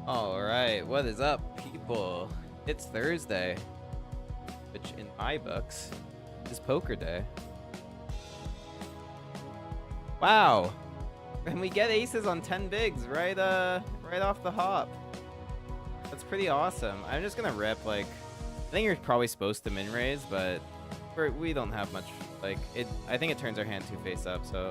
Alright, what is up, people? It's Thursday, which in my books is poker day. Wow! And we get aces on 10 bigs right off the hop. That's pretty awesome. I'm just gonna rip, like, I think you're probably supposed to min raise, but we don't have much, like, I think it turns our hand two face up, so.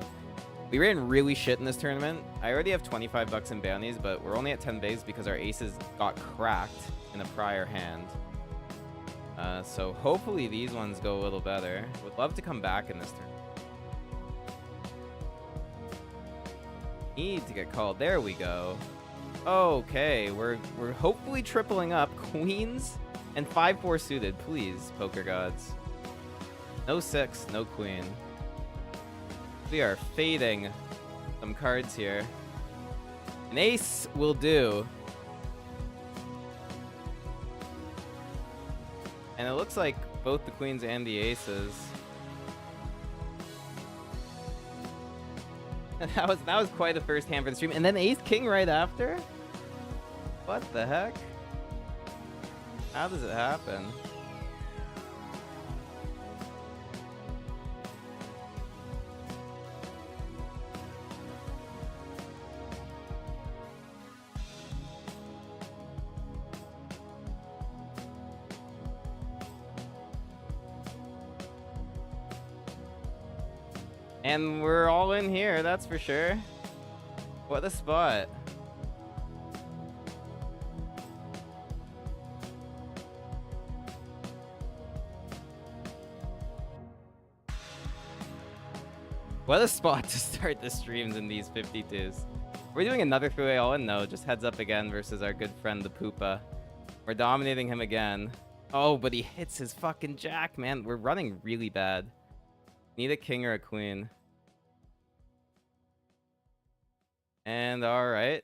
We ran really shit in this tournament. I already have 25 bucks in bounties, but we're only at 10 bigs because our aces got cracked in a prior hand. So hopefully these ones go a little better. Would love to come back in this turn. Need to get called. There we go. Okay, we're hopefully tripling up. Queens and 5-4 suited, please, poker gods. No 6, no queen. We are fading some cards here. An ace will do. And it looks like both the queens and the aces. That was quite a first hand for the stream. And then ace king right after? What the heck? How does it happen? And we're all in here, that's for sure. What a spot. What a spot to start the streams in these 52s. We're doing another three-way all-in? No, just heads up again versus our good friend the Poopa. We're dominating him again. Oh, but he hits his fucking jack, man. We're running really bad. Need a king or a queen. And all right.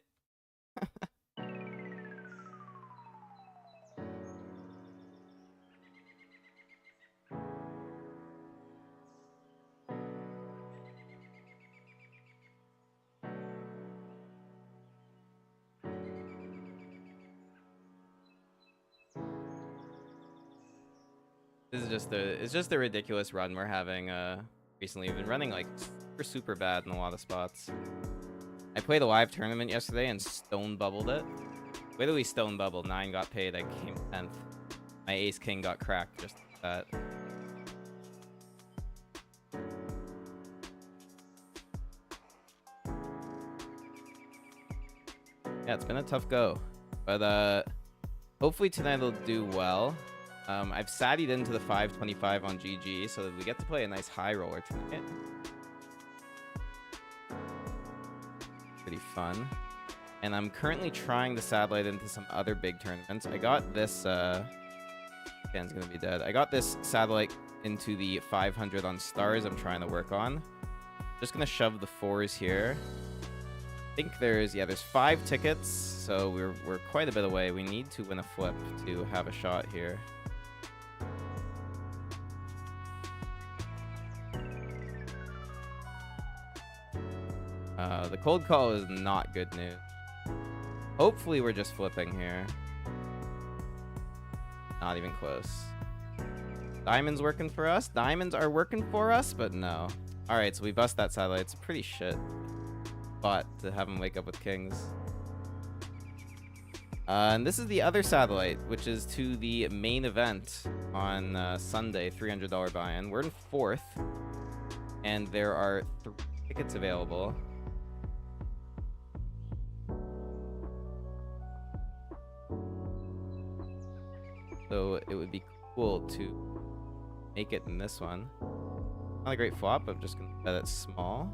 It's just a ridiculous run we're having recently. We've been running like super bad in a lot of spots. I played a live tournament yesterday and stone bubbled it. Literally stone bubbled. 9 got paid. I came 10th. My ace king got cracked just like that. Yeah, it's been a tough go. But hopefully tonight will do well. I've saddied into the 525 on GG so that we get to play a nice high roller tonight. Pretty fun. And I'm currently trying to satellite into some other big tournaments. I got this Dan's gonna be dead. I got this satellite into the 500 on stars I'm trying to work on. Just gonna shove the 4s here. I think there's 5 tickets, so we're quite a bit away. We need to win a flip to have a shot here. The cold call is not good news. Hopefully we're just flipping here. Not even close. Diamonds working for us. Diamonds are working for us, but no. Alright, so we bust that satellite. It's a pretty shit spot to have him wake up with kings. And this is the other satellite, which is to the main event on Sunday, $300 buy-in. We're in 4th, and there are 3 tickets available. So it would be cool to make it in this one. Not a great flop, I'm just gonna bet it small.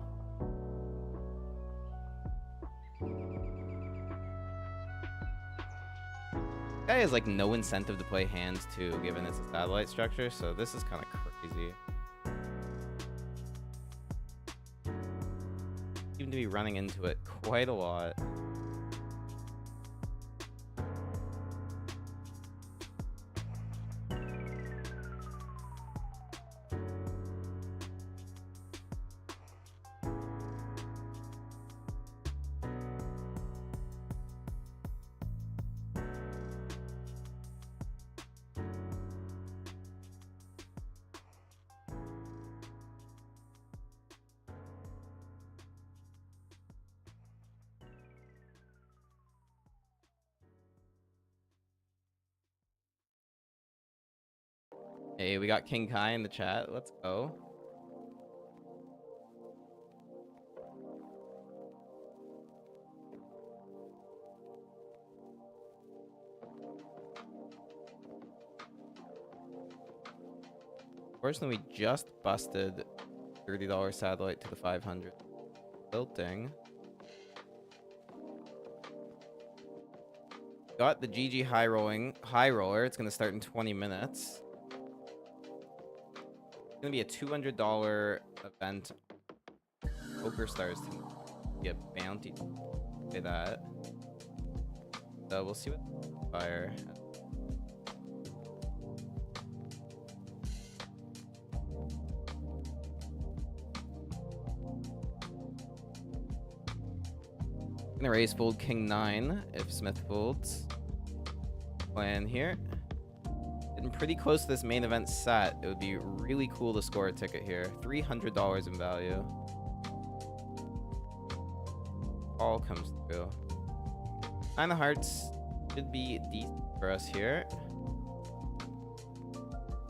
Guy has like no incentive to play hands too, given it's a satellite structure, so this is kind of crazy. Seem to be running into it quite a lot. Hey, we got King Kai in the chat. Let's go. Fortunately, we just busted $30 satellite to the 500. Tilting. Got the GG high roller. It's gonna start in 20 minutes. It's gonna be a $200 event. Poker Stars to be a bounty. Say that. So we'll see what fire. Gonna raise fold King 9 if Smith folds. Plan here. Getting pretty close to this main event set. It would be really cool to score a ticket here. $300 in value. All comes through. 9 of hearts should be decent for us here.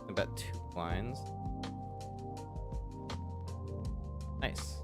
I bet 2 blinds. Nice.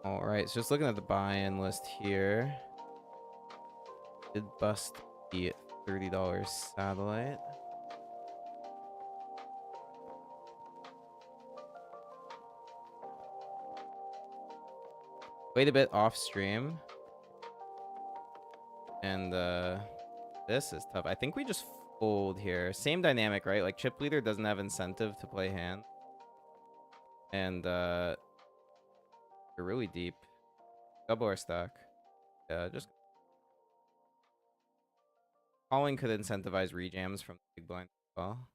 All right, so just looking at the buy-in list here. Did bust the $30 satellite. Wait a bit off stream. And this is tough. I think we just fold here. Same dynamic, right? Like chip leader doesn't have incentive to play hand. And they're really deep. Double our stack. Yeah, just calling could incentivize rejams from the big blind as well.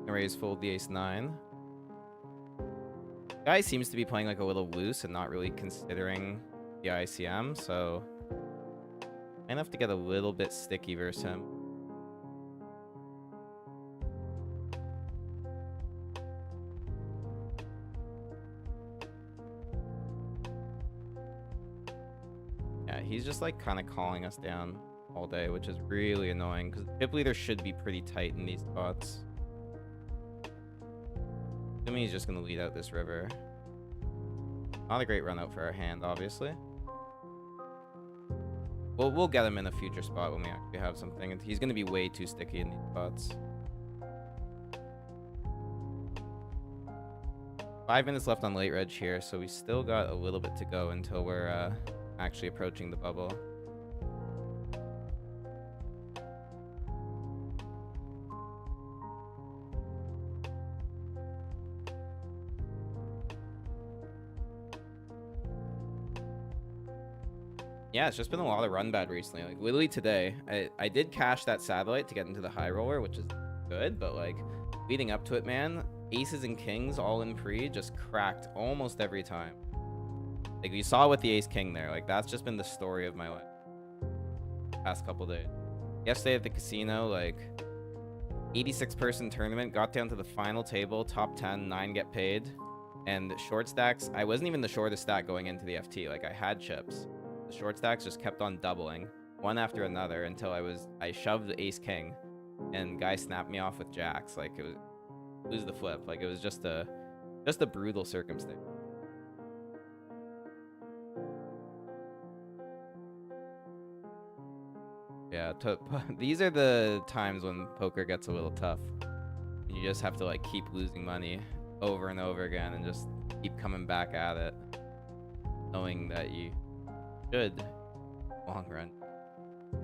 Raise fold the ace 9. Guy seems to be playing like a little loose and not really considering the ICM, so might have to get a little bit sticky versus him. Yeah, he's just like kind of calling us down all day, which is really annoying because chip leader should be pretty tight in these spots. Assuming he's just going to lead out this river. Not a great run out for our hand, obviously. We'll get him in a future spot when we actually have something. And he's going to be way too sticky in these spots. 5 minutes left on late reg here, so we still got a little bit to go until we're actually approaching the bubble. Yeah, it's just been a lot of run bad recently. Like literally today, I did cash that satellite to get into the high roller, which is good, but like leading up to it, man, aces and kings all in pre just cracked almost every time. Like you saw with the ace king there, like that's just been the story of my life past couple days. Yesterday at the casino, like 86 person tournament, got down to the final table, top 10, 9 get paid, and short stacks. I wasn't even the shortest stack going into the FT. Like I had chips. The short stacks just kept on doubling one after another until I shoved the ace king and guy snapped me off with jacks. Like it was lose the flip. Like it was just a brutal circumstance. Yeah, these are the times when poker gets a little tough. You just have to like keep losing money over and over again and just keep coming back at it, knowing that you should, long run,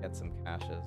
get some cashes.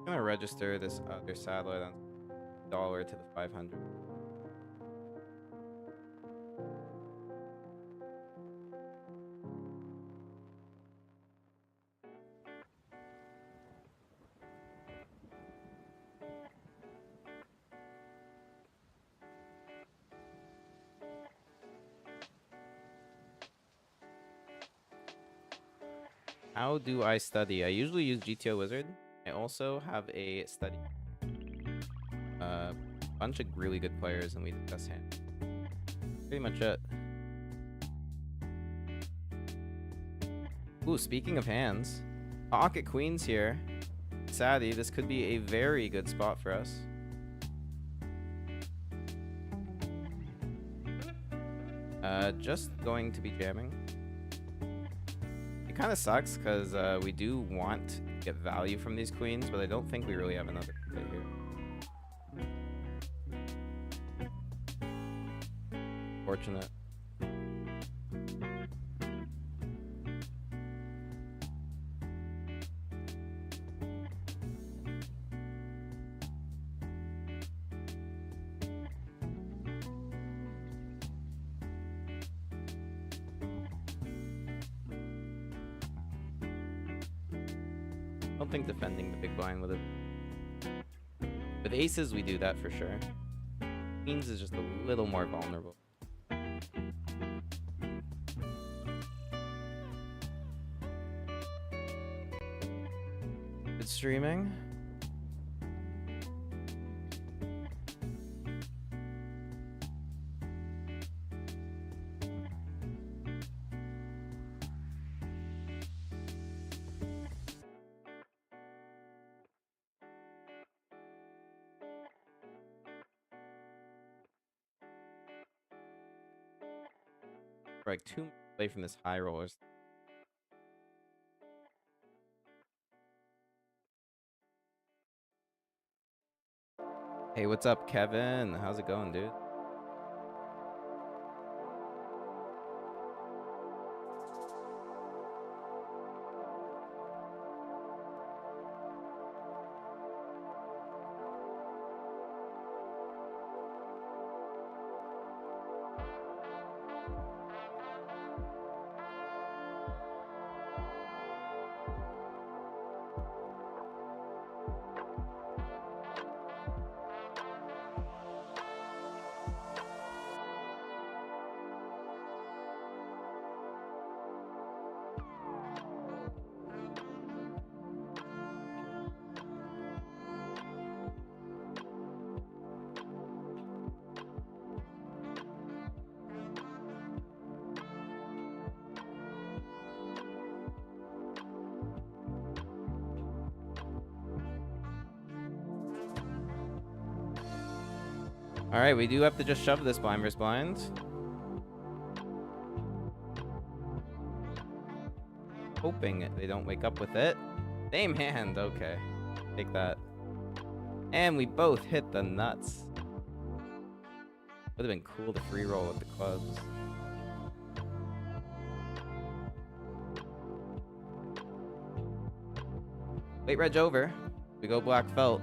I'm gonna register this other satellite on $1 to the 500. How do I study? I usually use GTO Wizard. I also have a study. Bunch of really good players, and we discuss hand. Pretty much it. Ooh, speaking of hands, pocket queens here. Sadly, this could be a very good spot for us. Just going to be jamming. It kind of sucks because we do want to get value from these queens, but I don't think we really have another play here. Fortunate. I don't think defending the big blind with it. With aces, we do that for sure. Queens is just a little more vulnerable. Good streaming. We're like 2 away from this high rollers. Hey, what's up, Kevin? How's it going, dude? All right, we do have to just shove this blind versus blind. Hoping they don't wake up with it. Same hand, okay. Take that. And we both hit the nuts. Would have been cool to free roll with the clubs. Late reg over. We go black felt.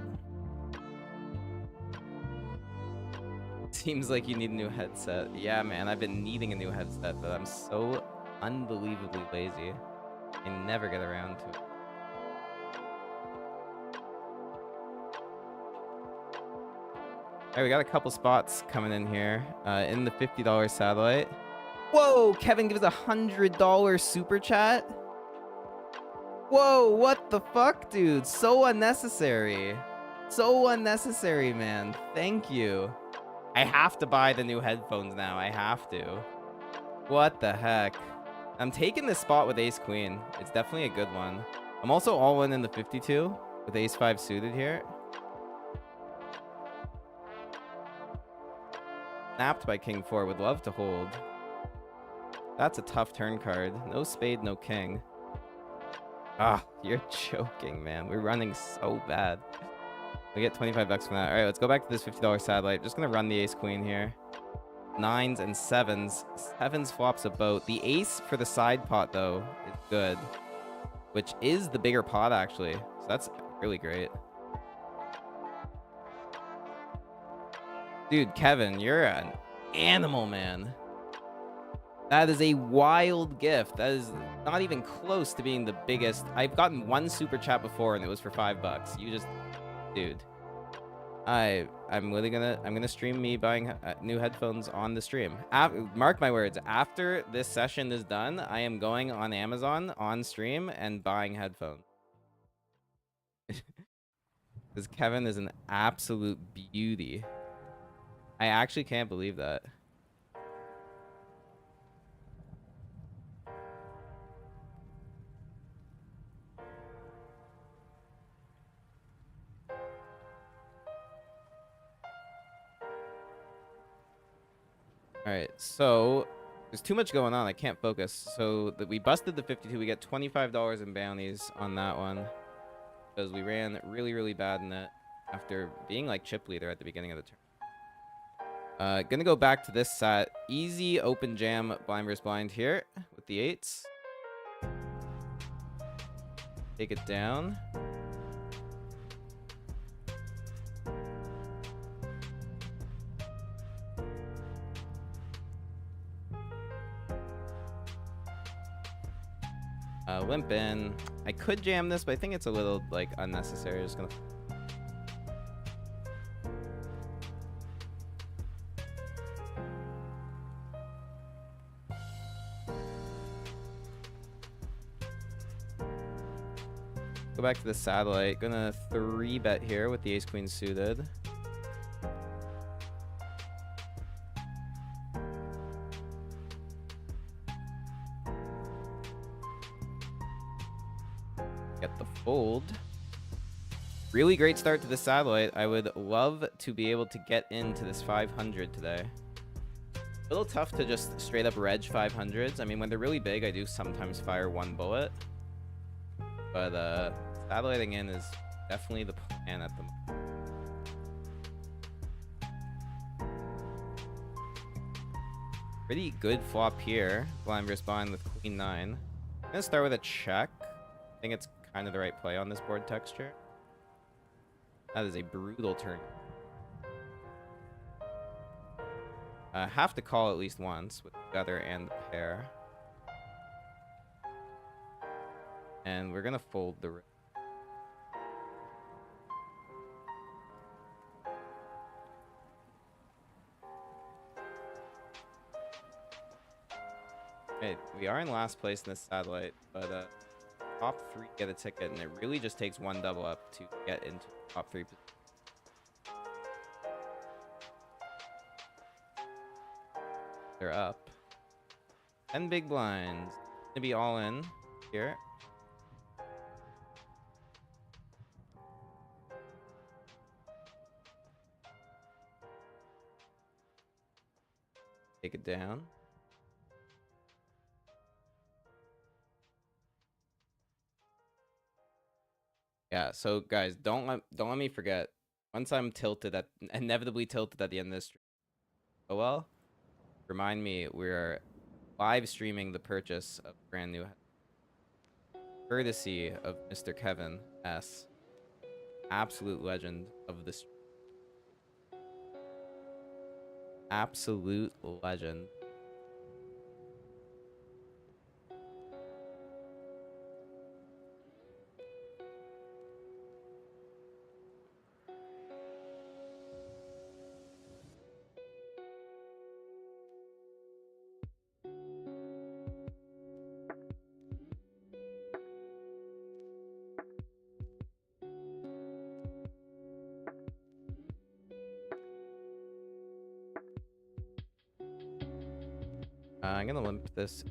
Seems like you need a new headset. Yeah, man, I've been needing a new headset, but I'm so unbelievably lazy. I never get around to it. All right, we got a couple spots coming in here in the $50 satellite. Whoa, Kevin gives $100 super chat. Whoa, what the fuck, dude? So unnecessary. So unnecessary, man. Thank you. I have to buy the new headphones now. I have to. What the heck? I'm taking this spot with ace queen. It's definitely a good one. I'm also all in the 52 with ace 5 suited here. Snapped by king 4. Would love to hold. That's a tough turn card. No spade, no king. Ah, you're joking, man. We're running so bad. We get 25 bucks from that. All right, let's go back to this $50 satellite. Just gonna run the ace queen here. 9s and 7s. 7s flops a boat. The ace for the side pot, though, is good. Which is the bigger pot, actually. So that's really great. Dude, Kevin, you're an animal, man. That is a wild gift. That is not even close to being the biggest. I've gotten one super chat before, and it was for $5. You just... Dude. I'm really gonna stream me buying new headphones on the stream. Mark my words, after this session is done, I am going on Amazon on stream and buying headphones. Because Kevin is an absolute beauty. I actually can't believe that. All right, so there's too much going on. I can't focus. So that we busted the 52. We get $25 in bounties on that one because we ran really, really bad in it after being like chip leader at the beginning of the turn. Gonna go back to this set. Easy open jam blind versus blind here with the 8s. Take it down. Limp in. I could jam this, but I think it's a little like unnecessary. Just gonna. Go back to the satellite. Gonna 3-bet here with the ace queen suited. Get the fold. Really great start to the satellite. I would love to be able to get into this 500 today. A little tough to just straight up reg 500s. I mean, when they're really big, I do sometimes fire one bullet. But satelliting in is definitely the plan at the moment. Pretty good flop here. Blind versus blind with queen 9. I'm gonna start with a check. I think it's kind of the right play on this board texture. That is a brutal turn. Have to call at least once with the gutter and the pair. And we're gonna fold the... Okay, we are in last place in this satellite, but top 3 get a ticket, and it really just takes one double up to get into the top 3 position. They're up. 10 big blinds. Gonna be all in here. Take it down. Yeah, so guys, don't let me forget. Once I'm inevitably tilted at the end of this stream. Oh well. Remind me, we're live streaming the purchase of brand new courtesy of Mr. Kevin S. Absolute legend of this. Absolute legend. I'm gonna limp this.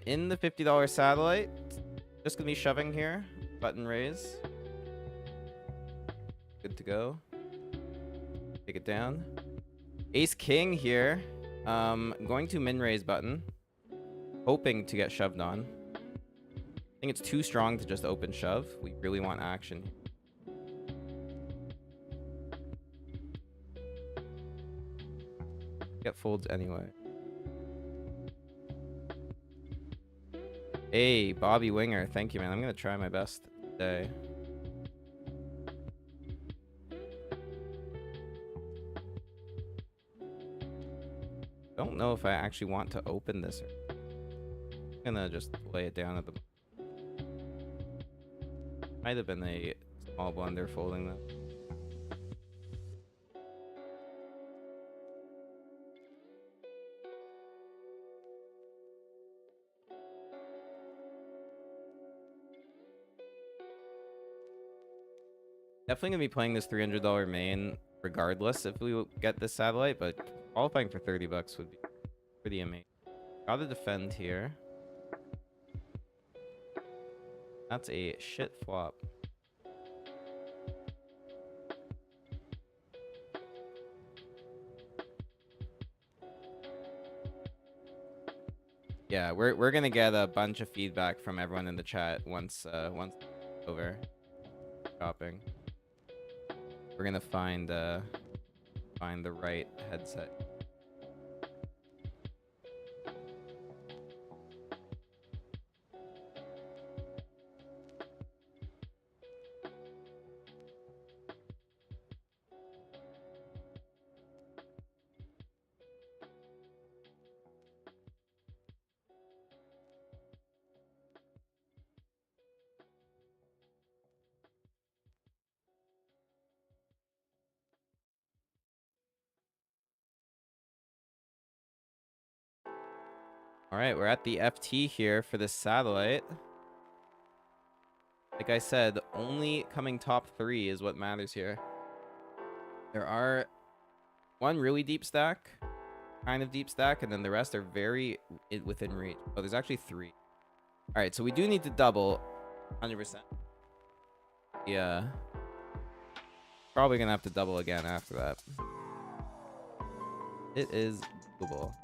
In the $50 satellite, just gonna be shoving here. Button raise. Good to go. Take it down. Ace King here. Going to min raise button. Hoping to get shoved on. I think it's too strong to just open shove. We really want action. Get folds anyway. Hey, Bobby Winger. Thank you, man. I'm going to try my best today. Don't know if I actually want to open this. I'm going to just lay it down at the... Might have been a small blunder folding that. Definitely gonna be playing this $300 main regardless if we get this satellite, but qualifying for 30 bucks would be pretty amazing. Gotta defend here. That's a shit flop. Yeah, we're gonna get a bunch of feedback from everyone in the chat once over shopping. We're gonna find the right headset. All right, we're at the FT here for this satellite. Like I said, only coming top 3 is what matters here. There are one really deep stack, kind of deep stack, and then the rest are very within reach. Oh, there's actually 3. All right, so we do need to double 100%. Yeah. Probably gonna have to double again after that. It is doable.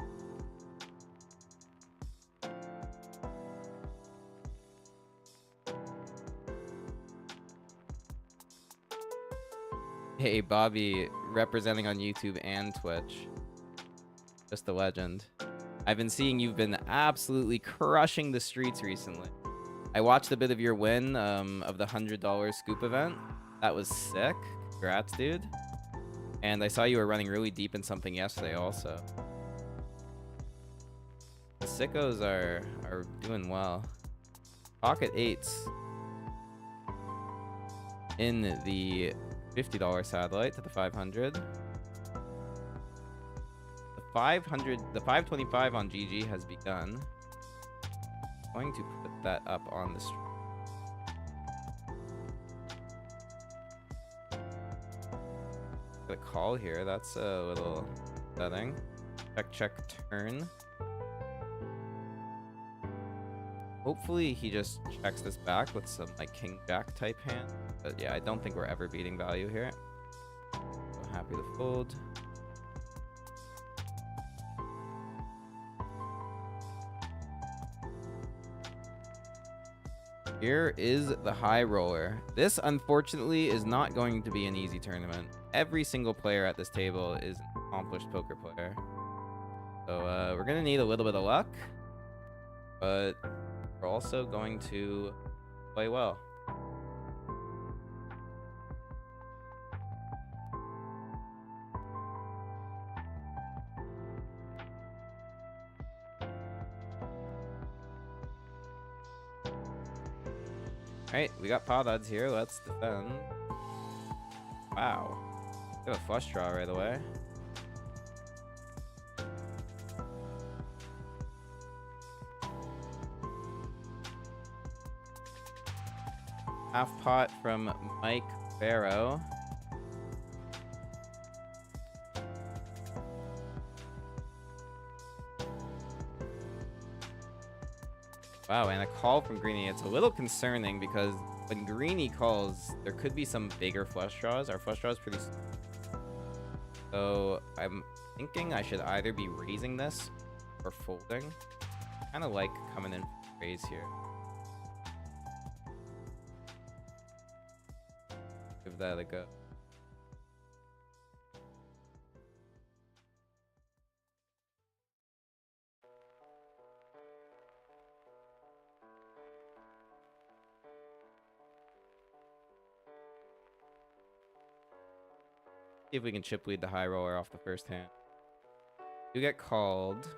Hey, Bobby, representing on YouTube and Twitch. Just a legend. I've been seeing you've been absolutely crushing the streets recently. I watched a bit of your win of the $100 scoop event. That was sick. Congrats, dude. And I saw you were running really deep in something yesterday also. The sickos are doing well. Pocket 8s in the $50 satellite to the 500. The 525 on GG has begun. I'm going to put that up on the stream. Got a call here. That's a little setting. Check turn. Hopefully he just checks this back with some like king jack type hand. But yeah, I don't think we're ever beating value here. So happy to fold. Here is the high roller. This unfortunately is not going to be an easy tournament. Every single player at this table is an accomplished poker player. So we're gonna need a little bit of luck, but are also going to play well. Alright, we got pot odds here. Let's defend. Wow. Got a flush draw right away. Half pot from Mike Barrow. Wow, and a call from Greeny. It's a little concerning because when Greeny calls, there could be some bigger flush draws. Our flush draw is pretty... So I'm thinking I should either be raising this or folding. Kind of like coming in for raise here. Give that a go. See if we can chip lead the high roller off the first hand. You get called.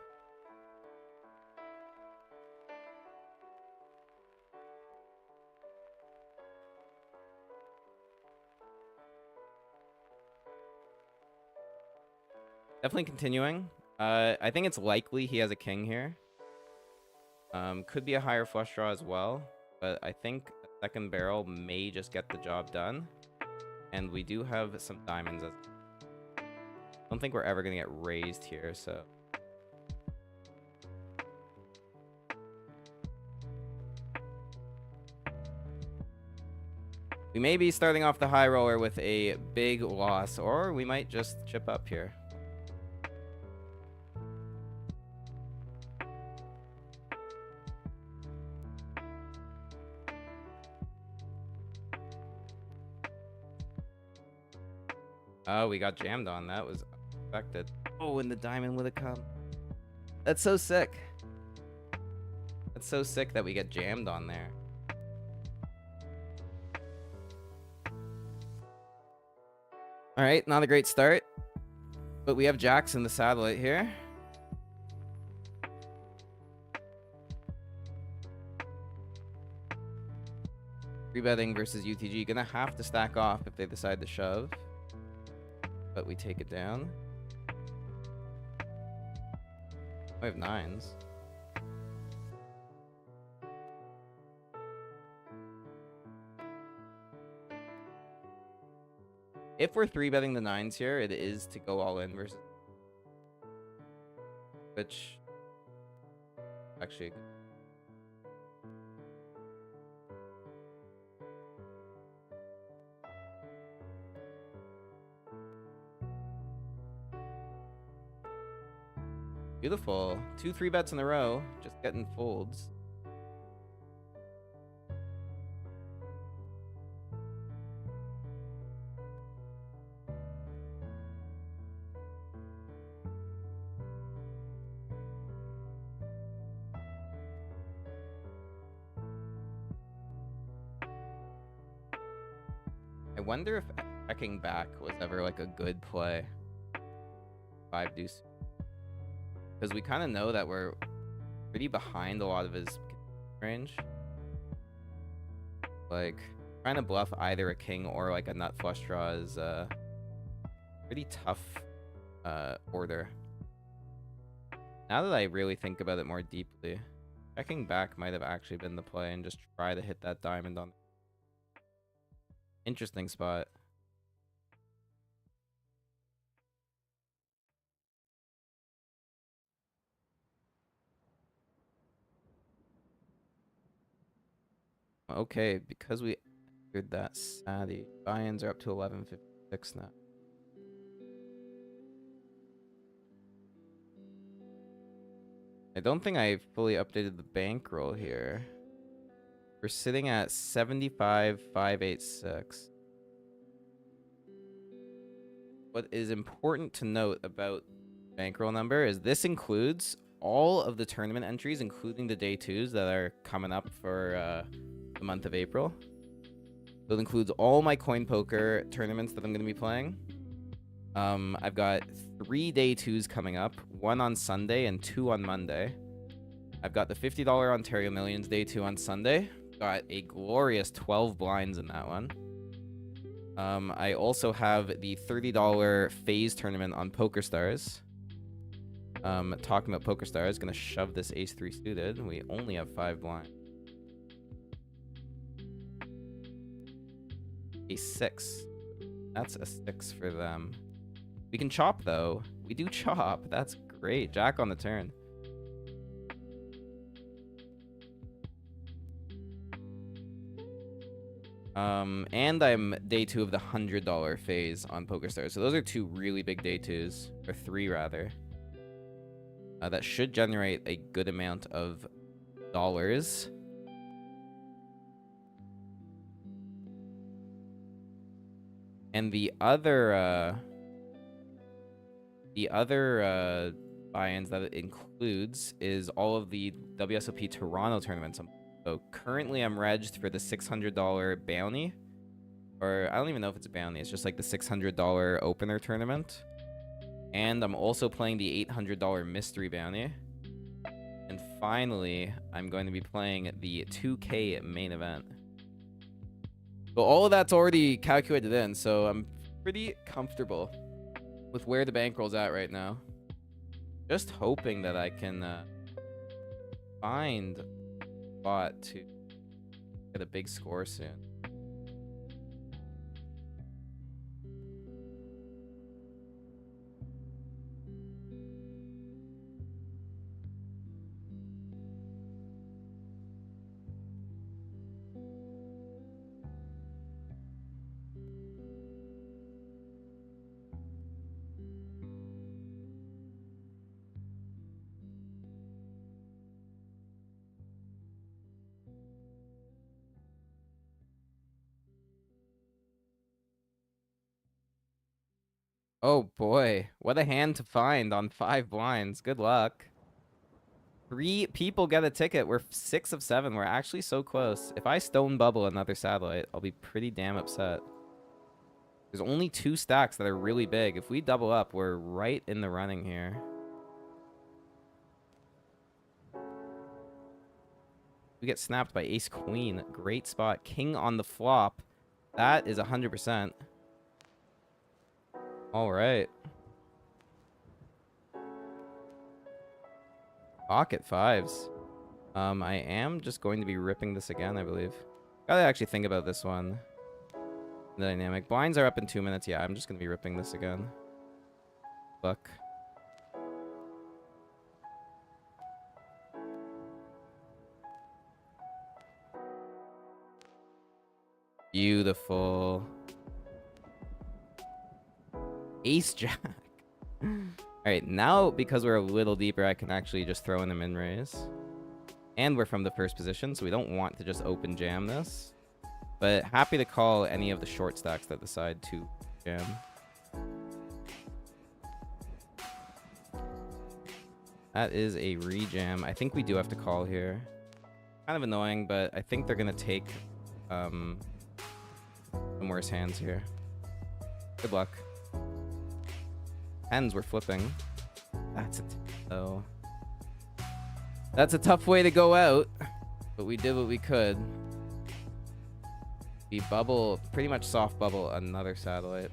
Definitely continuing. I think it's likely he has a king here. Could be a higher flush draw as well, but I think a second barrel may just get the job done. And we do have some diamonds. I don't think we're ever going to get raised here, so... We may be starting off the high roller with a big loss, or we might just chip up here. Oh, we got jammed on. That was unexpected. Oh, and the diamond would have come. That's so sick. That's so sick that we get jammed on there. All right, not a great start, but we have jacks in the satellite here. Rebetting versus UTG. Gonna have to stack off if they decide to shove. But we take it down. We have nines. If we're 3-betting the nines here, it is to go all in versus... Which... Actually... Beautiful. 2 3-bets in a row. Just getting folds. I wonder if checking back was ever like a good play. 5 deuce. Because we kind of know that we're pretty behind a lot of his range. Like, trying to bluff either a king or like a nut flush draw is pretty tough order. Now that I really think about it more deeply, checking back might have actually been the play and just try to hit that diamond on. Interesting spot. Okay, because we entered that Sadie, buy-ins are up to 11.56 now. I don't think I fully updated the bankroll here. We're sitting at 75,586. What is important to note about bankroll number is this includes all of the tournament entries, including the day 2s that are coming up for the month of April. So it includes all my coin poker tournaments that I'm going to be playing. I've got 3 day 2s coming up, 1 on Sunday and 2 on Monday. I've got the $50 Ontario Millions day 2 on Sunday. Got a glorious 12 blinds in that one. I also have the $30 phase tournament on PokerStars. Talking about PokerStars, gonna shove this ace-3 suited. We only have 5 blinds. A6. That's a 6 for them. We can chop, though. We do chop. That's great. Jack on the turn. And I'm day 2 of the $100 phase on PokerStars. So those are 2 really big day 2s. Or 3, rather. That should generate a good amount of dollars. And the other buy-ins that it includes is all of the WSOP Toronto tournaments. So currently I'm regged for the $600 bounty. Or I don't even know if it's a bounty. It's just like the $600 opener tournament. And I'm also playing the $800 mystery bounty. And finally, I'm going to be playing the 2K main event. So all of that's already calculated in, so I'm pretty comfortable with where the bankroll's at right now. Just hoping that I can find a spot to get a big score soon. Oh boy, what a hand to find on 5 blinds. Good luck. 3 people get a ticket. We're 6 of 7. We're actually so close. If I stone bubble another satellite, I'll be pretty damn upset. There's only 2 stacks that are really big. If we double up, we're right in the running here. We get snapped by ace queen. Great spot. King on the flop. That is 100%. All right. Pocket 5s. I am just going to be ripping this again, I believe. Gotta actually think about this one. The dynamic. Blinds are up in 2 minutes. Yeah, I'm just gonna be ripping this again. Look. Beautiful. Ace jack. Alright, now because we're a little deeper, I can actually just throw in a min raise. And we're from the first position, so we don't want to just open jam this. But happy to call any of the short stacks that decide to jam. That is a rejam. I think we do have to call here. Kind of annoying, but I think they're going to take some worse hands here. Good luck. Hands were flipping. That's That's a tough way to go out, but we did what we could. We bubble, pretty much soft bubble another satellite.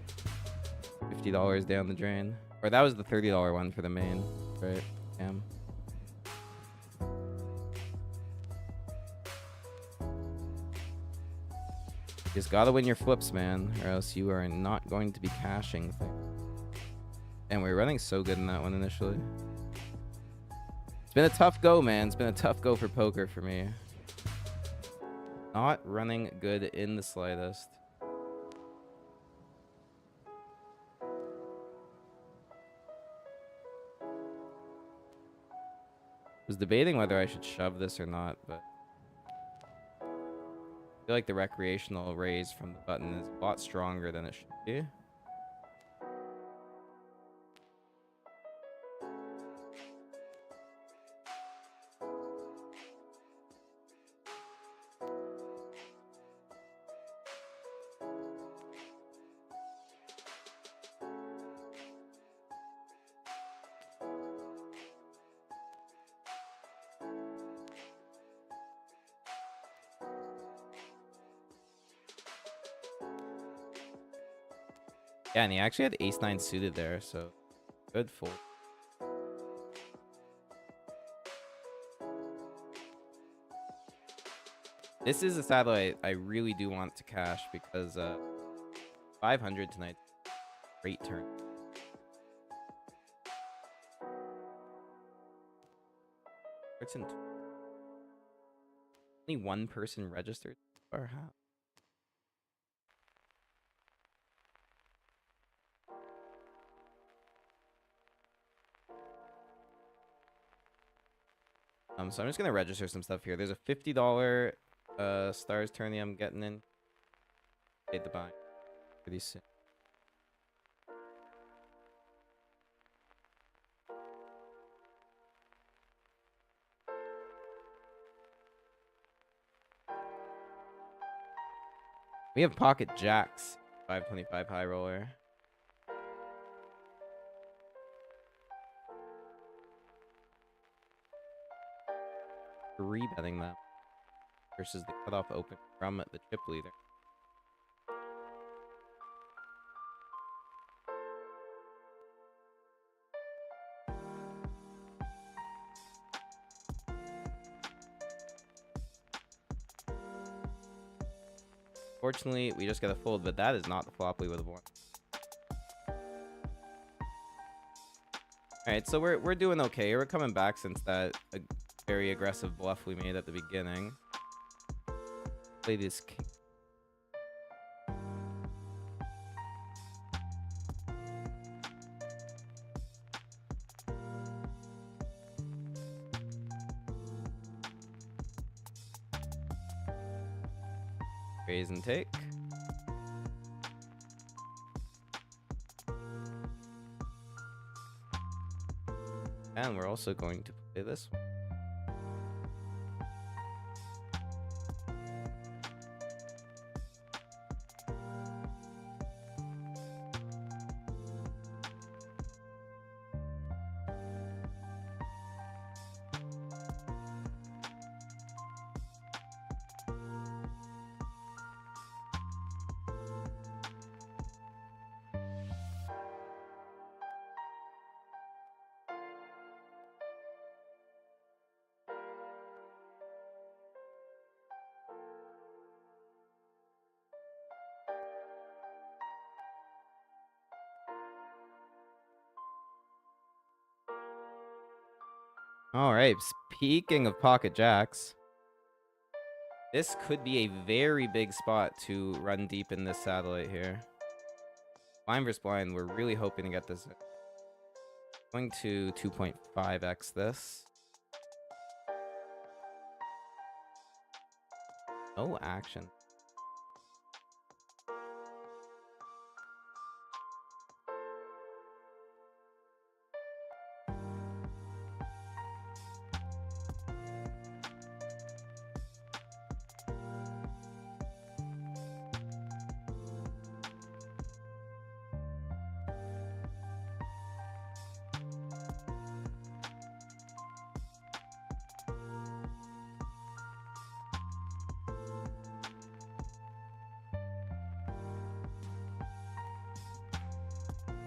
$50 down the drain. Or that was the $30 one for the main, right? Damn. You just gotta win your flips, man, or else you are not going to be cashing things. And we're running so good in that one initially. It's been a tough go, man. It's been a tough go for poker for me. Not running good in the slightest. Was debating whether I should shove this or not, but I feel like the recreational raise from the button is a lot stronger than it should be. Yeah, and he actually had ace-9 suited there, so good fold. This is a satellite I really do want to cash because 500 tonight. Great turn. It's in only one person registered or how? So I'm just gonna register some stuff here. There's a $50 stars tourney I'm getting in. Paid the buy pretty soon. We have pocket jacks, 525 high roller. Betting them versus the cutoff open from the chip leader. Fortunately, we just got a fold, but that is not the flop we would have won. All right, so we're doing okay. We're coming back since that very aggressive bluff we made at the beginning. Play this king. Raise and take. And we're also going to play this one. All right, speaking of pocket jacks, this could be a very big spot to run deep in this satellite here. Blind versus blind, we're really hoping to get this. Going to 2.5x this. No action.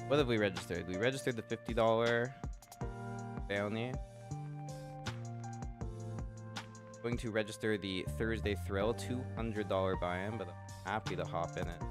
What have we registered? We registered the $50 bounty. Going to register the Thursday Thrill, $200 buy-in, but I'm happy to hop in it.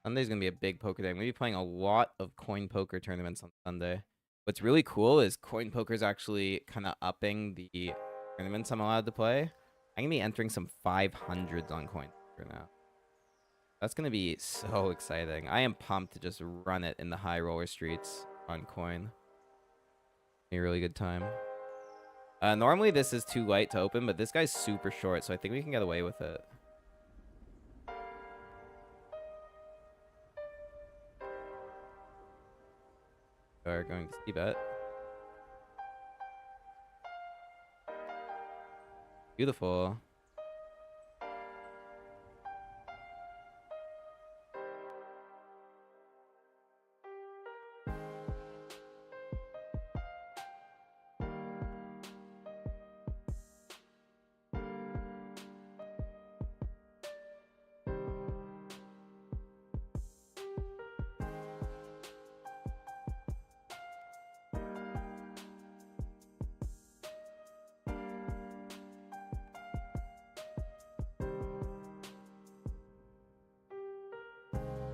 Sunday's gonna be a big poker day. I'm gonna be playing a lot of coin poker tournaments on Sunday. What's really cool is coin poker is actually kind of upping the tournaments I'm allowed to play. I'm gonna be entering some 500s on coin poker now. That's gonna be so exciting. I am pumped to just run it in the high roller streets on coin. Be a really good time. Normally this is too light to open, but this guy's super short, so I think we can get away with it. Are going to see bet. Beautiful.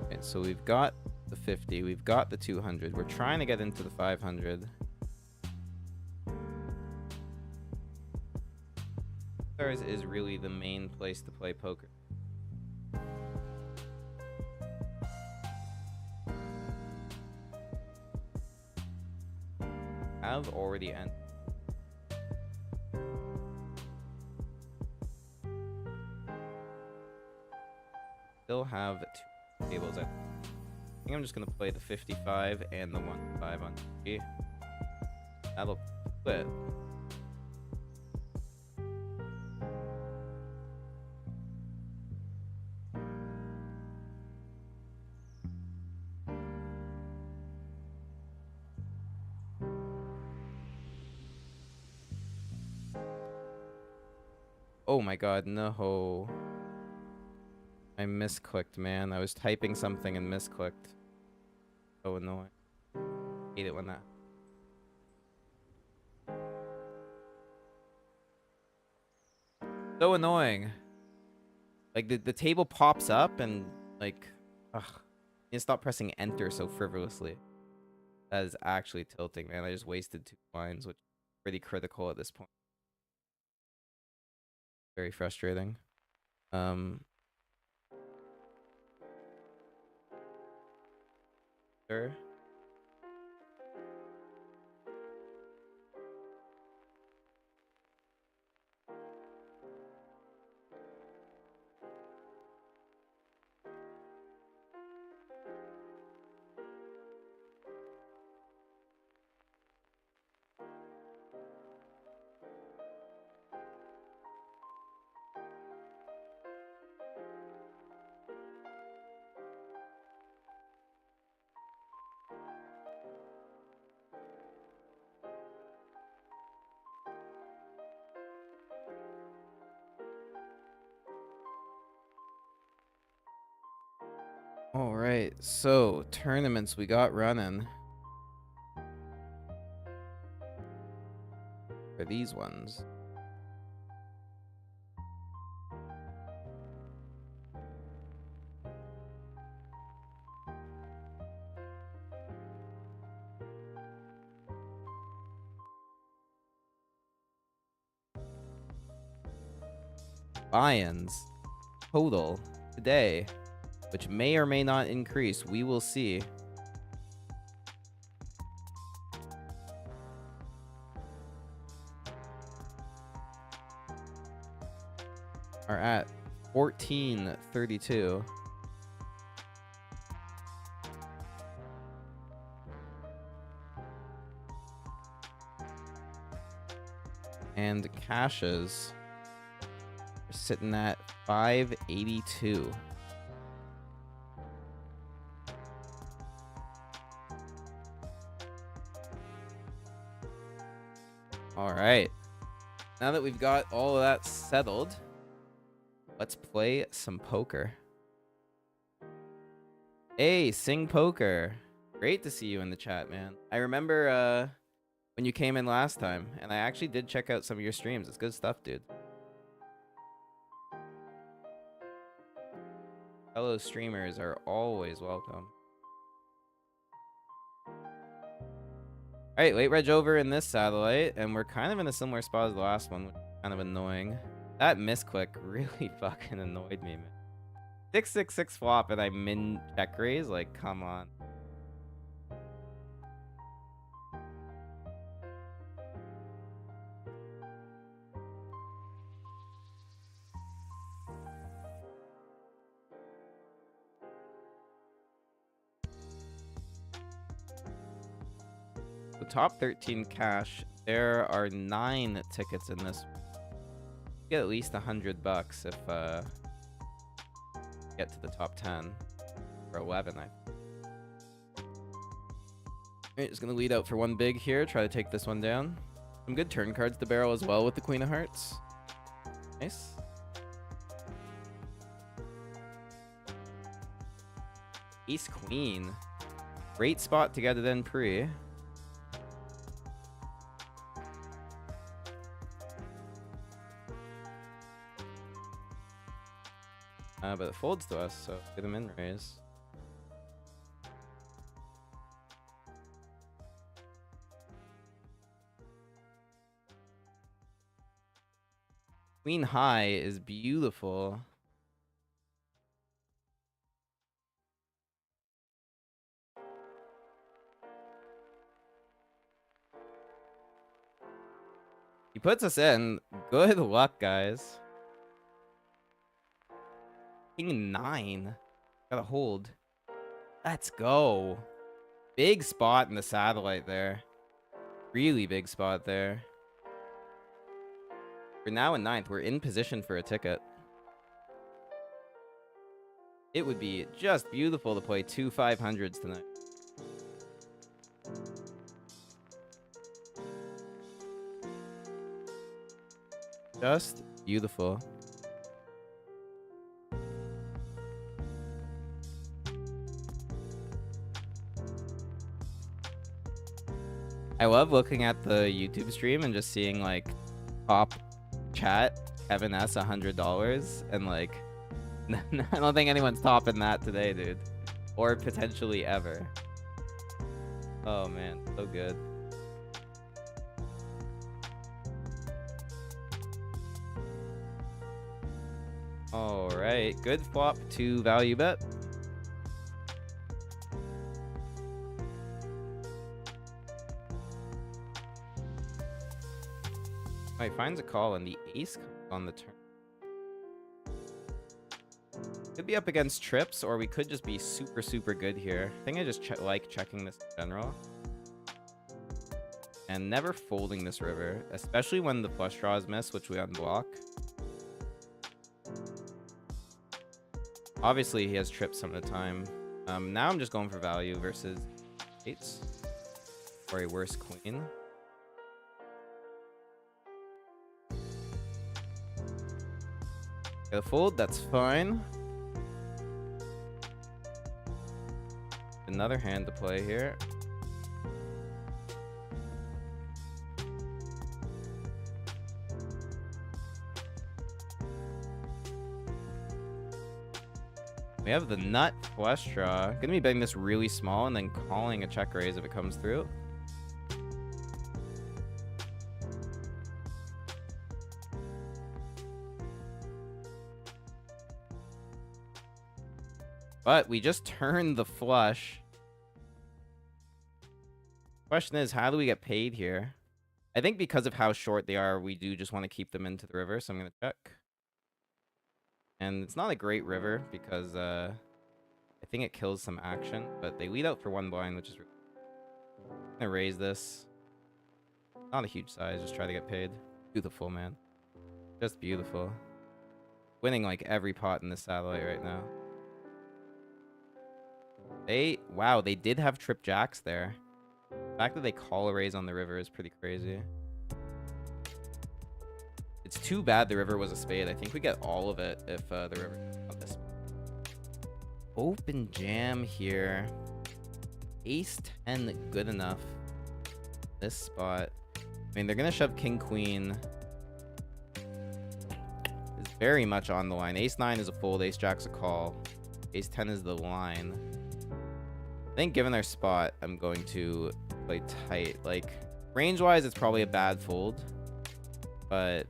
Okay, so we've got the 50, we've got the 200. We're trying to get into the 500. Stars is really the main place to play poker. Have already entered. Still have 2 tables. I think I'm just gonna play the 55 and the 1-5 on G. That'll split. Oh my god, no. I misclicked, man. I was typing something and misclicked. So annoying. Hate it when that. So annoying. Like the table pops up and like, ugh. You stop pressing enter so frivolously. That is actually tilting, man. I just wasted 2 lines, which is pretty critical at this point. Very frustrating. Sure. All right, so tournaments we got running for these ones. Buy-ins total today, which may or may not increase. We will see. Are at 1432. And cashes are sitting at 582. All right. Now that we've got all of that settled, let's play some poker. Hey, Sing Poker. Great to see you in the chat, man. I remember when you came in last time, and I actually did check out some of your streams. It's good stuff, dude. Fellow streamers are always welcome. Alright, late reg over in this satellite, and we're kind of in a similar spot as the last one, which is kind of annoying. That misclick really fucking annoyed me, man. 666 flop and I min check raise? Like, come on. The top 13 cash, there are 9 tickets in this. Get at least $100 if get to the top 10 or 11. Alright, just gonna lead out for one big here. Try to take this one down. Some good turn cards to barrel as well with the Queen of Hearts. Nice. Ace Queen. Great spot to get it in pre. But it folds to us, so get him in raise. Queen high is beautiful. He puts us in. Good luck, guys. King 9. Gotta hold. Let's go. Big spot in the satellite there. Really big spot there. We're now in 9th. We're in position for a ticket. It would be just beautiful to play 2 500s tonight. Just beautiful. I love looking at the YouTube stream and just seeing like top chat Kevin S $100 and like I don't think anyone's topping that today, dude, or potentially ever. Oh man, so good. All right, good flop to value bet. He finds a call and the ace comes on the turn. Could be up against trips, or we could just be super, super good here. I think I just like checking this in general. And never folding this river, especially when the flush draws miss, which we unblock. Obviously, he has trips some of the time. Now I'm just going for value versus eights. Or a worse queen. Got a fold, that's fine. Another hand to play here. We have the nut flush draw. Gonna be betting this really small and then calling a check raise if it comes through. But we just turned the flush. Question is, how do we get paid here? I think because of how short they are, we do just want to keep them into the river, so I'm going to check. And it's not a great river because I think it kills some action, but they lead out for one blind, which is... I'm going to raise this. Not a huge size, just try to get paid. Beautiful, man. Just beautiful. Winning like every pot in this satellite right now. Wow, they did have trip jacks there. The fact that they call a raise on the river is pretty crazy. It's too bad the river was a spade. I think we get all of it if the river on this. Open jam here. Ace 10 good enough. This spot. I mean, they're gonna shove king queen. It's very much on the line. Ace 9 is a fold. Ace jack's a call. Ace 10 is the line. I think given their spot, I'm going to play tight. Like, range-wise, it's probably a bad fold. But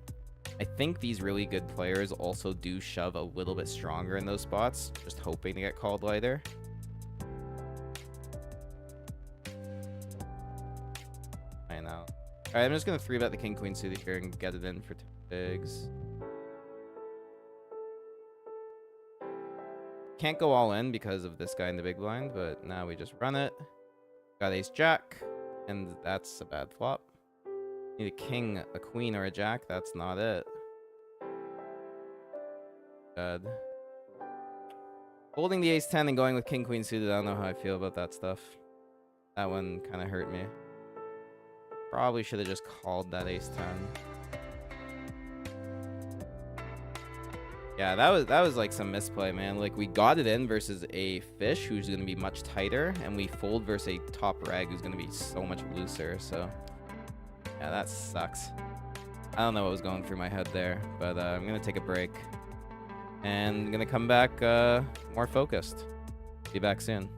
I think these really good players also do shove a little bit stronger in those spots, just hoping to get called lighter. I know. All right, I'm just going to 3-bet the king-queen suited here and get it in for 10 bigs. Can't go all in because of this guy in the big blind, but now we just run it. Got ace jack, and that's a bad flop. Need a king, a queen, or a jack. That's not it. bad. Holding the ace-10 and going with king-queen suited, I don't know how I feel about that stuff. That one kind of hurt me. Probably should have just called that ace-10. Yeah, that was like some misplay, man. Like, we got it in versus a fish who's going to be much tighter, and we fold versus a top reg who's going to be so much looser, so... Yeah, that sucks. I don't know what was going through my head there, but I'm going to take a break. And I'm going to come back more focused. Be back soon.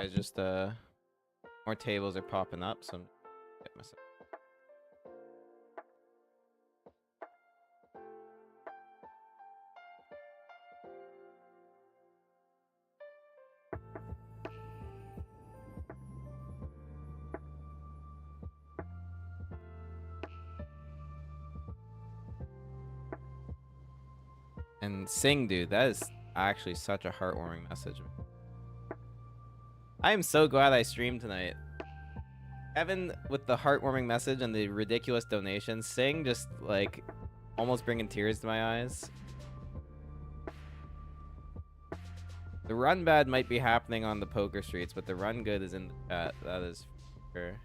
Guys, just more tables are popping up, so I'm get myself. And sing, dude, that is actually such a heartwarming message. I am so glad I streamed tonight. Evan with the heartwarming message and the ridiculous donations. Sing just like almost bringing tears to my eyes. The run bad might be happening on the poker streets, but the run good is in the chat. That is for sure.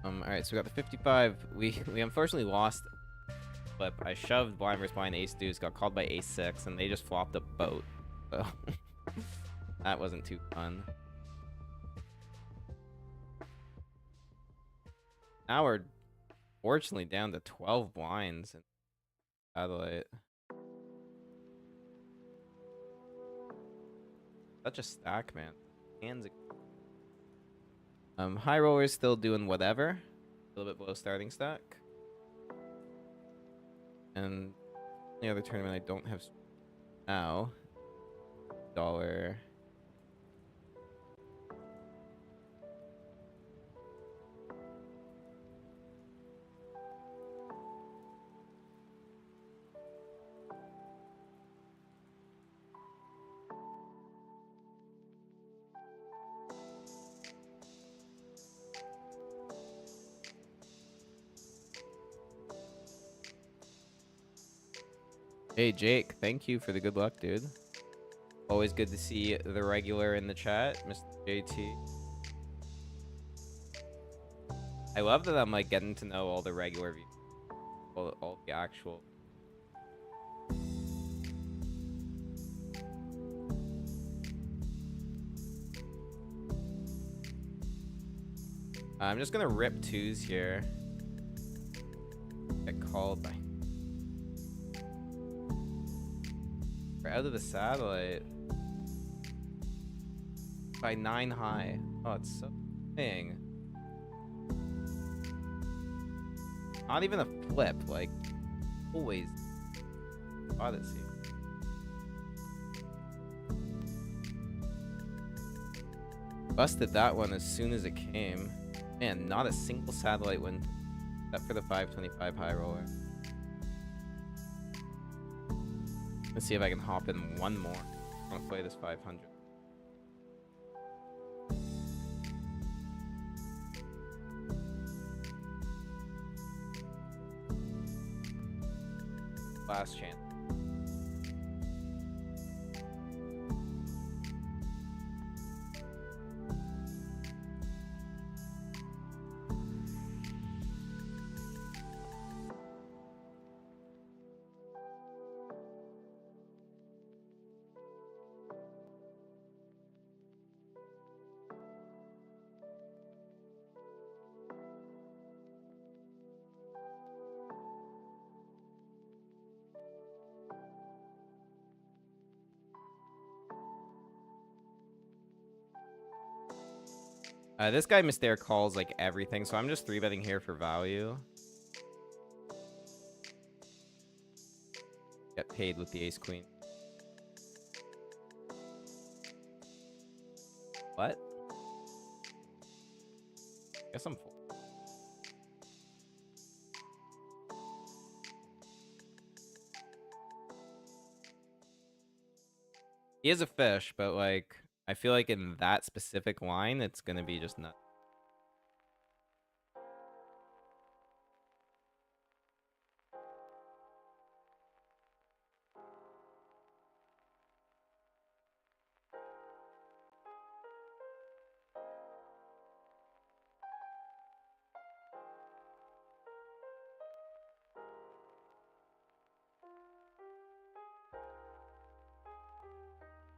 Alright, so we got the 55. We unfortunately lost flip. I shoved blind versus blind ace deuce, got called by ace 6, and they just flopped a boat. So that wasn't too fun. Now we're fortunately down to 12 blinds in Adelaide. Such a stack, man. Hands. High rollers still doing whatever. A little bit below starting stack. And the other tournament I don't have now. Dollar. Hey Jake, thank you for the good luck, dude. Always good to see the regular in the chat, Mr. JT. I love that I'm like getting to know all the regular viewers, all the actual. I'm just gonna rip twos here. Get called by. We're out of the satellite by 9 high. Oh, it's so thing. Not even a flip, like always. Odyssey. Busted that one as soon as it came. Man, not a single satellite win except for the 525 high roller. Let's see if I can hop in one more. I want to play this 500. Last chance. This guy Mystair calls like everything, so I'm just 3-betting here for value. Get paid with the ace queen. What? Guess I'm full. He is a fish, but like I feel like in that specific line, it's gonna be just nuts.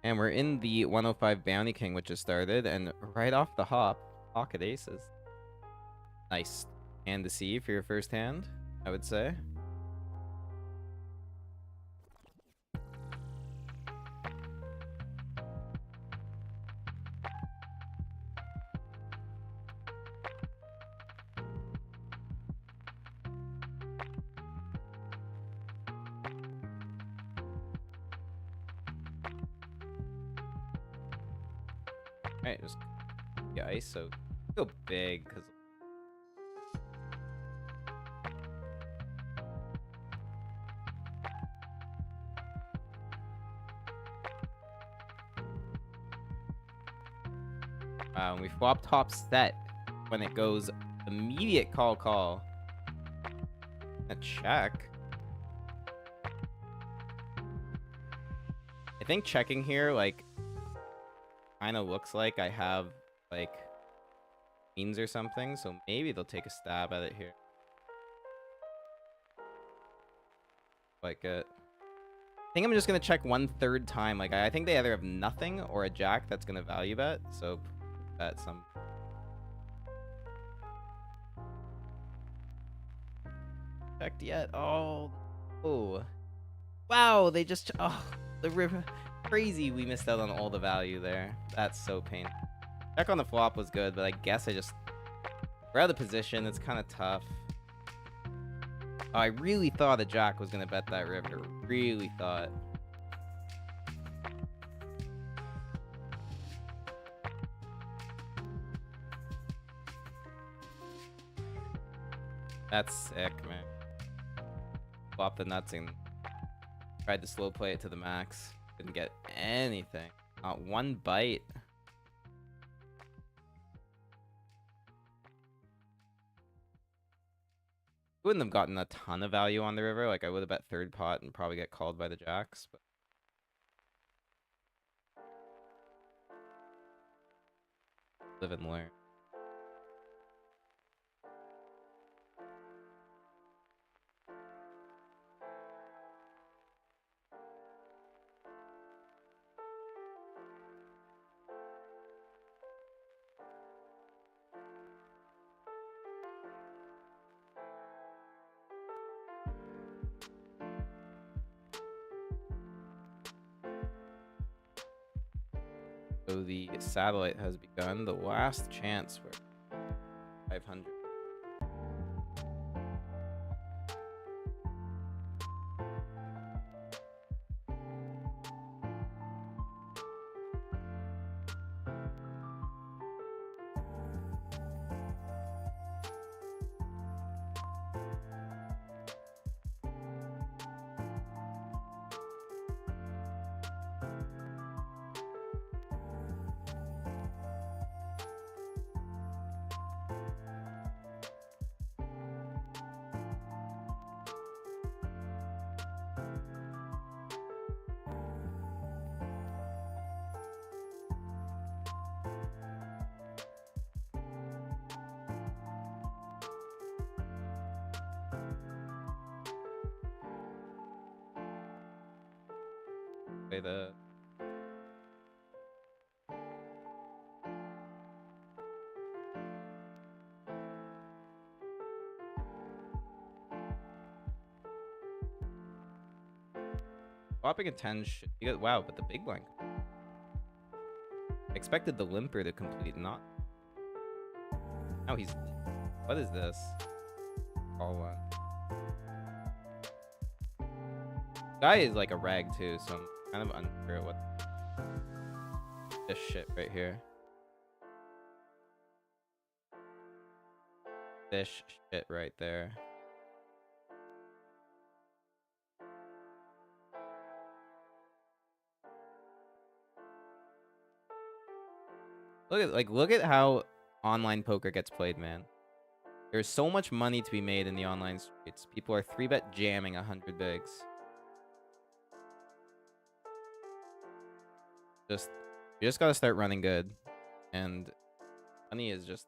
And we're in the 105 Bounty King, which has started, and right off the hop, pocket aces. Nice hand to see for your first hand, I would say. Right, just the ISO. Go big, because... Wow, we flop top set when it goes immediate call. A check. I think checking here, like, kind of looks like I have, like, queens or something, so maybe they'll take a stab at it here. Like it. I think I'm just gonna check 1/3 time. Like, I think they either have nothing or a jack that's gonna value bet, so bet some. Checked yet? Oh. Wow, they just... Oh, the river. Crazy we missed out on all the value there. That's so painful. Check on the flop was good, but I guess I just... We're out of position. It's kind of tough. Oh, I really thought a jack was going to bet that river. Really thought. That's sick, man. Flop the nuts and tried to slow play it to the max. Didn't get anything. Not one bite. Wouldn't have gotten a ton of value on the river. Like, I would have bet third pot and probably get called by the jacks. But live and learn. So the satellite has begun. The last chance for 500. Play the... Flopping a 10 you got, wow, but the big blind. Expected the limper to complete, not... Now he's... What is this? All one. Guy is like a rag too, so I'm kind of unsure what this shit right here. This shit right there. Look at how online poker gets played, man. There's so much money to be made in the online streets. People are 3-bet jamming 100 bigs. You just gotta start running good, and money is just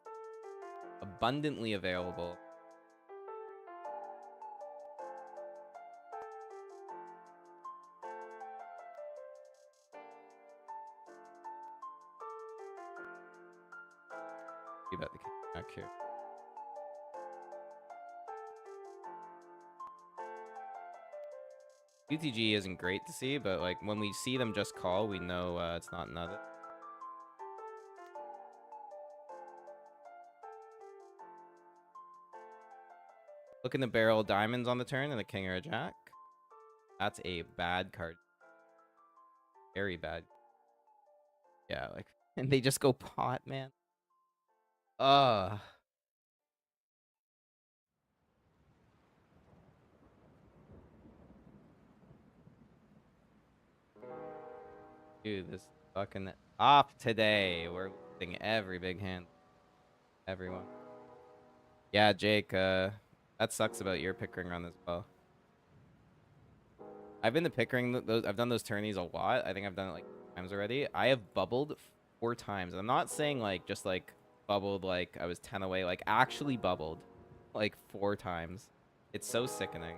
abundantly available. You bet the king back here. UTG isn't great to see, but like when we see them just call, we know it's not another. Look in the barrel, diamonds on the turn and a king or a jack. That's a bad card. Very bad. Yeah, like And they just go pot, man. Ugh. Dude, this fucking off today. We're losing every big hand. Everyone. Yeah, Jake, that sucks about your Pickering run as well. I've been to Pickering, those I've done those tourneys a lot. I think I've done it like times already. I have bubbled 4 times. I'm not saying like just like bubbled like I was 10 away, like actually bubbled like 4 times. It's so sickening.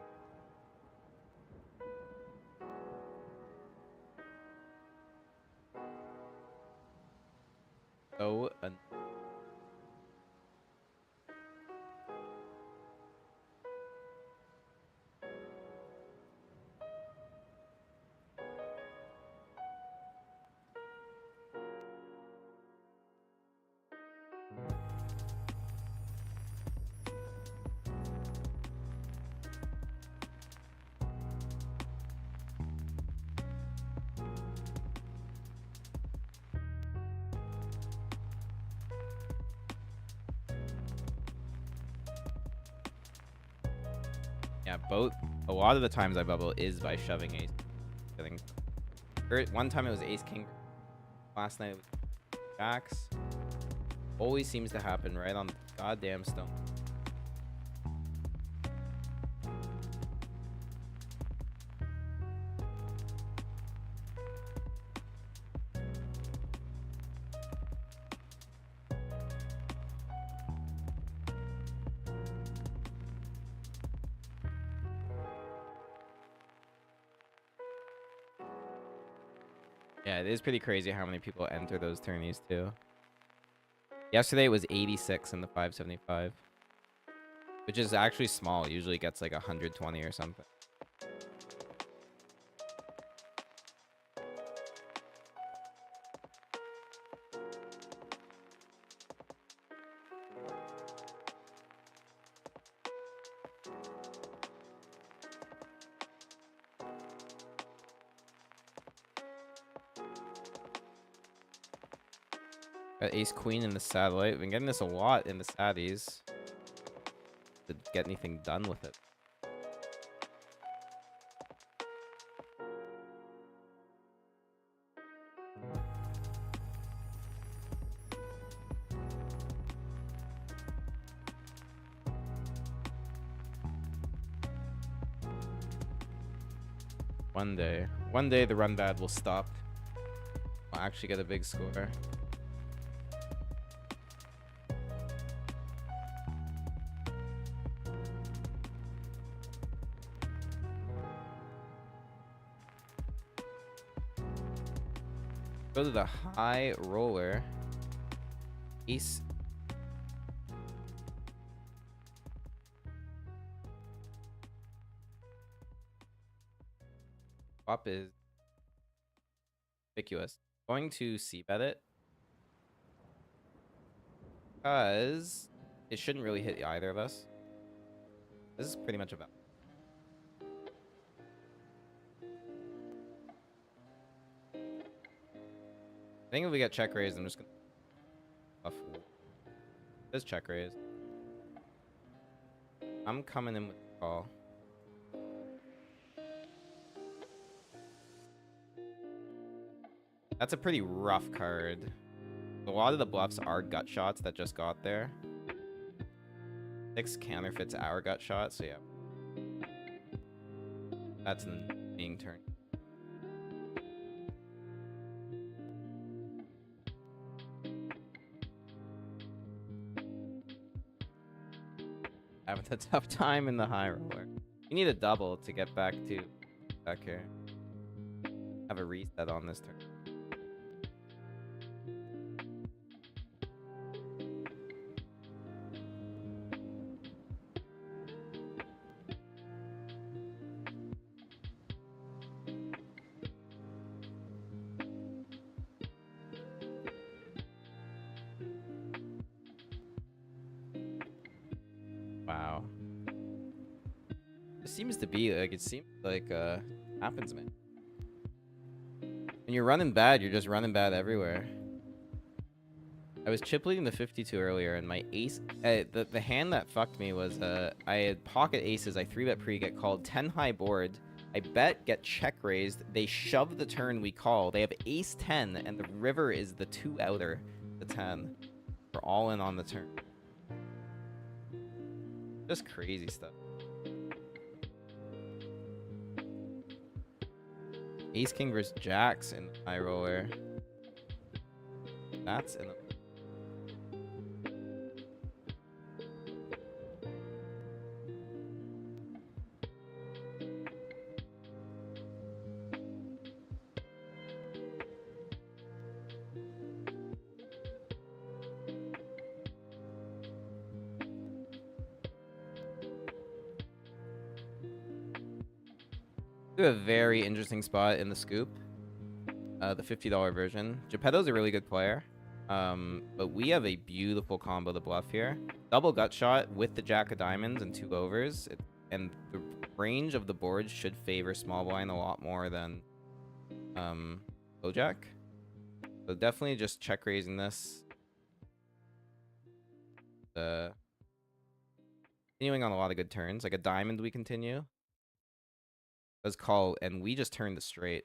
So yeah, both. A lot of the times I bubble is by shoving ace. I think one time it was ace king. Last night it was jacks. Always seems to happen right on the goddamn stone. Yeah, it is pretty crazy how many people enter those tourneys too. Yesterday it was 86 in the 575, which is actually small. Usually gets like 120 or something. Got ace queen in the satellite. We've been getting this a lot in the satties. To get anything done with it. One day the run bad will stop. We'll actually get a big score. Go to the high roller. Ace. Flop is conspicuous. Going to c-bet it. Because it shouldn't really hit either of us. This is pretty much about. I think if we get check raised, I'm just gonna buff. This check raise. I'm coming in with the call. That's a pretty rough card. A lot of the bluffs are gut shots that just got there. 6 counterfeits our gut shot, so yeah. That's being turned. Having a tough time in the high roller. You need a double to get back here. Have a reset on this turn. Wow. It seems to be like, it seems like happens, man. When you're running bad, you're just running bad everywhere. I was chip leading the 52 earlier, and my ace, the hand that fucked me was I had pocket aces. I 3-bet pre, get called 10 high board. I bet, get check raised. They shove the turn we call. They have ace 10, and the river is the 2 outer, the 10. We're all in on the turn. Just crazy stuff. Ace king versus jacks in high roller. That's in the... A very interesting spot in the scoop, the $50 version. Geppetto's a really good player, but we have a beautiful combo to bluff here. Double gut shot with the jack of diamonds and 2 overs, and the range of the board should favor small blind a lot more than low jack. So definitely just check raising this. Continuing on a lot of good turns, like a diamond we continue. Let's call, and we just turned the straight.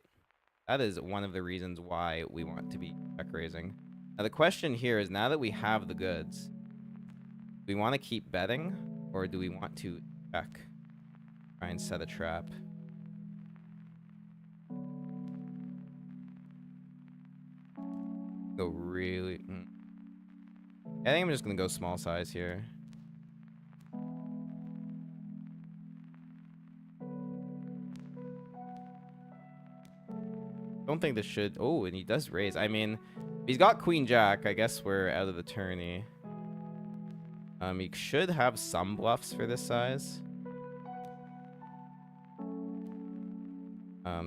That is one of the reasons why we want to be check raising. Now the question here is, now that we have the goods, do we want to keep betting, or do we want to check? Try and set a trap. Go really... I think I'm just gonna go small size here. Don't think this should... Oh, and he does raise. I mean, if he's got queen jack, I guess we're out of the tourney. He should have some bluffs for this size.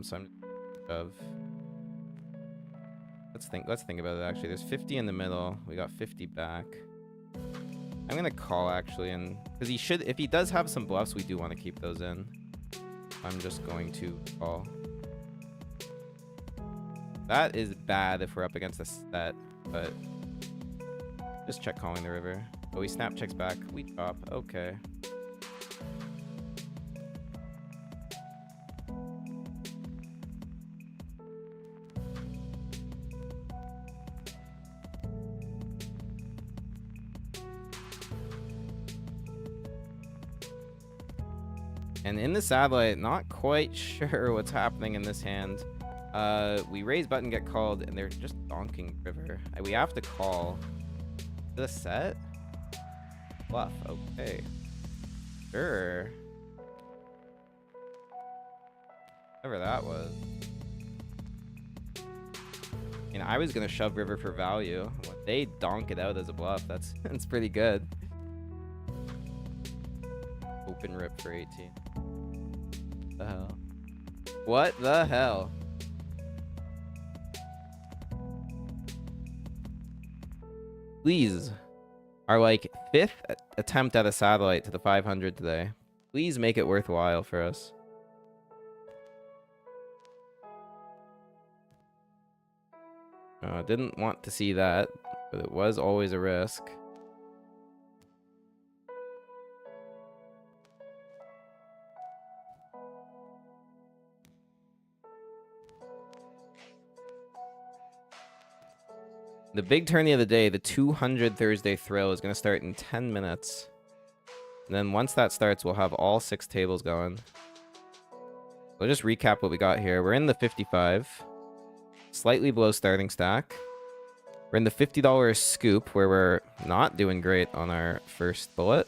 So I'm of... Let's think about it actually. There's 50 in the middle. We got 50 back. I'm gonna call actually, and because he should, if he does have some bluffs, we do want to keep those in. I'm just going to call. That is bad if we're up against a set, but just check calling the river. Oh, he snap checks back. We chop. Okay. And in the satellite, not quite sure what's happening in this hand. We raise button, get called, and they're just donking river. We have to call. The set? Bluff, okay. Sure. Whatever that was. I mean, I was gonna shove river for value. They donk it out as a bluff. That's pretty good. Open rip for 18. What the hell? What the hell? Please, our like 5th attempt at a satellite to the 500 today. Please make it worthwhile for us. Didn't want to see that, but it was always a risk. The big tourney of the day, the 200 Thursday Thrill, is going to start in 10 minutes. And then once that starts, we'll have all 6 tables going. We'll just recap what we got here. We're in the 55. Slightly below starting stack. We're in the $50 scoop, where we're not doing great on our first bullet.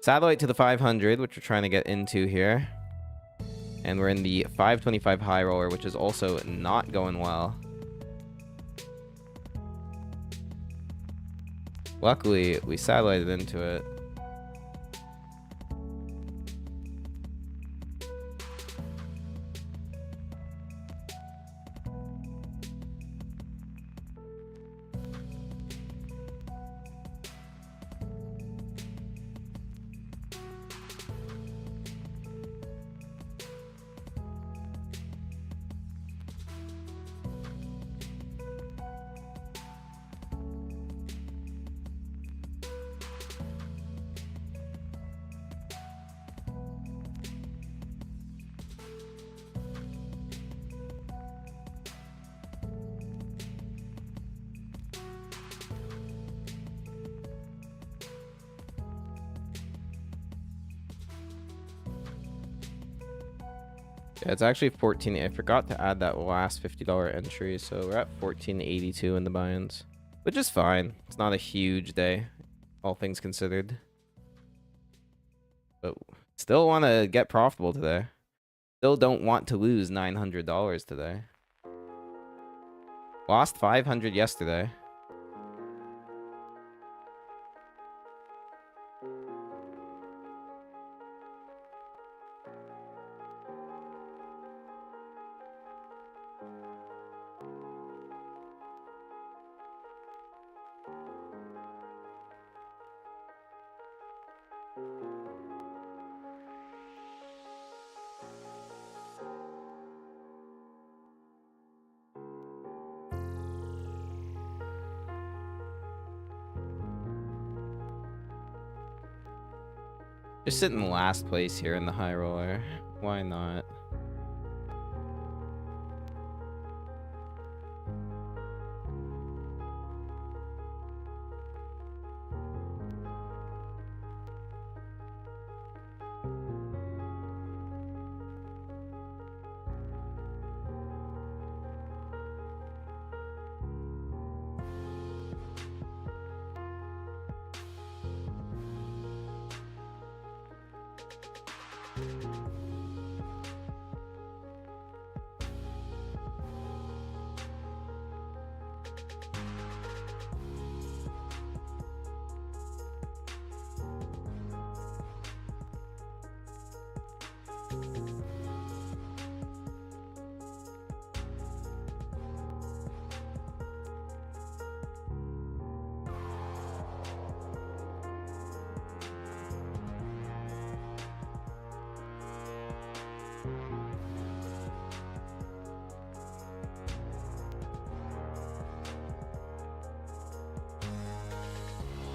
Satellite to the 500, which we're trying to get into here. And we're in the 525 high roller, which is also not going well. Luckily, we satellited into it. Yeah, it's actually 14. I forgot to add that last $50 entry, so we're at 1482 in the buy-ins, which is fine. It's not a huge day, all things considered. But still want to get profitable today. Still don't want to lose $900 today. Lost 500 yesterday. Just sit in last place here in the high roller. Why not?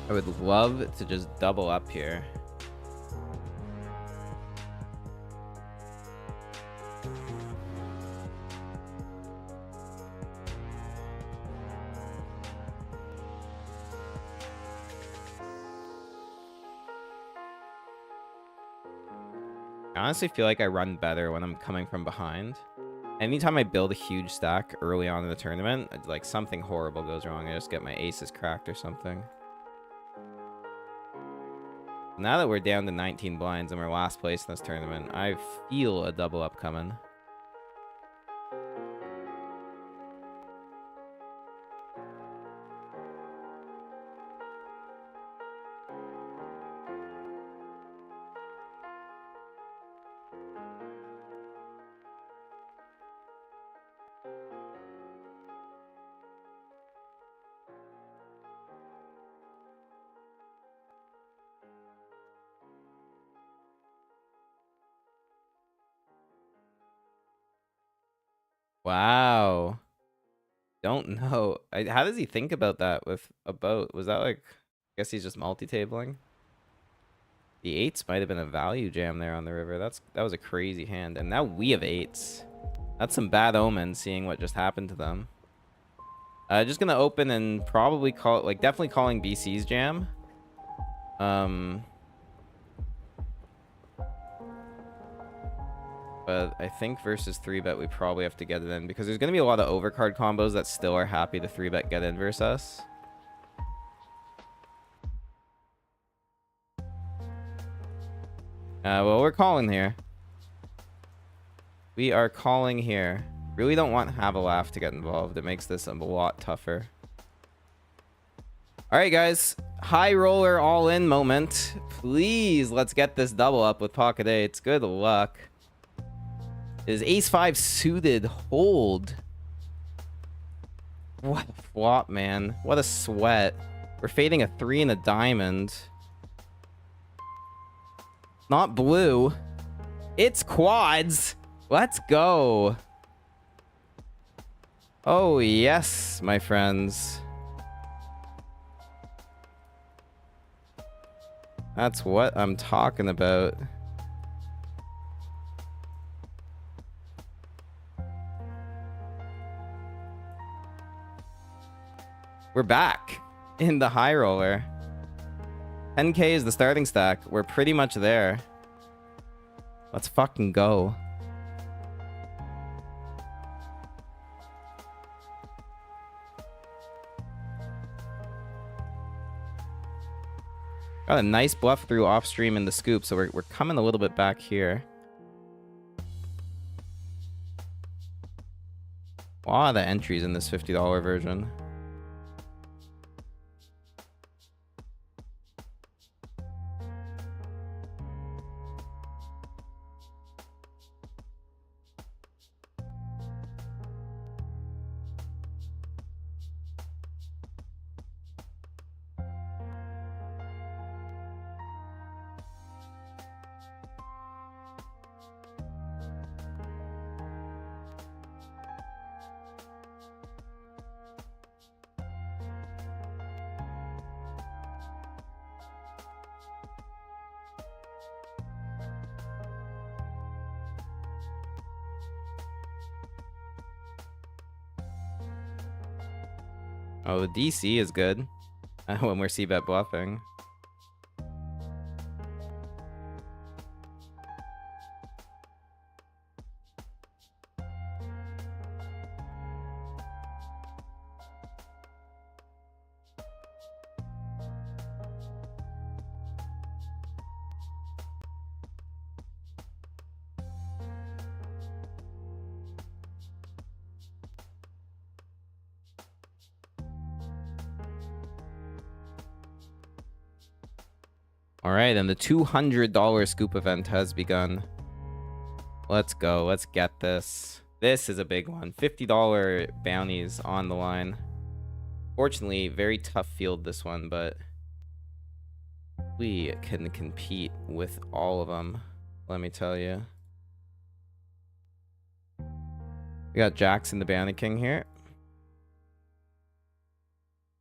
I would love to just double up here. I honestly feel like I run better when I'm coming from behind. Anytime I build a huge stack early on in the tournament, like something horrible goes wrong. I just get my aces cracked or something. Now that we're down to 19 blinds and we're last place in this tournament, I feel a double up coming. Wow. Don't know. How does he think about that with a boat? Was that like... I guess he's just multi-tabling? The eights might have been a value jam there on the river. That was a crazy hand. And now we have eights. That's some bad omen, seeing what just happened to them. Just gonna open and probably call... Like, definitely calling BC's jam. But I think versus 3-bet, we probably have to get it in. Because there's going to be a lot of overcard combos that still are happy to 3-bet get in versus us. Well, we're calling here. We are calling here. Really don't want Have a Laugh to get involved. It makes this a lot tougher. All right, guys. High roller all-in moment. Please, let's get this double up with pocket eights. Good luck. Is ace-5 suited hold? What a flop, man. What a sweat. We're fading a 3 and a diamond. Not blue. It's quads. Let's go. Oh, yes, my friends. That's what I'm talking about. We're back in the high roller. 10k is the starting stack. We're pretty much there. Let's fucking go. Got a nice bluff through off stream in the scoop, so we're coming a little bit back here. A lot of entries in this $50 version. Oh, the DC is good when we're c-bet bluffing. Alright, and the $200 scoop event has begun. Let's go. Let's get this. This is a big one. $50 bounties on the line. Fortunately, very tough field this one, but we can compete with all of them, let me tell you. We got Jackson the Bounty King here.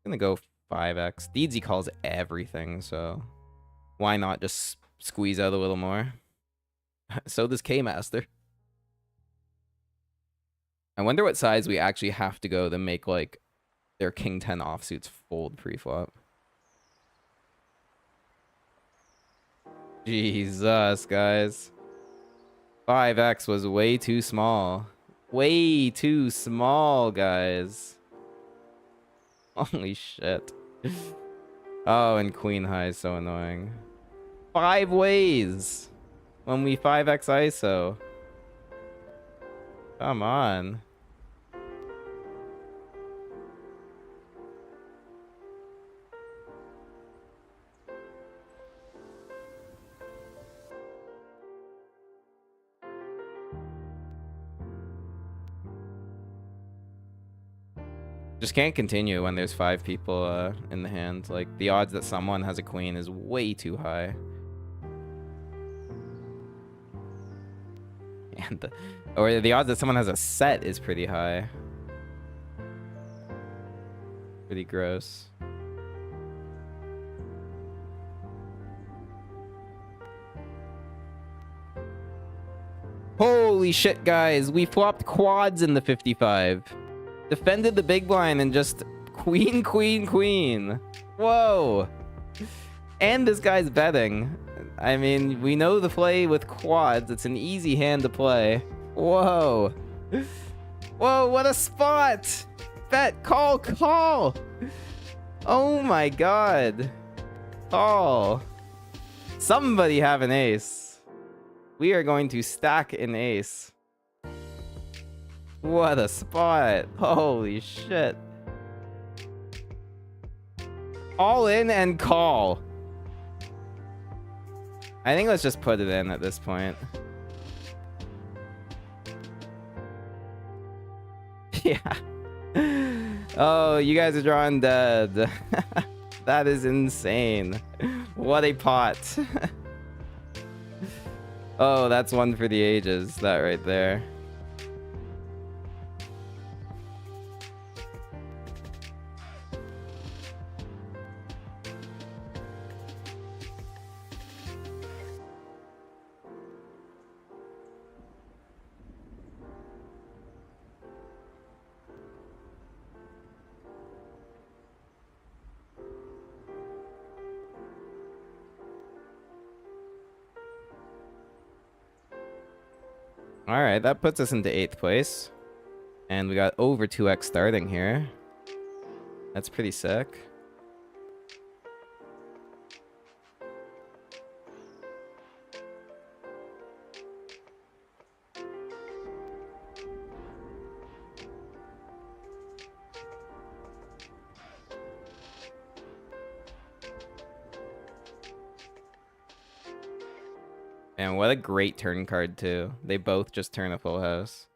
Gonna go 5x. Deedsy calls everything, so why not just squeeze out a little more? So does K-Master. I wonder what size we actually have to go to make, like, their King 10 offsuits fold pre-flop. Jesus, guys. 5x was way too small. Way too small, guys. Holy shit. Oh, and Queen High is so annoying. 5 ways when we 5x ISO. Come on. Just can't continue when there's 5 people in the hand. Like, the odds that someone has a queen is way too high. And or the odds that someone has a set is pretty high. Pretty gross. Holy shit, guys. We flopped quads in the 55. Defended the big blind and just queen, queen, queen. Whoa. And this guy's betting. I mean, we know the play with quads. It's an easy hand to play. Whoa. Whoa, what a spot. Bet, call, call. Oh my god. Call. Somebody have an ace. We are going to stack an ace. What a spot. Holy shit. All in and call. I think let's just put it in at this point. Yeah. Oh, you guys are drawing dead. That is insane. What a pot. Oh, that's one for the ages. That right there. All right, that puts us into 8th place. And we got over 2x starting here. That's pretty sick. And what a great turn card, too. They both just turn a full house.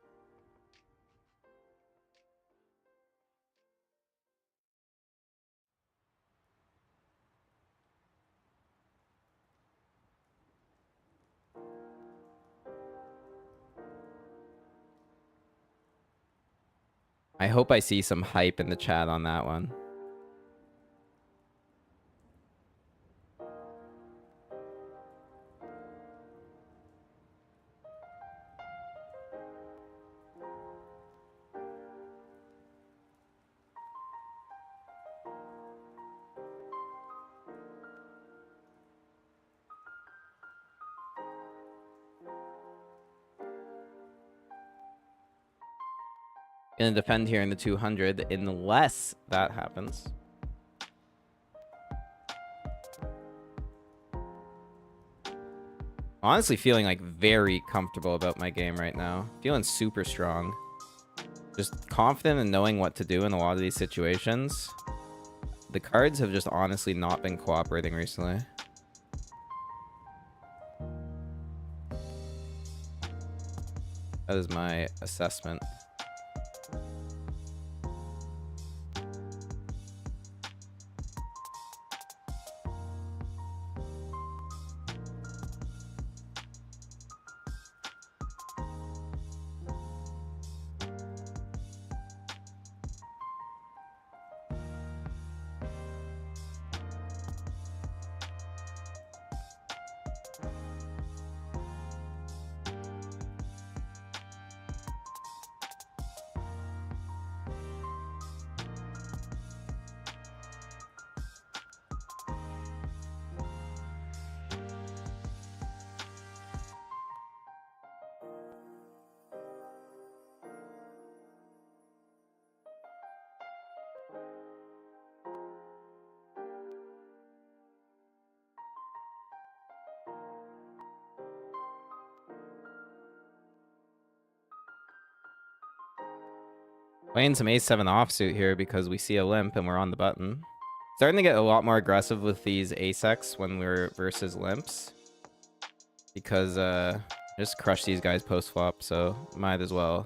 I hope I see some hype in the chat on that one. Gonna defend here in the 200 unless that happens. Honestly feeling like very comfortable about my game right now. Feeling super strong. Just confident in knowing what to do in a lot of these situations. The cards have just honestly not been cooperating recently. That is my assessment. Playing some ace-7 offsuit here because we see a limp and we're on the button. Starting to get a lot more aggressive with these ace-X when we're versus limps. Because, just crush these guys post-flop, so might as well.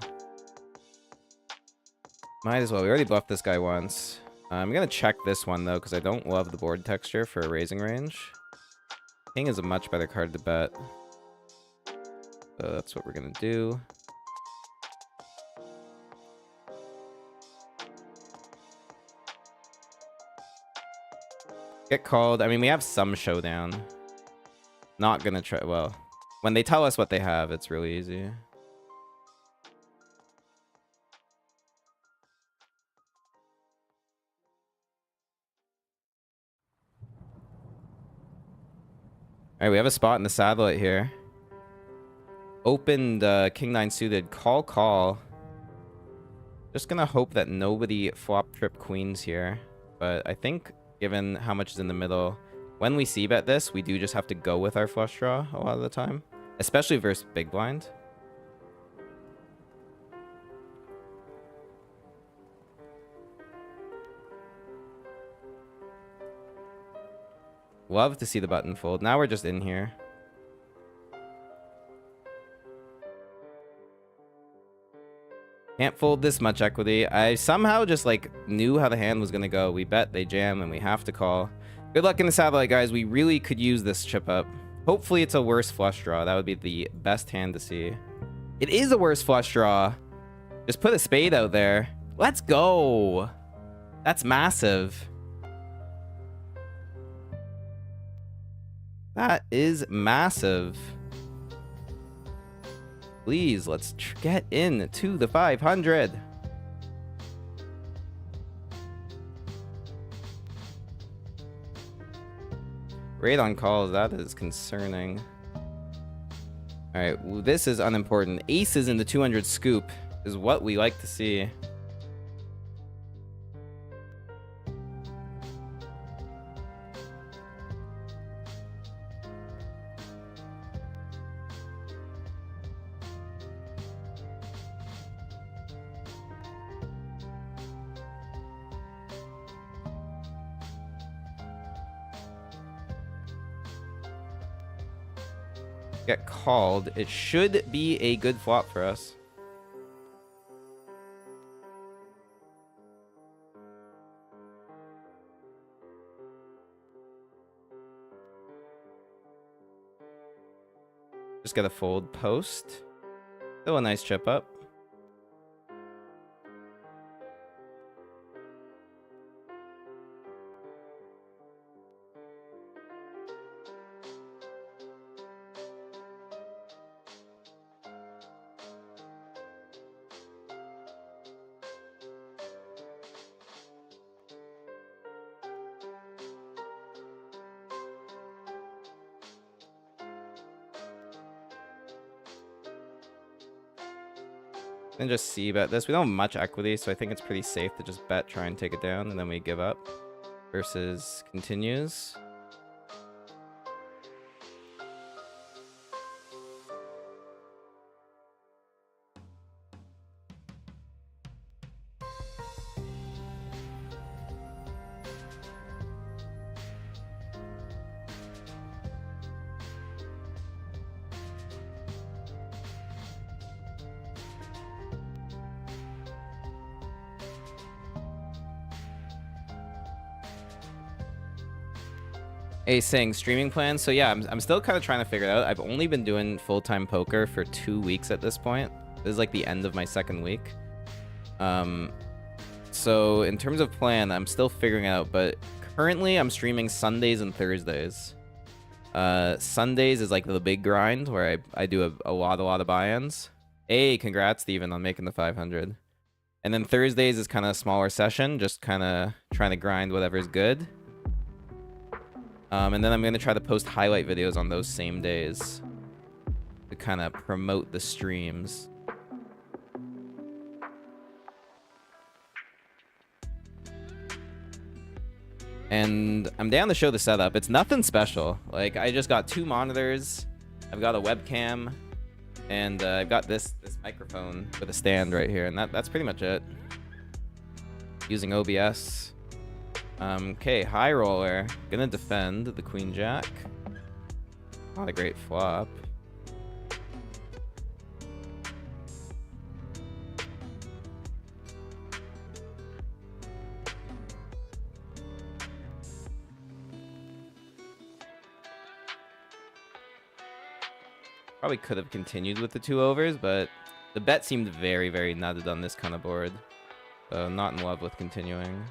Might as well. We already buffed this guy once. I'm gonna check this one, though, because I don't love the board texture for a raising range. King is a much better card to bet. So that's what we're gonna do. Get called. I mean, we have some showdown. Not gonna try. Well, when they tell us what they have, it's really easy. All right, we have a spot in the satellite here. Opened King 9 suited. Call, call. Just gonna hope that nobody flop trip queens here. But I think, given how much is in the middle, when we c-bet this, we do just have to go with our flush draw a lot of the time. Especially versus big blind. Love to see the button fold. Now we're just in here. Can't fold this much equity. I somehow just like knew how the hand was gonna go. We bet, they jam, and we have to call. Good luck in the satellite, guys. We really could use this chip up. Hopefully it's a worse flush draw. That would be the best hand to see. It is a worse flush draw. Just put a spade out there. Let's go. That's massive. That is massive. Please, let's get in to the 500. Rate on calls, that is concerning. All right, well, this is unimportant. Aces in the 200 scoop is what we like to see. get called, it should be a good flop for us. Just got a fold post. Still a nice chip up. And just see bet this. We don't have much equity, so I think it's pretty safe to just bet, try and take it down, and then we give up. Versus continues. Ace saying streaming plans. So yeah, I'm still kind of trying to figure it out. I've only been doing full-time poker for 2 weeks at this point. This is like the end of my second week. So in terms of plan, I'm still figuring it out, but currently I'm streaming Sundays and Thursdays. Sundays is like the big grind where I do a lot of buy-ins. Hey, congrats, Steven, on making the 500. And then Thursdays is kind of a smaller session, just kind of trying to grind whatever's good. And then I'm going to try to post highlight videos on those same days to kind of promote the streams. And I'm down to show the setup. It's nothing special. Like, I just got 2 monitors. I've got a webcam. And I've got this microphone with a stand right here. And that's pretty much it. Using OBS. Okay, high roller. Gonna defend the queen jack. Not a great flop. Probably could have continued with the 2 overs, but the bet seemed very, very nutted on this kind of board. So not in love with continuing.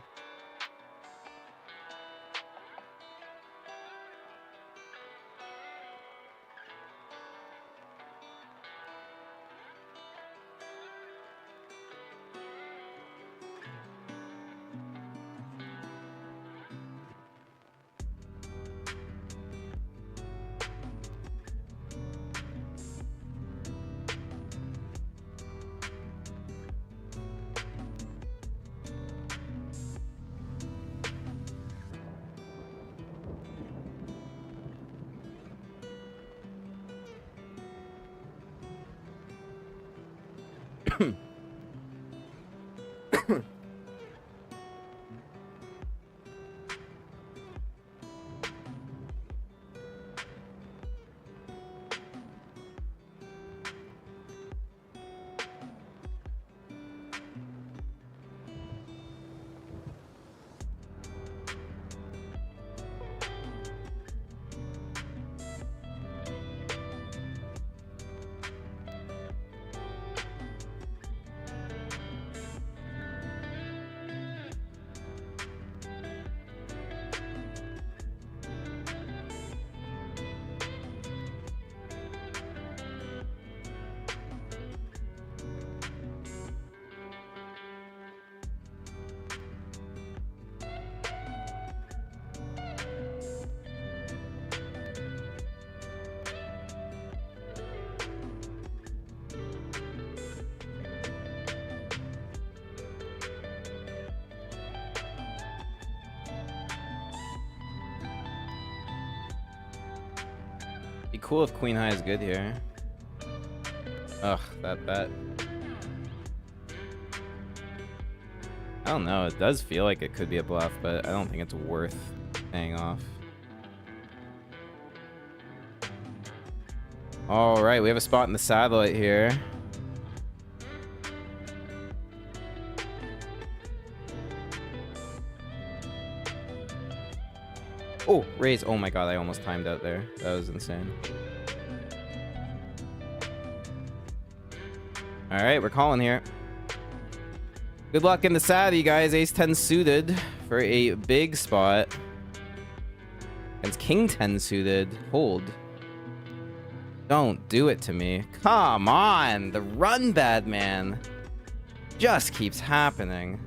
Be cool if queen high is good here. Ugh, that bet. I don't know, it does feel like it could be a bluff, but I don't think it's worth paying off. All right, we have a spot in the satellite here. Oh, raise. Oh my god, I almost timed out there. That was insane. All right, we're calling here. Good luck in the sad, you guys. Ace 10 suited for a big spot. Against King 10 suited. Hold. Don't do it to me. Come on. The run bad, man. Just keeps happening.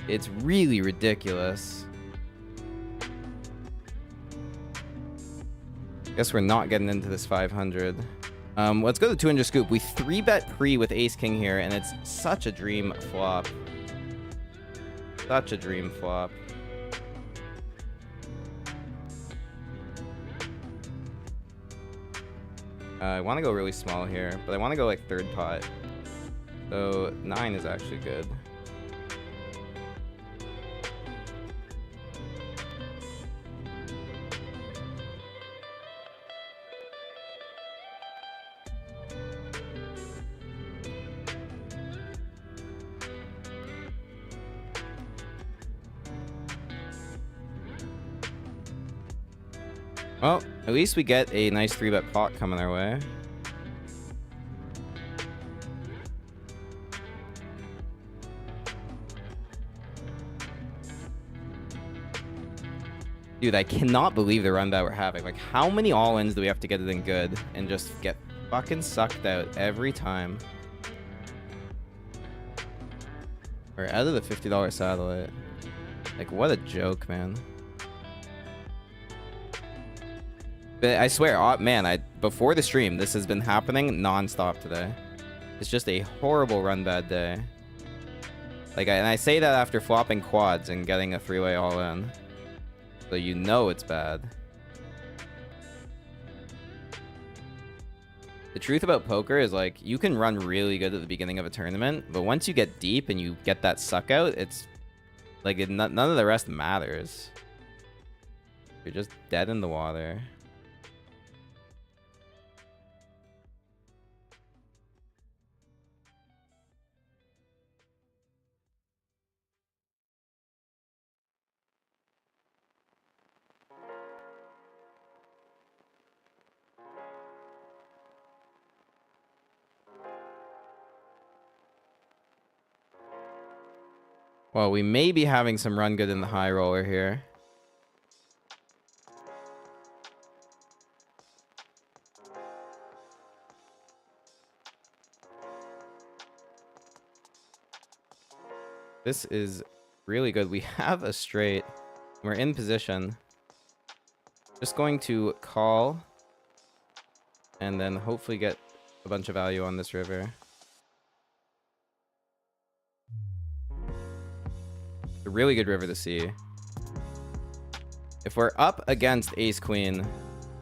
It's really ridiculous. Guess we're not getting into this 500. Let's go to 200 scoop. We 3-bet pre with ace king here, and it's such a dream flop. Such a dream flop. I want to go really small here, but I want to go like third pot. So 9 is actually good. Well, at least we get a nice 3-bet pot coming our way. Dude, I cannot believe the run that we're having. Like, how many all-ins do we have to get it in good and just get fucking sucked out every time? We're out of the $50 satellite. Like, what a joke, man. But I swear, man, before the stream, this has been happening non-stop today. It's just a horrible run bad day. Like, and I say that after flopping quads and getting a 3-way all-in. So you know it's bad. The truth about poker is, like, you can run really good at the beginning of a tournament, but once you get deep and you get that suck out, it's like none of the rest matters. You're just dead in the water. Well, we may be having some run good in the high roller here. This is really good. We have a straight. We're in position. Just going to call and then hopefully get a bunch of value on this river. A really good river to see. If we're up against ace queen,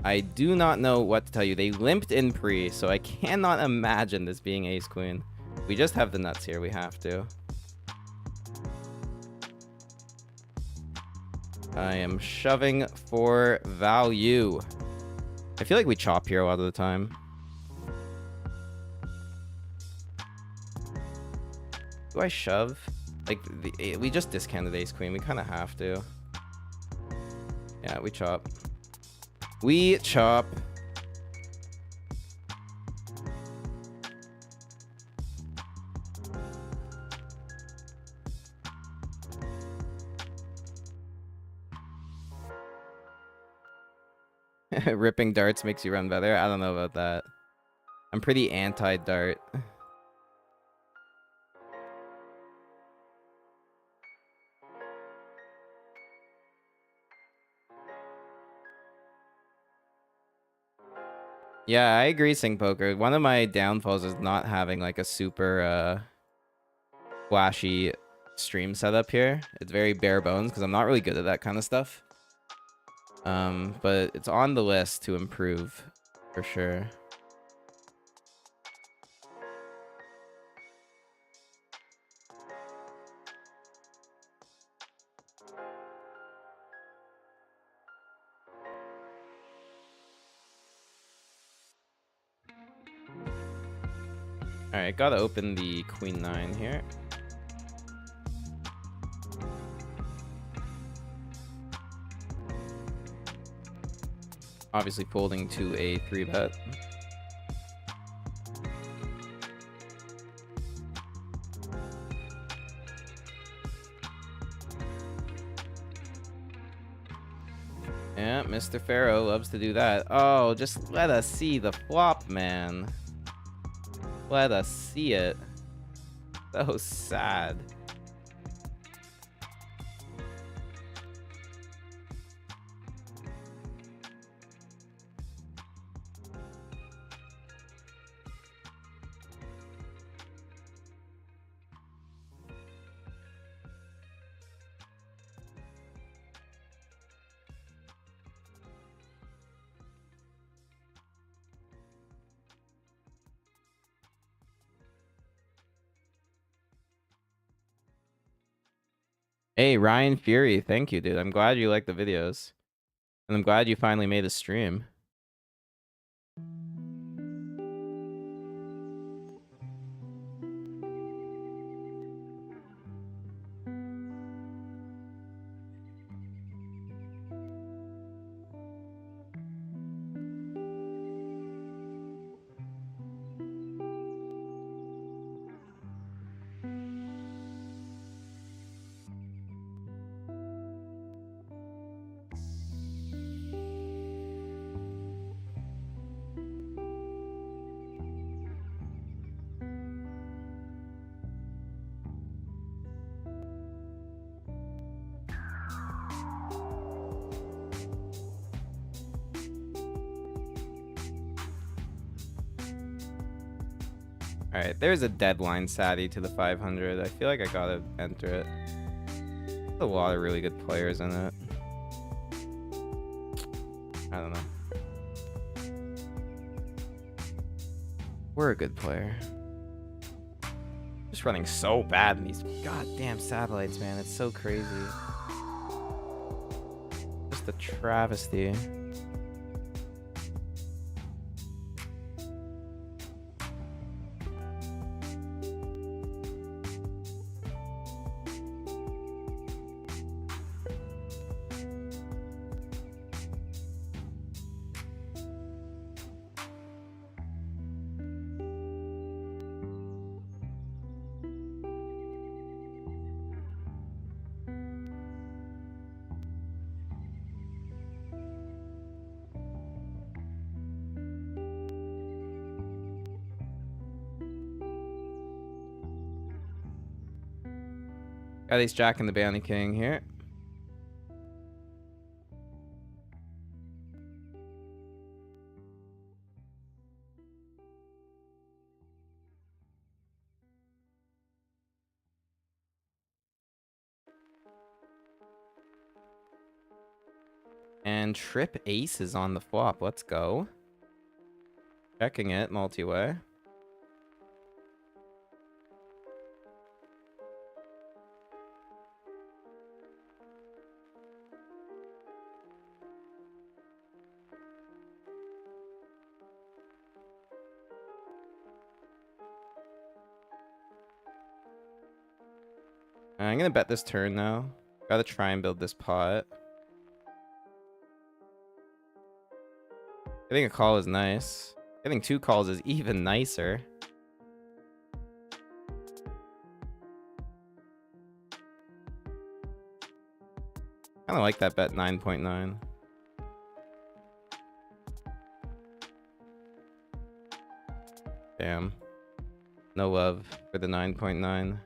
I do not know what to tell you. They limped in pre, so I cannot imagine this being ace queen. We just have the nuts here. We have to. I am shoving for value. I feel like we chop here a lot of the time. Do I shove? Like, we just discounted ace queen. We kind of have to. Yeah, we chop. We chop. Ripping darts makes you run better. I don't know about that. I'm pretty anti-dart. Yeah, I agree, Sing Poker. One of my downfalls is not having like a super flashy stream setup here. It's very bare bones because I'm not really good at that kind of stuff. But it's on the list to improve for sure. All right, gotta open the queen 9 here. Obviously folding to a 3-bet. Yeah, Mr. Pharaoh loves to do that. Oh, just let us see the flop, man. Let us see it. So sad. Hey, Ryan Fury, thank you, dude. I'm glad you like the videos. And I'm glad you finally made a stream. Alright, there's a deadline Sadie to the 500. I feel like I gotta enter it. There's a lot of really good players in it. I don't know. We're a good player. Just running so bad in these goddamn satellites, man. It's so crazy. Just a travesty. Got ace jack and the bounty king here. And trip ace is on the flop. Let's go. Checking it multi-way. I'm gonna bet this turn now. Gotta try and build this pot. Getting a call is nice. Getting 2 calls is even nicer. Kinda like that bet 9.9. Damn. No love for the 9.9.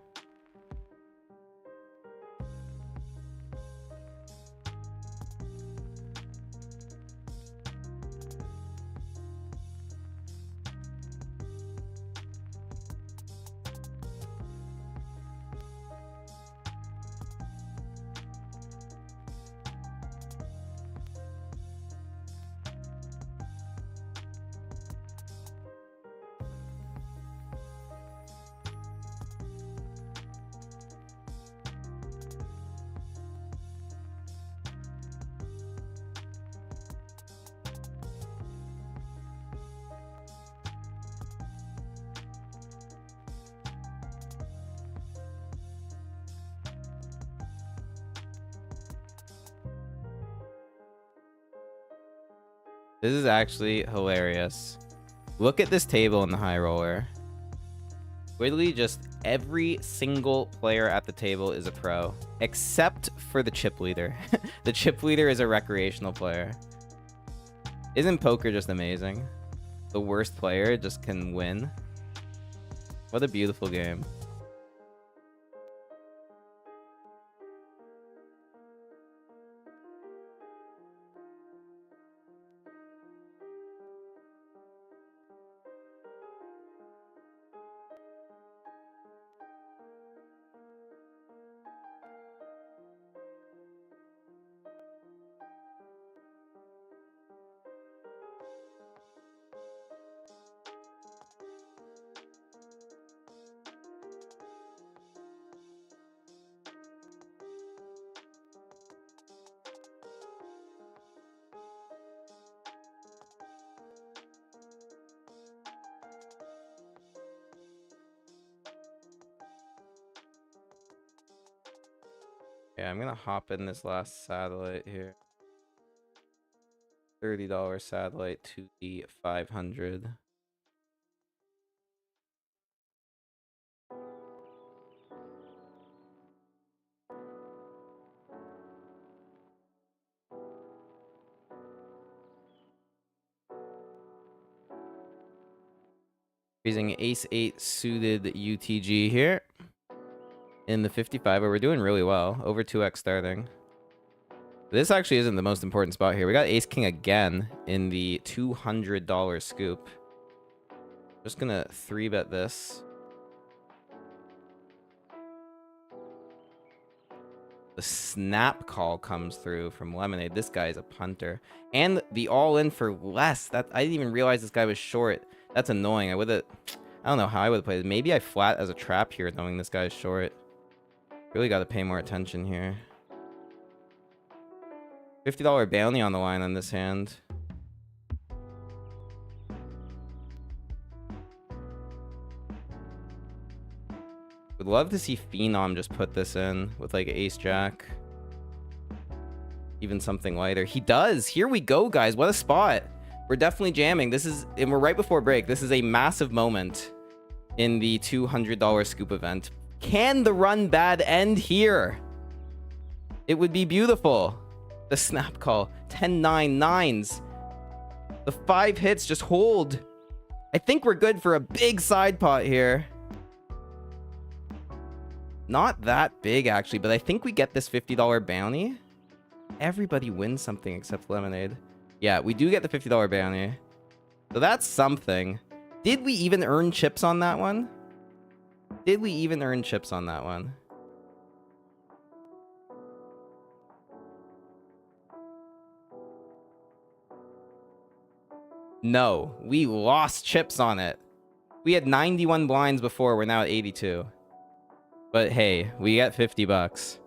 This is actually hilarious. Look at this table in the high roller. Literally just every single player at the table is a pro, except for the chip leader. The chip leader is a recreational player. Isn't poker just amazing? The worst player just can win. What a beautiful game. Yeah, I'm gonna hop in this last satellite here. $30 satellite to the 500. Using ace 8 suited UTG here in the 55, where we're doing really well. Over 2x starting. This actually isn't the most important spot here. We got ace king again in the $200 scoop. Just gonna 3-bet this. The snap call comes through from Lemonade. This guy is a punter. And the all-in for less. That I didn't even realize this guy was short. That's annoying. I don't know how I would have played it. Maybe I flat as a trap here knowing this guy is short. Really got to pay more attention here. $50 bounty on the line on this hand. Would love to see Phenom just put this in with like ace jack. Even something lighter. He does. Here we go, guys. What a spot. We're definitely jamming. And we're right before break. This is a massive moment in the $200 scoop event. Can the run bad end here? It would be beautiful. The snap call. 10-9 nines. The 5 hits just hold. I think we're good for a big side pot here. Not that big, actually, but I think we get this $50 bounty. Everybody wins something except Lemonade. Yeah, we do get the $50 bounty. So that's something. Did we even earn chips on that one? Did we even earn chips on that one? No, we lost chips on it. We had 91 blinds before. We're now at 82. But hey, we got 50 bucks.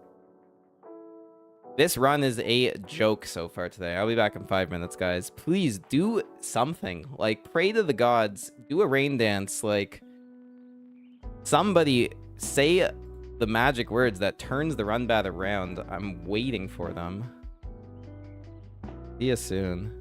This run is a joke so far today. I'll be back in 5 minutes, guys. Please do something. Like, pray to the gods. Do a rain dance. Like, somebody say the magic words that turns the run bat around. I'm waiting for them. See you soon.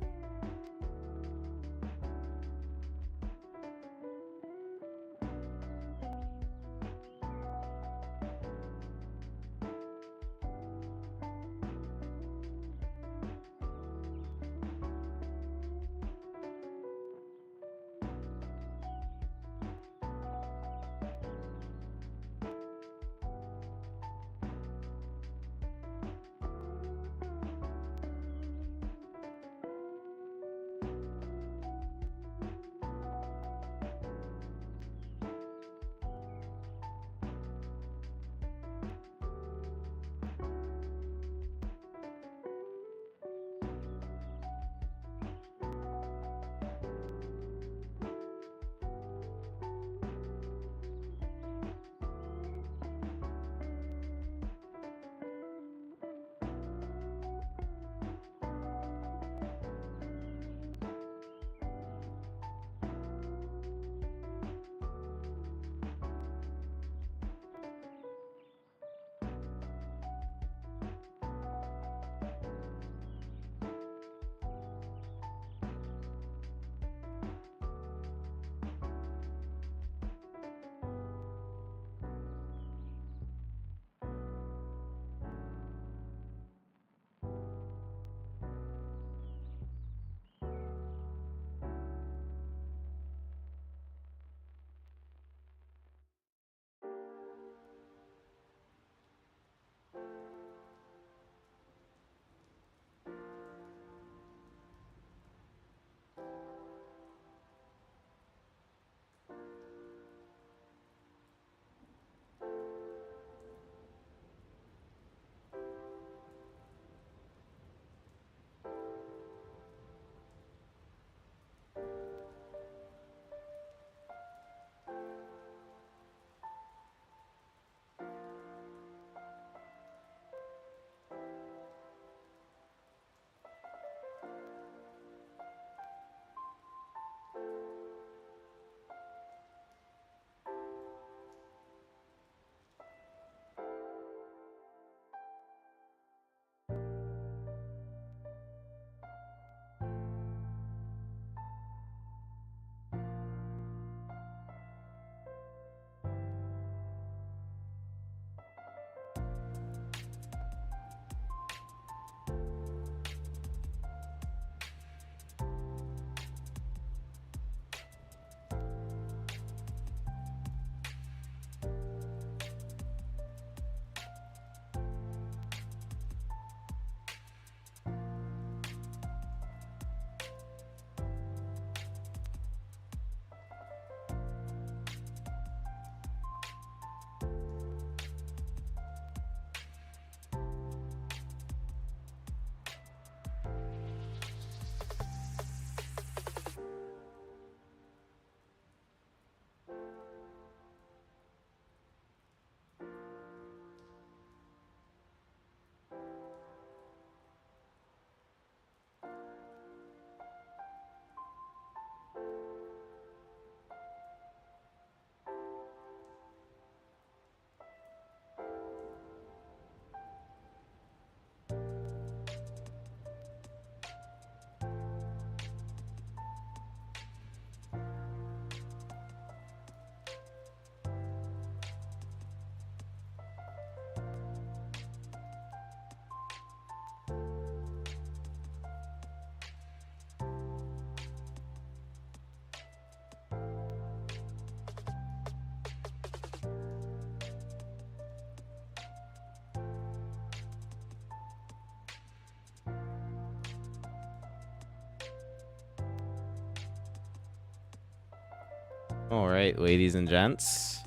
All right, ladies and gents.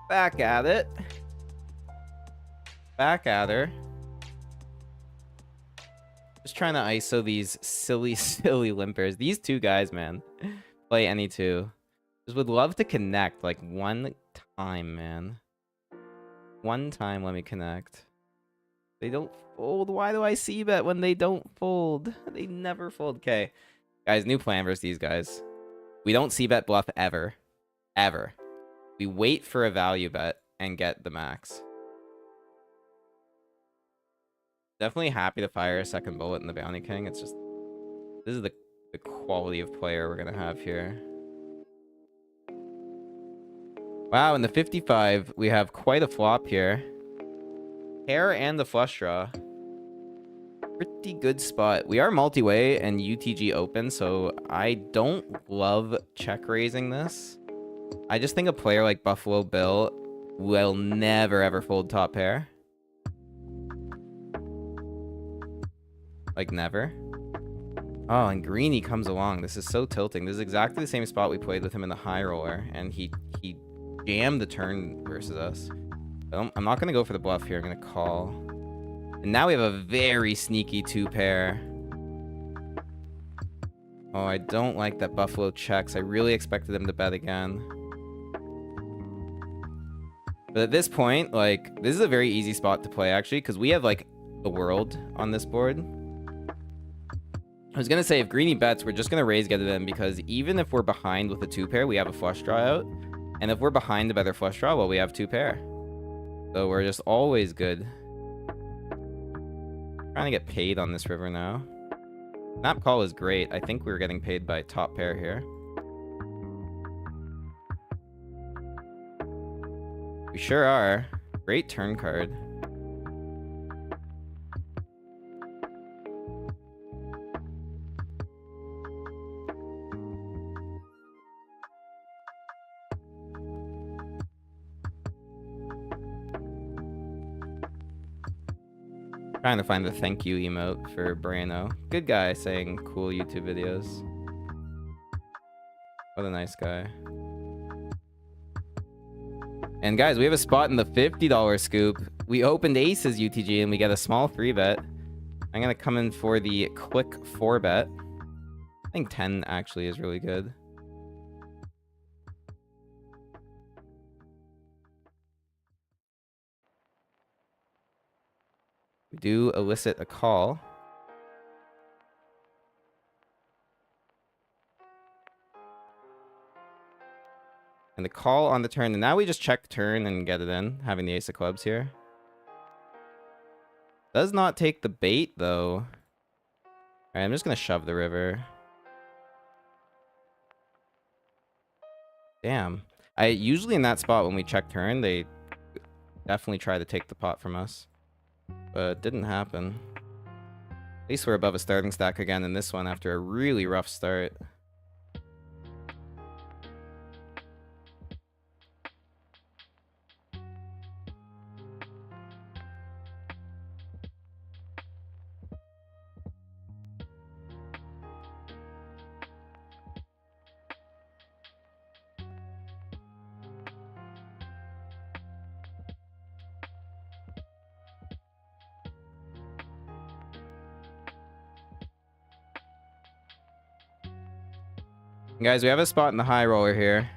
Back at it. Back at her. Just trying to ISO these silly, silly limpers. These two guys, man. Play any two. Just would love to connect, like, one time, man. One time, let me connect. They don't fold. Why do I see bet when they don't fold? They never fold. Okay. Guys, new plan versus these guys. We don't see bet bluff ever. Ever. We wait for a value bet and get the max. Definitely happy to fire a second bullet in the Bounty King. It's just... This is the quality of player we're going to have here. Wow, in the 55, we have quite a flop here. Pair and the flush draw. Pretty good spot. We are multi-way and UTG open, so I don't love check raising this. I just think a player like Buffalo Bill will never ever fold top pair. Like never. Oh, and Greeny comes along. This is so tilting. This is exactly the same spot we played with him in the high roller, and he jammed the turn versus us. I'm not going to go for the bluff here. I'm going to call. And now we have a very sneaky two pair. Oh, I don't like that Buffalo checks. I really expected him to bet again. But at this point, like, this is a very easy spot to play, actually, because we have, like, the world on this board. I was going to say, if Greeny bets, we're just going to raise get it in, because even if we're behind with a two pair, we have a flush draw out. And if we're behind a better flush draw, well, we have two pair. So we're just always good. Trying to get paid on this river now. Snap call is great. I think we were getting paid by top pair here. We sure are. Great turn card. Trying to find the thank you emote for Brano. Good guy saying cool YouTube videos. What a nice guy. And guys, we have a spot in the $50 scoop. We opened aces UTG and we get a small 3-bet. I'm going to come in for the quick 4-bet. I think 10 actually is really good. We do elicit a call. And the call on the turn. And now we just check turn and get it in, having the ace of clubs here. Does not take the bait, though. All right, I'm just going to shove the river. Damn. Usually in that spot when we check turn, they definitely try to take the pot from us. But it didn't happen. At least we're above a starting stack again in this one after a really rough start. Guys, we have a spot in the high roller here.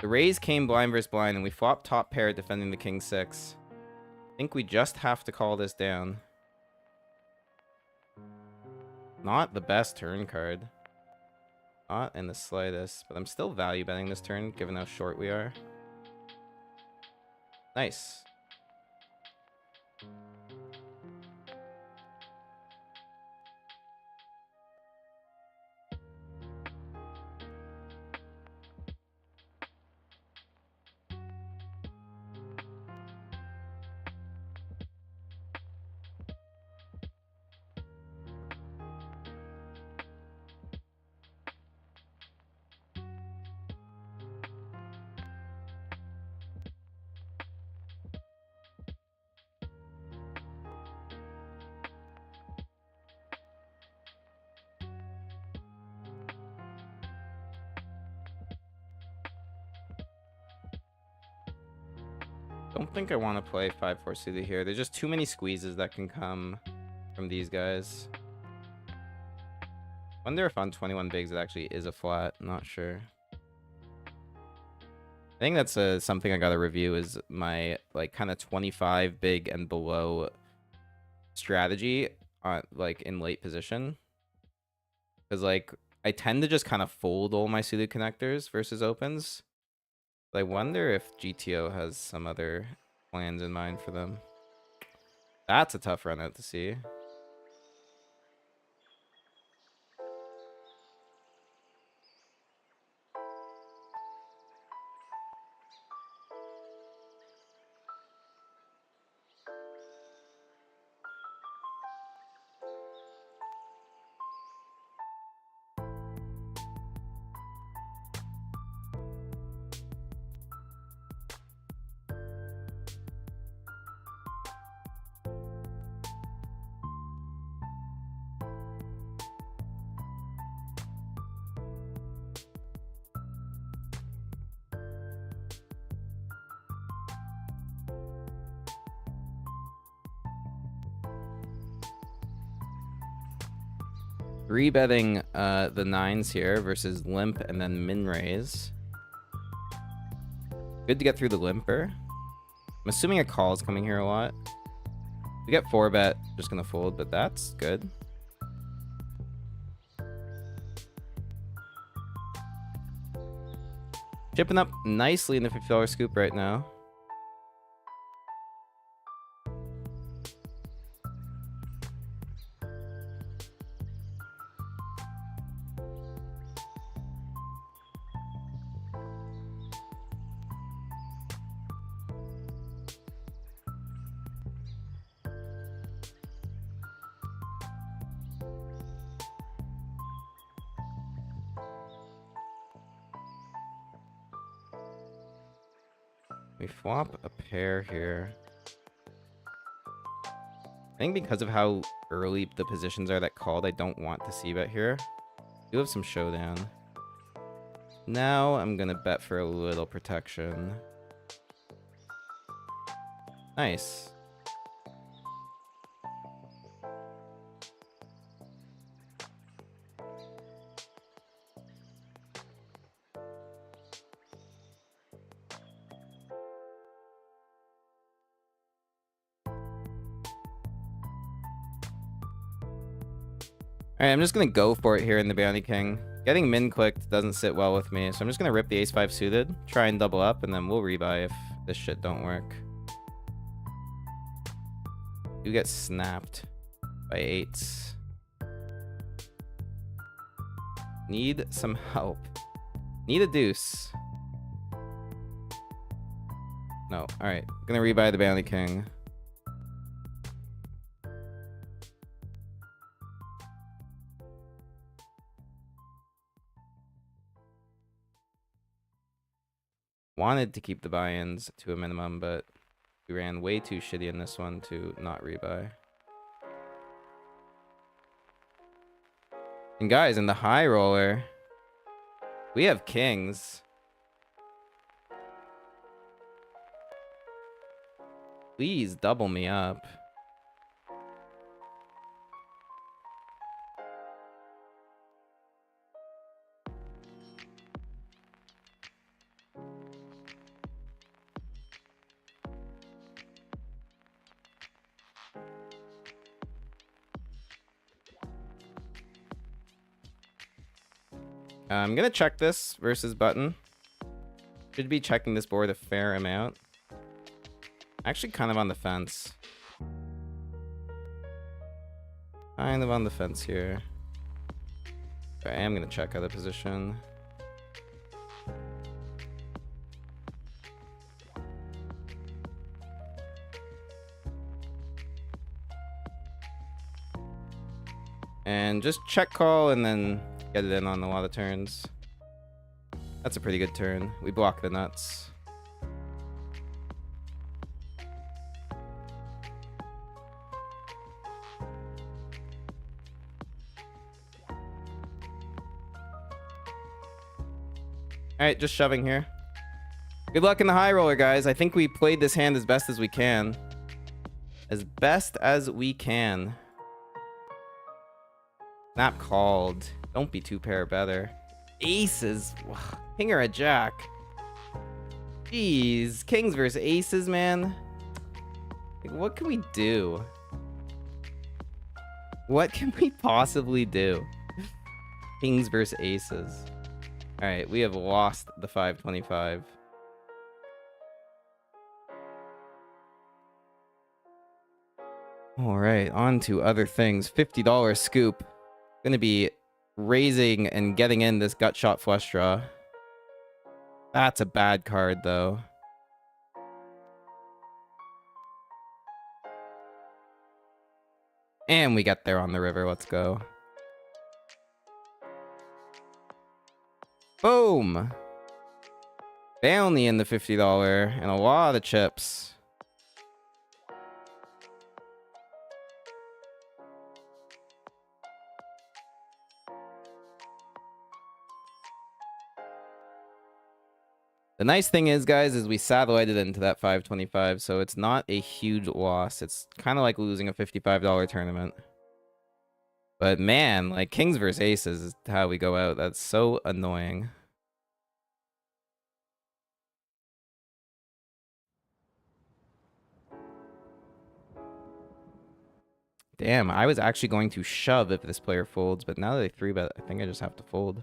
The raise came blind versus blind, and we flopped top pair defending the king 6. I think we just have to call this down. Not the best turn card. Not in the slightest, but I'm still value betting this turn, given how short we are. Nice. Don't think I want to play 5-4 suited here. There's just too many squeezes that can come from these guys. Wonder if on 21 bigs it actually is a flat. Not sure. I think that's something I gotta review is my like kind of 25 big and below strategy like in late position. Because like I tend to just kind of fold all my suited connectors versus opens. But I wonder if GTO has some other plans in mind for them. That's a tough run out to see. Rebetting the nines here versus limp and then min raise. Good to get through the limper. I'm assuming a call is coming here a lot. We get 4-bet, just gonna fold, but that's good. Chipping up nicely in the $50 scoop right now. We flop a pair here. I think because of how early the positions are that called, I don't want to c-bet here. Do have some showdown. Now I'm gonna bet for a little protection. Nice. Alright, I'm just gonna go for it here in the Bounty King. Getting min clicked doesn't sit well with me, so I'm just gonna rip the ace-5 suited, try and double up, and then we'll rebuy if this shit don't work. You get snapped by 8s. Need some help. Need a deuce. No, alright. Gonna rebuy the Bounty King. Wanted to keep the buy-ins to a minimum, but we ran way too shitty in this one to not rebuy. And guys, in the high roller, we have kings. Please double me up. I'm gonna check this versus button. Should be checking this board a fair amount. Actually kind of on the fence. Kind of on the fence here. But I am gonna check out of position. And just check call and then get it in on a lot of turns. That's a pretty good turn. We block the nuts. Alright, just shoving here. Good luck in the high roller, guys. I think we played this hand as best as we can. As best as we can. Snap called. Don't be two pair better. Aces. King or a jack. Jeez. Kings versus aces, man. Like, what can we do? What can we possibly do? Kings versus aces. Alright, we have lost the 525. Alright, on to other things. $50 scoop. Gonna be raising and getting in this gut shot flush draw. That's a bad card, though. And we get there on the river. Let's go. Boom! Bounty in the $50 and a lot of chips. The nice thing is, guys, is we satellited into that 525, so it's not a huge loss. It's kind of like losing a $55 tournament. But man, like kings versus aces is how we go out. That's so annoying. Damn, I was actually going to shove if this player folds, but now that they 3-bet, I think I just have to fold.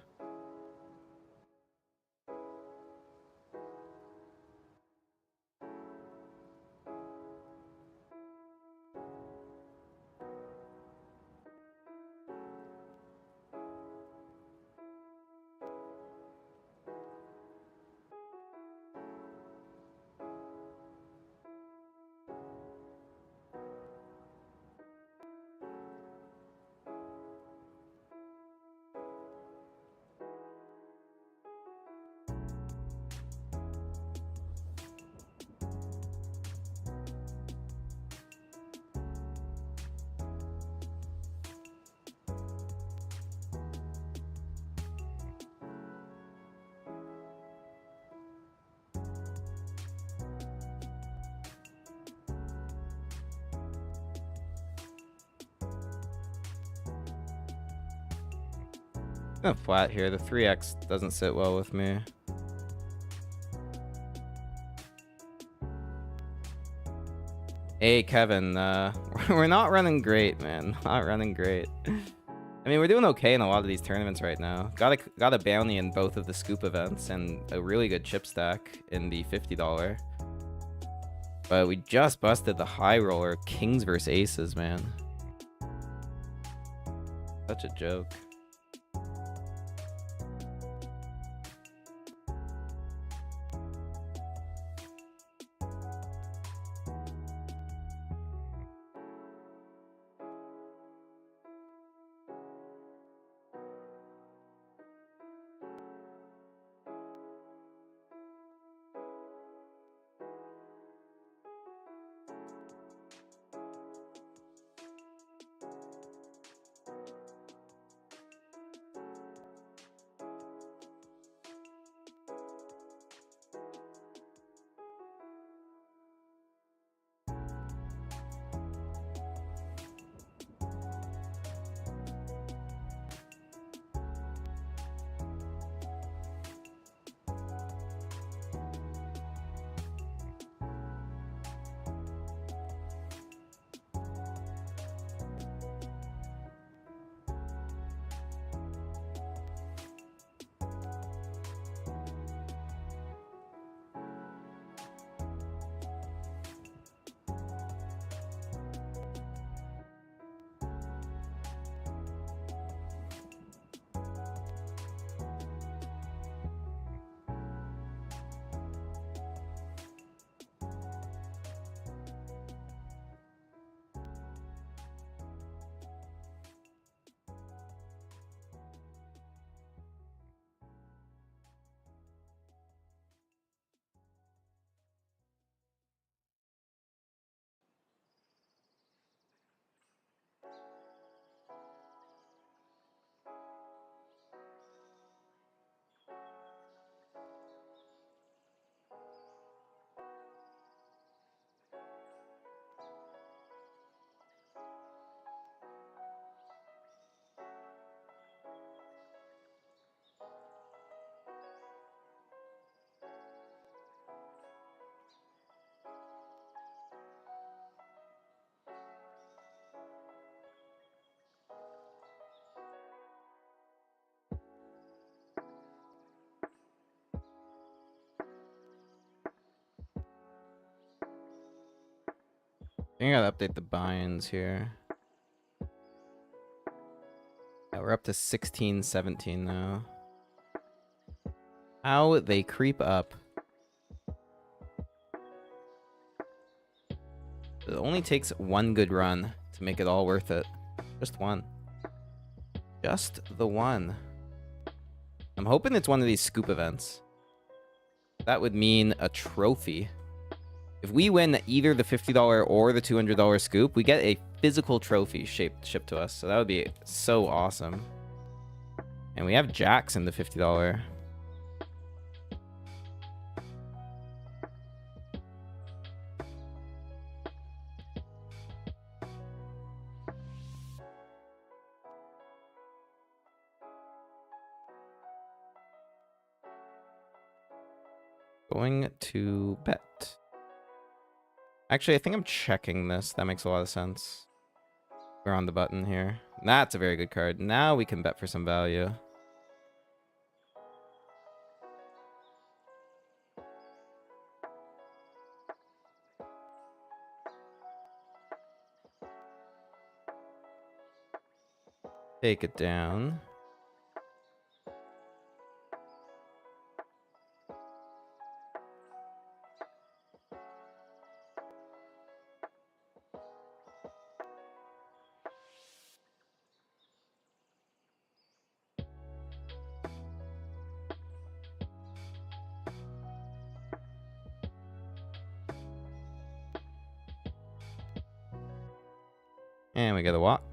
I'm flat here. The 3x doesn't sit well with me. Hey, Kevin. We're not running great, man. Not running great. I mean, we're doing okay in a lot of these tournaments right now. Got a bounty in both of the scoop events and a really good chip stack in the $50. But we just busted the high roller kings versus aces, man. Such a joke. I gotta update the buy-ins here. Yeah, we're up to 16, 17 now. How they creep up. It only takes one good run to make it all worth it. Just one. Just the one. I'm hoping it's one of these scoop events. That would mean a trophy. If we win either the $50 or the $200 scoop, we get a physical trophy shipped to us. So that would be so awesome. And we have jacks in the $50. Going to bet. Actually, I think I'm checking this. That makes a lot of sense. We're on the button here. That's a very good card. Now we can bet for some value. Take it down. And we get a walk.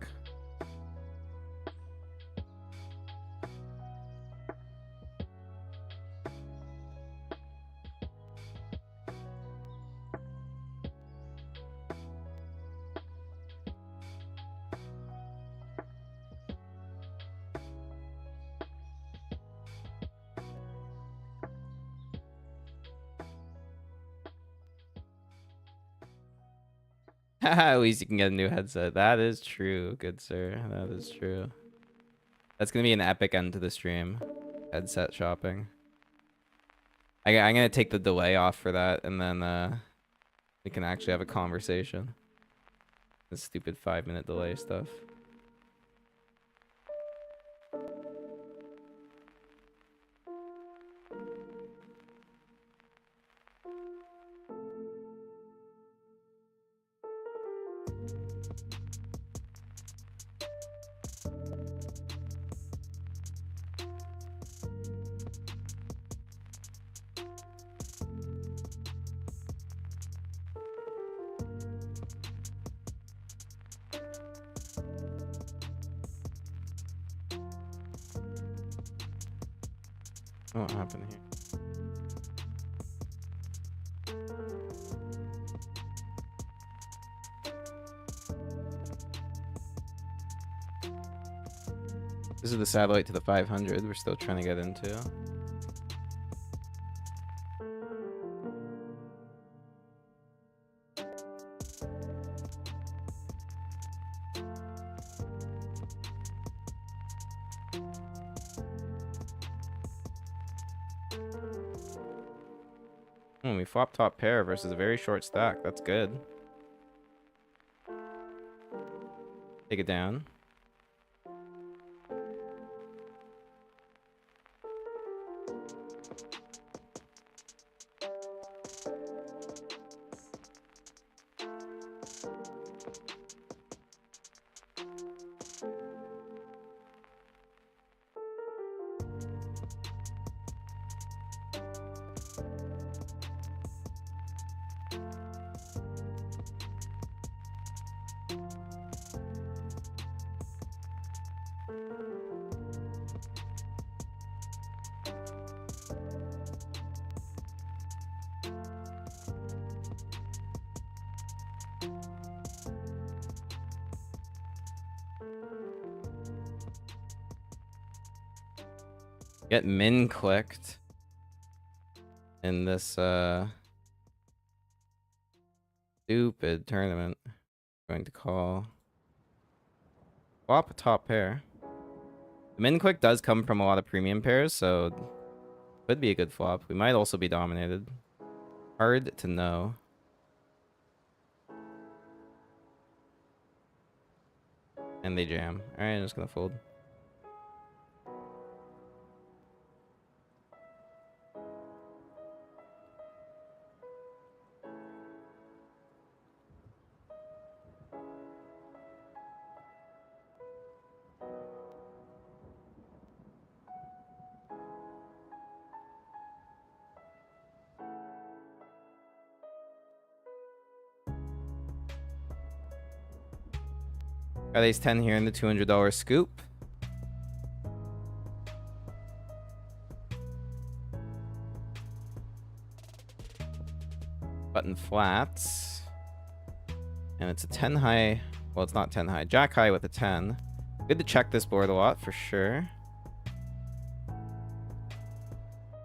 At least you can get a new headset. That is true, good sir. That is true. That's gonna be an epic end to the stream. Headset shopping. I'm gonna take the delay off for that, and then we can actually have a conversation. The stupid 5-minute delay stuff. What happened here? This is the satellite to the 500 we're still trying to get into. We flop top pair versus a very short stack. That's good. Take it down. Get min clicked in this stupid tournament. Going to call flop a top pair. The min click does come from a lot of premium pairs, so could be a good flop. We might also be dominated. Hard to know. And they jam. Alright, I'm just gonna fold. Got ace 10 here in the $200 scoop. Button flats. And it's a 10 high. Well, it's not 10 high. Jack high with a 10. Good to check this board a lot for sure.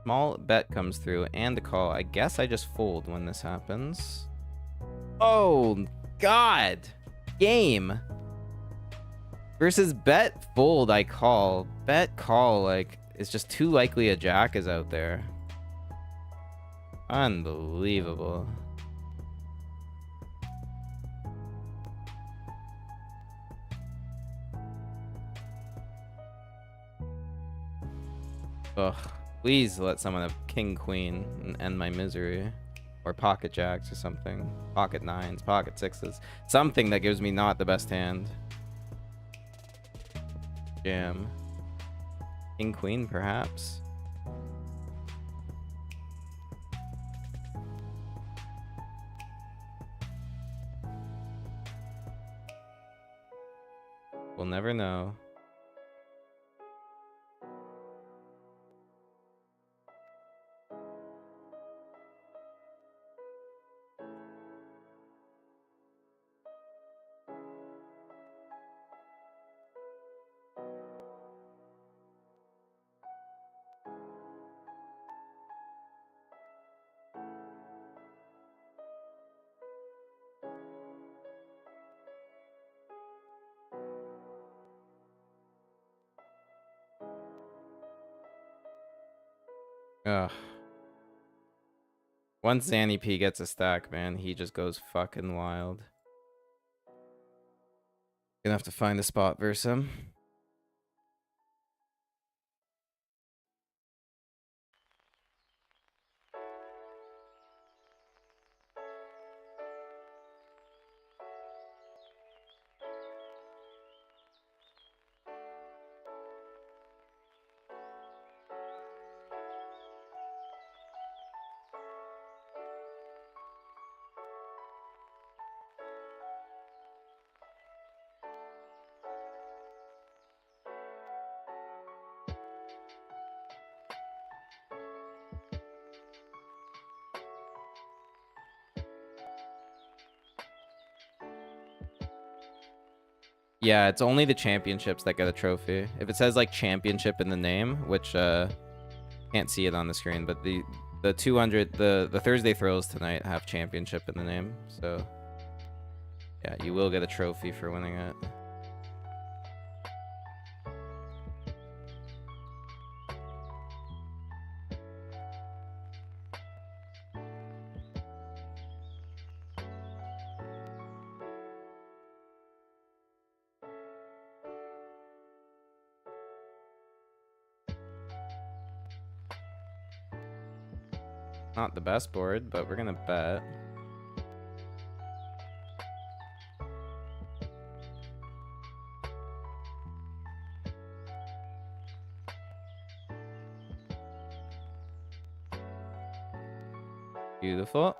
Small bet comes through and a call. I guess I just fold when this happens. Oh, God. Game. Versus bet fold, I call. Bet call, like, it's just too likely a jack is out there. Unbelievable. Ugh. Please let someone have king queen and end my misery. Or pocket jacks or something. Pocket nines, pocket sixes. Something that gives me not the best hand. Jam. King queen, perhaps. We'll never know. Ugh. Once Zanny P gets a stack, man, he just goes fucking wild. Gonna have to find a spot versus him. Yeah, it's only the championships that get a trophy. If it says like championship in the name, which can't see it on the screen, but the 200 the Thursday throws tonight have championship in the name. So yeah, you will get a trophy for winning it. Not the best board, but we're gonna bet. Beautiful.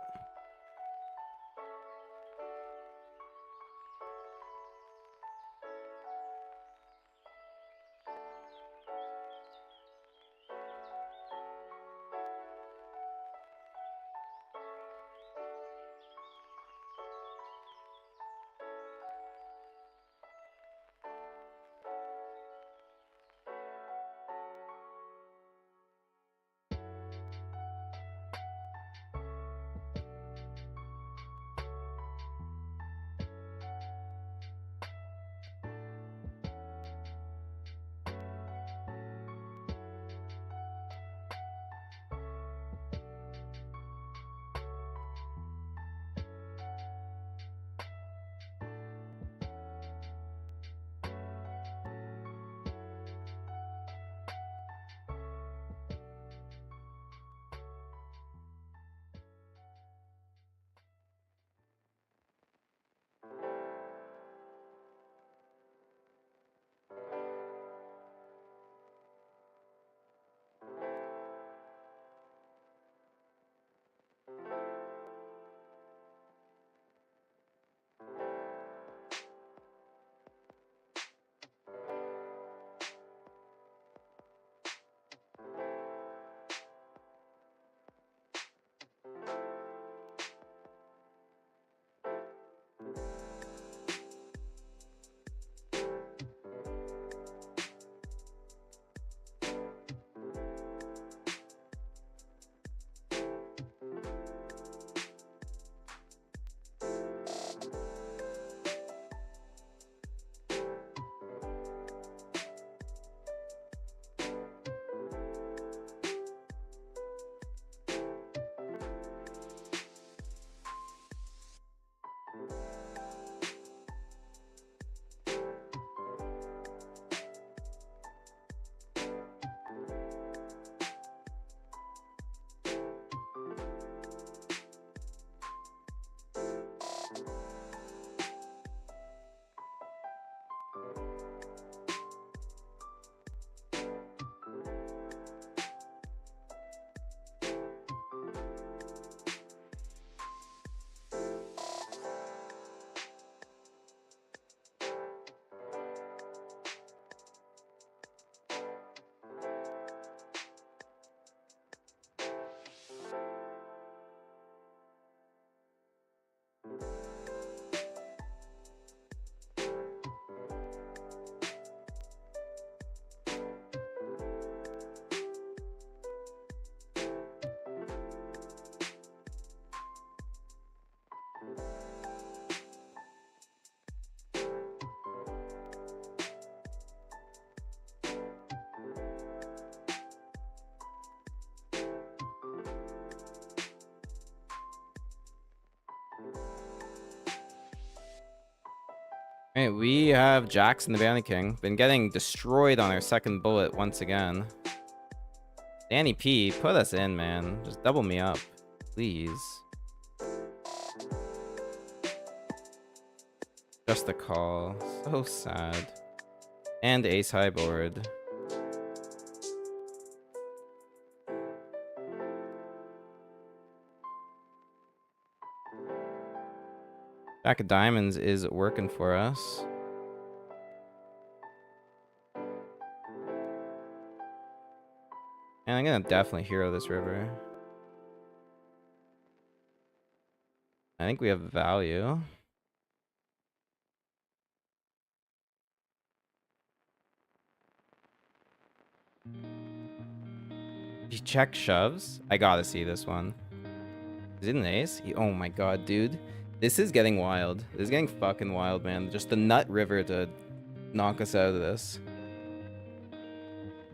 All right, we have Jackson the Bounty King. Been getting destroyed on our second bullet once again. Danny P, put us in, man. Just double me up, please. Just a call. So sad. And ace high board. Jack of diamonds is working for us. And I'm gonna definitely hero this river. I think we have value. He check shoves. I gotta see this one. Is it an ace? Oh my god, dude. This is getting wild. This is getting fucking wild, man. Just the nut river to knock us out of this.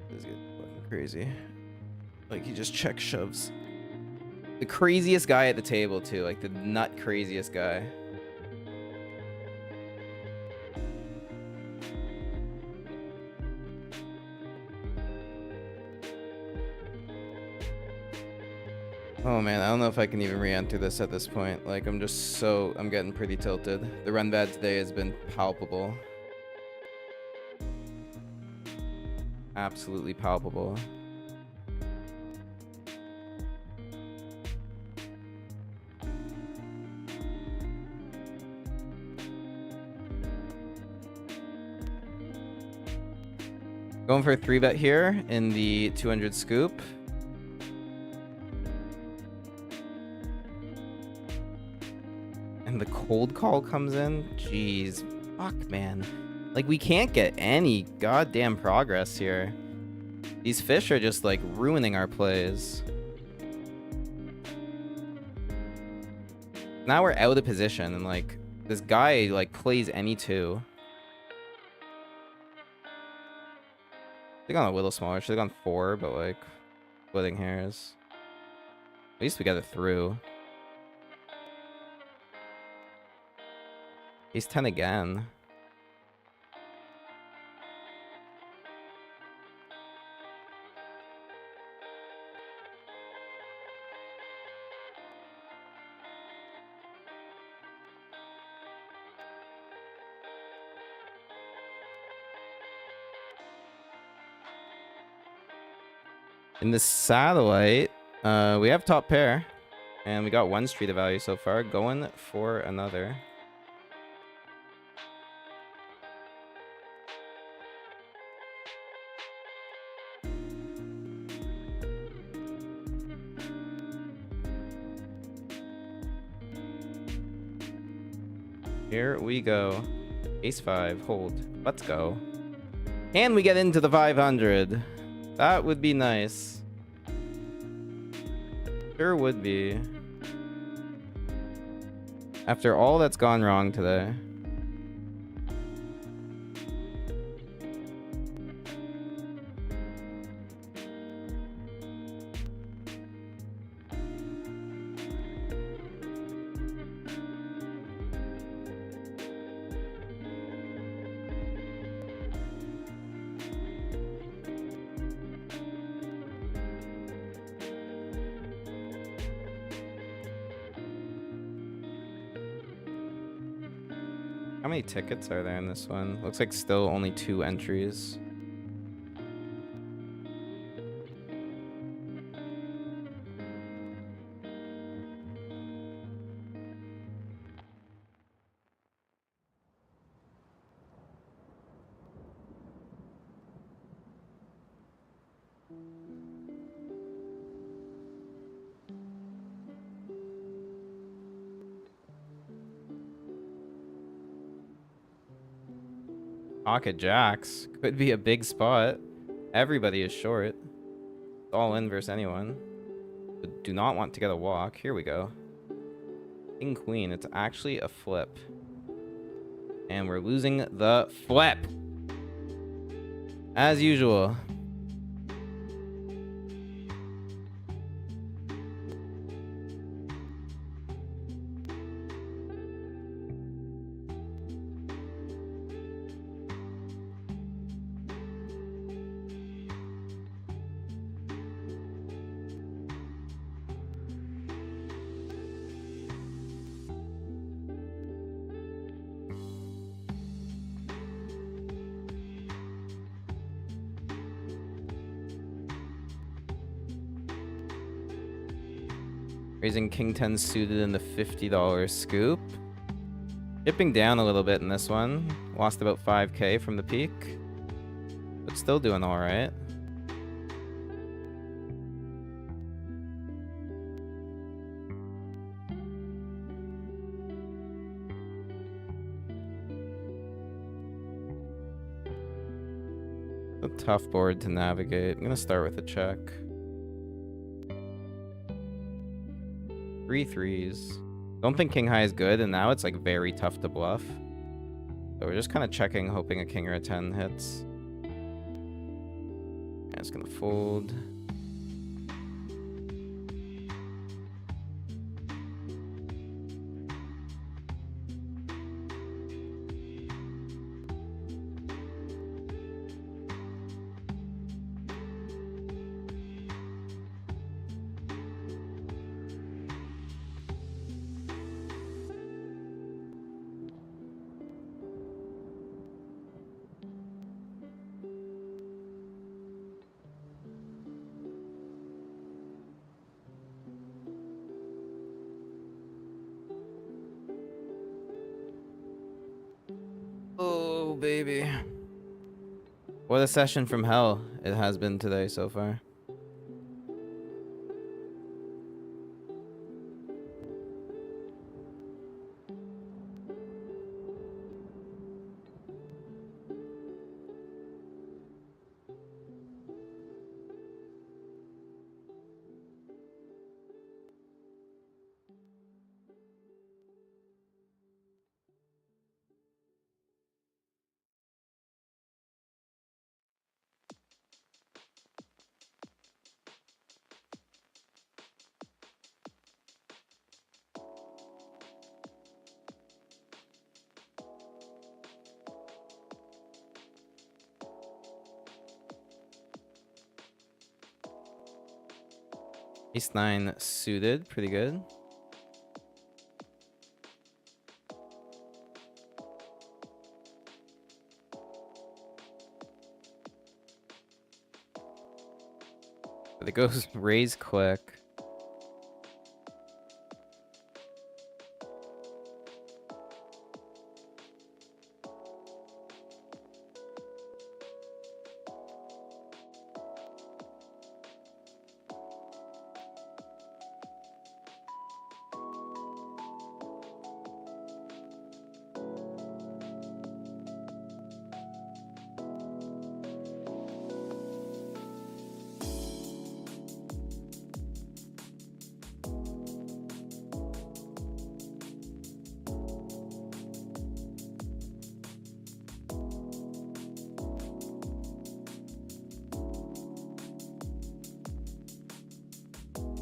This is getting fucking crazy. Like, he just check shoves. The craziest guy at the table, too. Like, the nut craziest guy. Oh man, I don't know if I can even re-enter this at this point. Like, I'm getting pretty tilted. The run bad today has been palpable. Absolutely palpable. Going for a 3-bet here in the 200 scoop. And the cold call comes in. Jeez. Fuck, man. Like, we can't get any goddamn progress here. These fish are just, like, ruining our plays. Now we're out of position, and, like, this guy, like, plays any two. Should've gone a little smaller. Should've gone 4, but, like, splitting hairs. At least we got it through. He's 10 again. In the satellite, we have top pair. And we got one street of value so far. Going for another. Here we go. Ace 5, hold. Let's go. And we get into the 500. That would be nice. Sure would be. After all that's gone wrong today. How many tickets are there in this one? Looks like still only 2 entries. Pocket jacks could be a big spot. Everybody is short. It's all in versus anyone. But do not want to get a walk. Here we go. King queen. It's actually a flip. And we're losing the flip. As usual. Raising king 10 suited in the $50 scoop. Dipping down a little bit in this one. Lost about 5k from the peak. But still doing alright. A tough board to navigate. I'm gonna start with a check. 3 threes. Don't think king high is good, and now it's like very tough to bluff. So we're just kind of checking, hoping a king or a 10 hits. Yeah, it's gonna fold. Oh, baby. What a session from hell it has been today so far. Ace 9 suited, pretty good. But it goes raise click.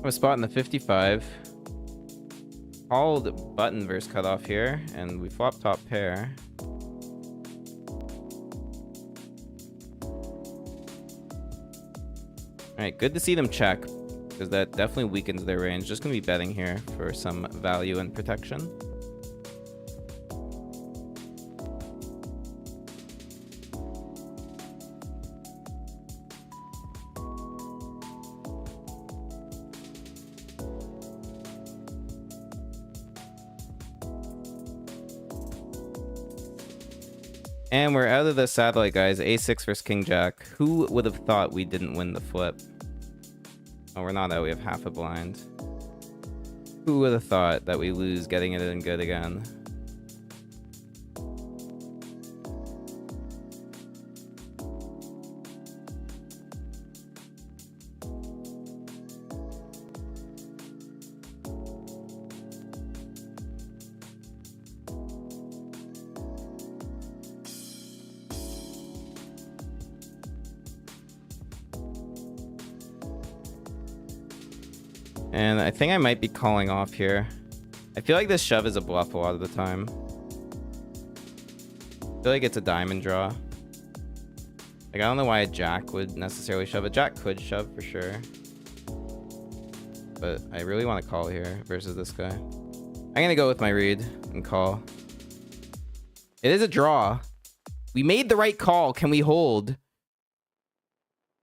A spot in the 55. Called button versus cutoff here, and we flop top pair. Alright, good to see them check, because that definitely weakens their range. Just gonna be betting here for some value and protection. And we're out of the satellite, guys. A6 versus King Jack. Who would have thought we didn't win the flip? Oh, we're not out. We have half a blind. Who would have thought that we lose getting it in good again? And I think I might be calling off here. I feel like this shove is a bluff a lot of the time. I feel like it's a diamond draw. Like, I don't know why a jack would necessarily shove. A jack could shove for sure. But I really want to call here versus this guy. I'm going to go with my read and call. It is a draw. We made the right call. Can we hold?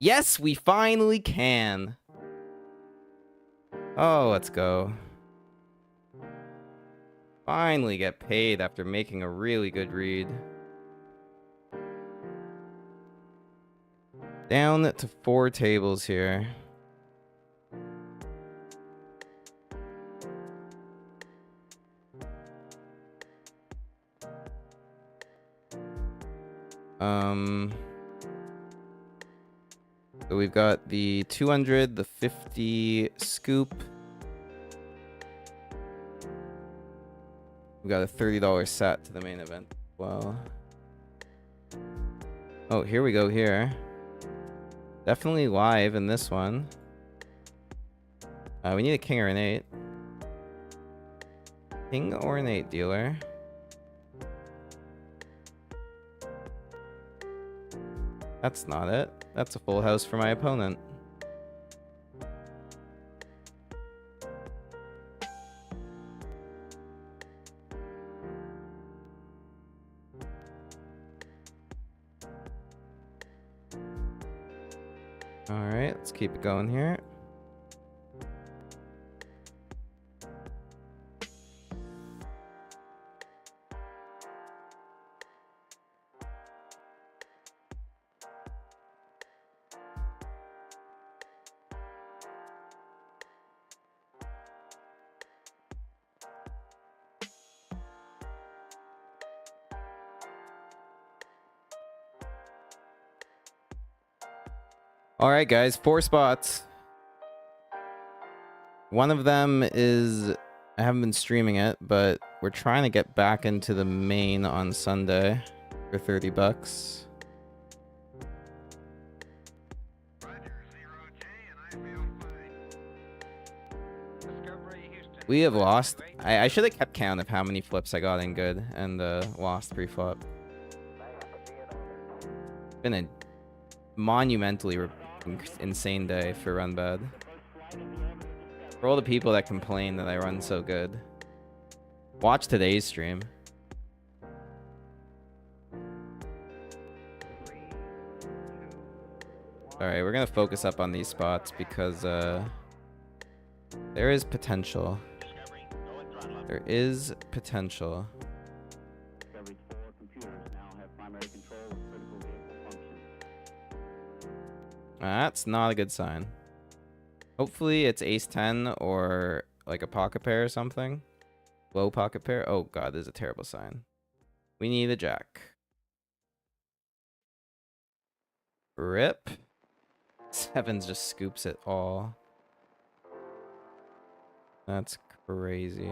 Yes, we finally can. Oh, let's go. Finally get paid after making a really good read. Down to 4 tables here. So we've got the 200, the 50 scoop. We got a $30 set to the main event. Well, oh, here we go here. Definitely live in this one. We need a king or an 8. King or an 8 dealer. That's not it. That's a full house for my opponent. Alright, let's keep it going here. Alright guys, 4 spots. One of them is, I haven't been streaming it, but we're trying to get back into the main on Sunday for 30 bucks. We have lost. I should have kept count of how many flips I got in good and lost pre-flop. Been a monumentally insane day for run bad. For all the people that complain that I run so good, watch today's stream. Alright, we're gonna focus up on these spots because there is potential. There is potential. That's not a good sign. Hopefully it's ace 10 or like a pocket pair or something. Low pocket pair. Oh god, this is a terrible sign. We need a jack. Rip. Sevens just scoops it all. That's crazy.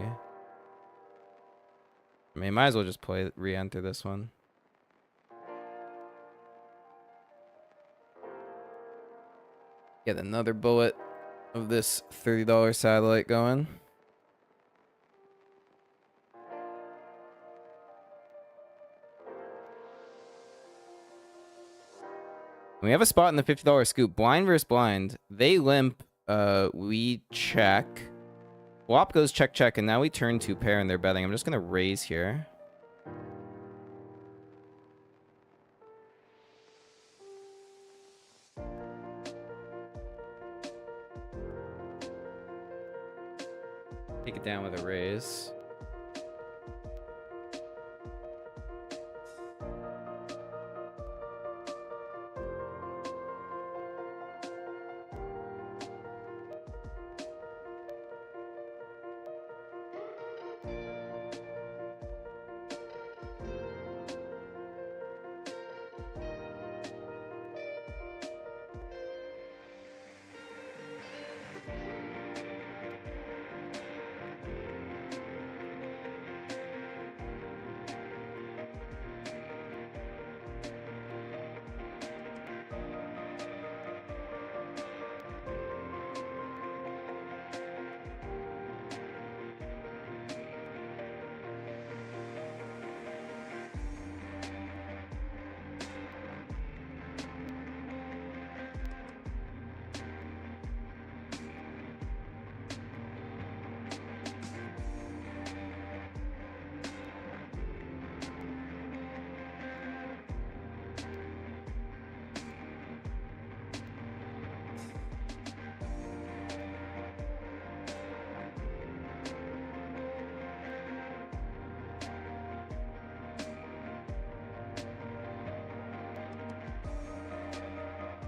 I mean, might as well just play re-enter this one. Get another bullet of this $30 satellite going. We have a spot in the $50 scoop. Blind versus blind. They limp. We check. Flop goes check, check, and now we turn 2 pair and they're betting. I'm just going to raise here. Take it down with a raise.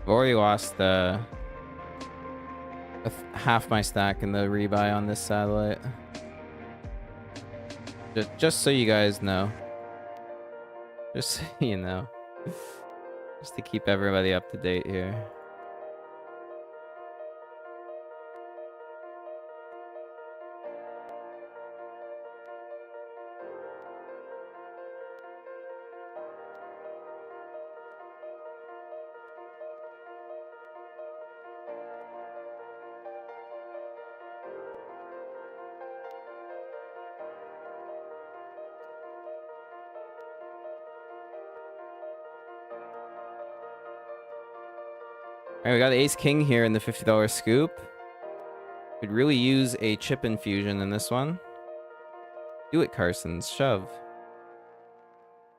I've already lost half my stack in the rebuy on this satellite. Just so you guys know. Just so you know. Just to keep everybody up to date here. Alright, we got Ace King here in the $50 scoop. Could really use a chip infusion in this one. Do it, Carson's. Shove.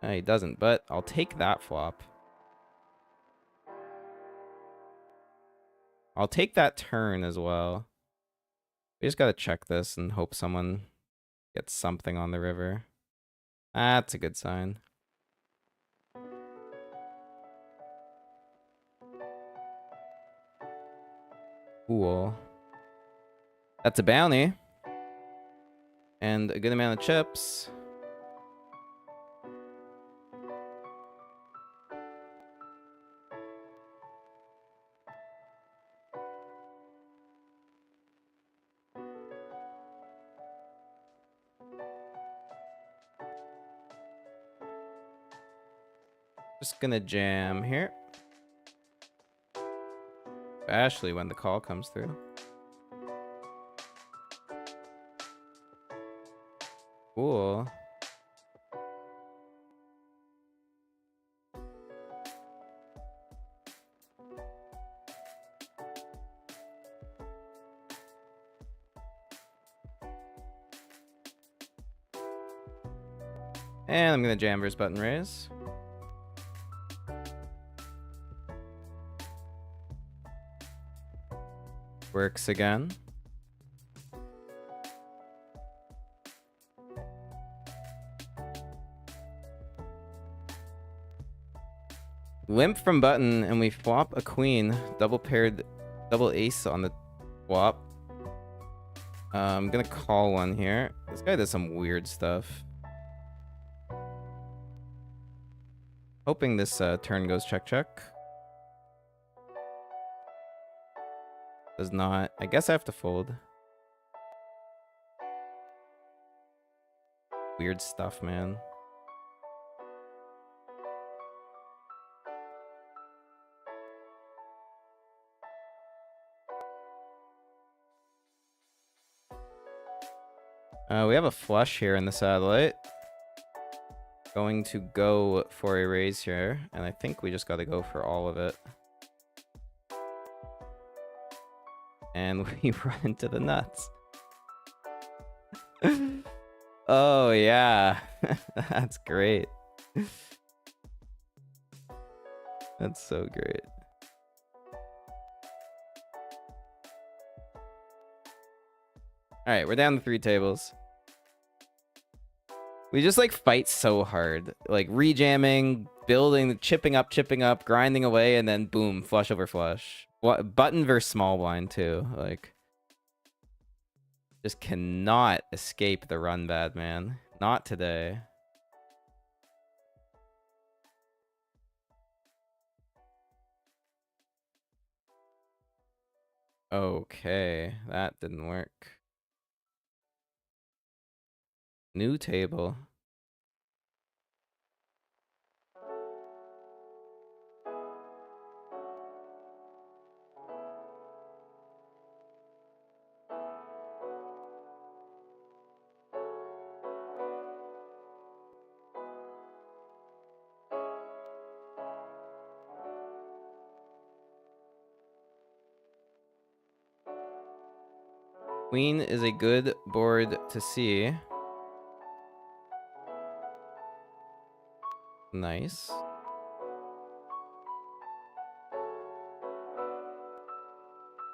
He doesn't, but I'll take that flop. I'll take that turn as well. We just gotta check this and hope someone gets something on the river. That's a good sign. Cool. That's a bounty. And a good amount of chips. Just gonna jam here. Especially when the call comes through. Cool. And I'm gonna jam versus button raise. Works again. Limp from button, and we flop a queen. Double paired, double ace on the flop. I'm gonna call one here. This guy does some weird stuff. Hoping this turn goes check check. Does not. I guess I have to fold. Weird stuff, man. We have a flush here in the satellite. Going to go for a raise here, and I think we just got to go for all of it. And we run into the nuts. Oh, yeah. That's great. That's so great. Alright, we're down to 3 tables. We just, like, fight so hard. Like, rejamming, building, chipping up, grinding away, and then boom, flush over flush. Button versus small blind, too. Like, just cannot escape the run bad, man. Not today. Okay, that didn't work. New table. Queen is a good board to see. Nice.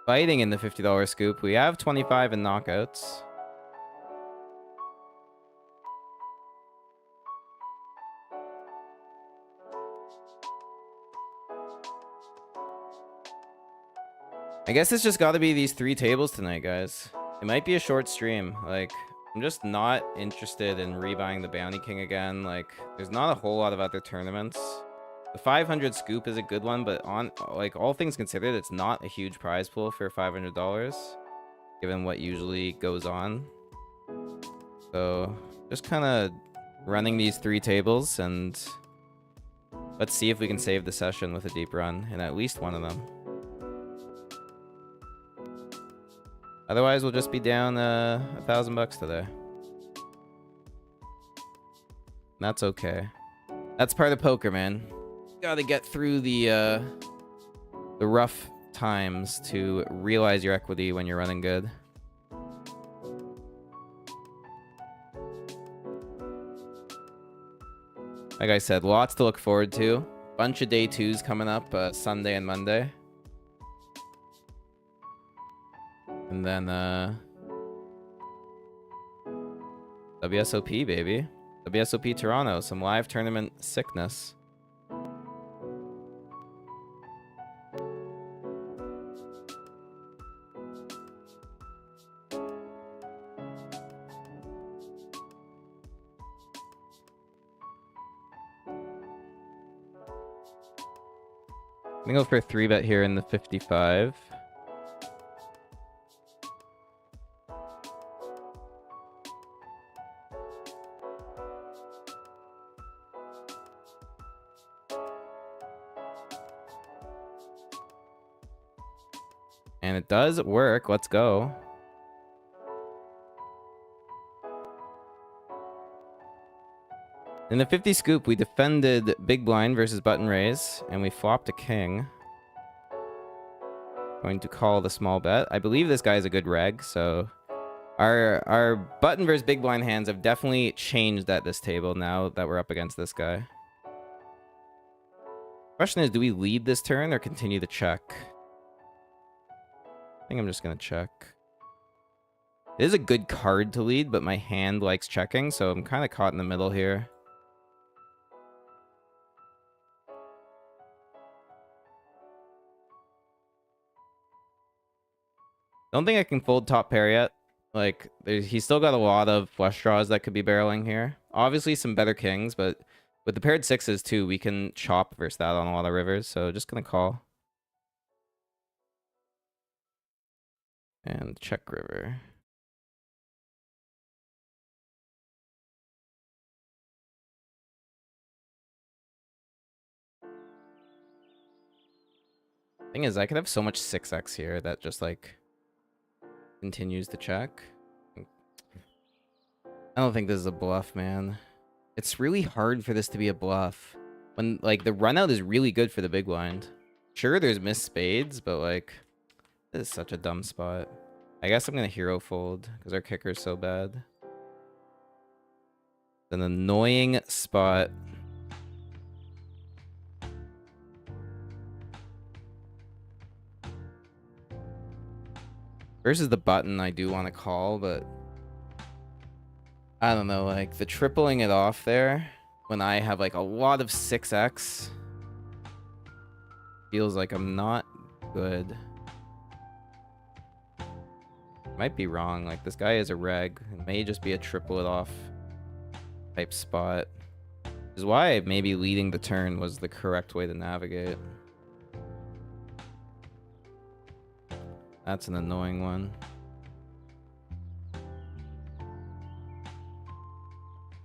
Fighting in the $50 scoop. We have 25 in knockouts. I guess it's just got to be these 3 tables tonight, guys. It might be a short stream. Like, I'm just not interested in rebuying the Bounty King again. Like, there's not a whole lot of other tournaments. The 500 scoop is a good one, but on like all things considered, it's not a huge prize pool for $500, given what usually goes on. So, just kind of running these 3 tables, and let's see if we can save the session with a deep run in at least one of them. Otherwise, we'll just be down $1,000 today. That's okay. That's part of poker, man. Gotta get through the rough times to realize your equity when you're running good. Like I said, lots to look forward to. Bunch of day 2s coming up Sunday and Monday. And then WSOP, baby. WSOP Toronto, some live tournament sickness. I'm gonna go for a 3-bet here in the 55. And it does work. Let's go. In the 50 scoop, we defended big blind versus button raise, and we flopped a king. Going to call the small bet. I believe this guy is a good reg, so our button versus big blind hands have definitely changed at this table now that we're up against this guy. Question is, do we lead this turn or continue to check? I think I'm just gonna check. It is a good card to lead, but my hand likes checking, so I'm kind of caught in the middle here. Don't think I can fold top pair yet. Like, he's still got a lot of flush draws that could be barreling here. Obviously, some better kings, but with the paired 6s too, we can chop versus that on a lot of rivers. So just gonna call. And check river. Thing is, I could have so much 6x here that just like continues to check. I don't think this is a bluff, man. It's really hard for this to be a bluff when like the run out is really good for the big blind. Sure, there's missed spades, but like this is such a dumb spot. I guess I'm gonna hero fold because our kicker is so bad. It's an annoying spot. Versus the button, I do want to call, but I don't know, like the tripling it off there when I have like a lot of 6x feels like I'm not good. Might be wrong. Like this guy is a reg. It may just be a triple it off type spot. Which is why maybe leading the turn was the correct way to navigate. That's an annoying one.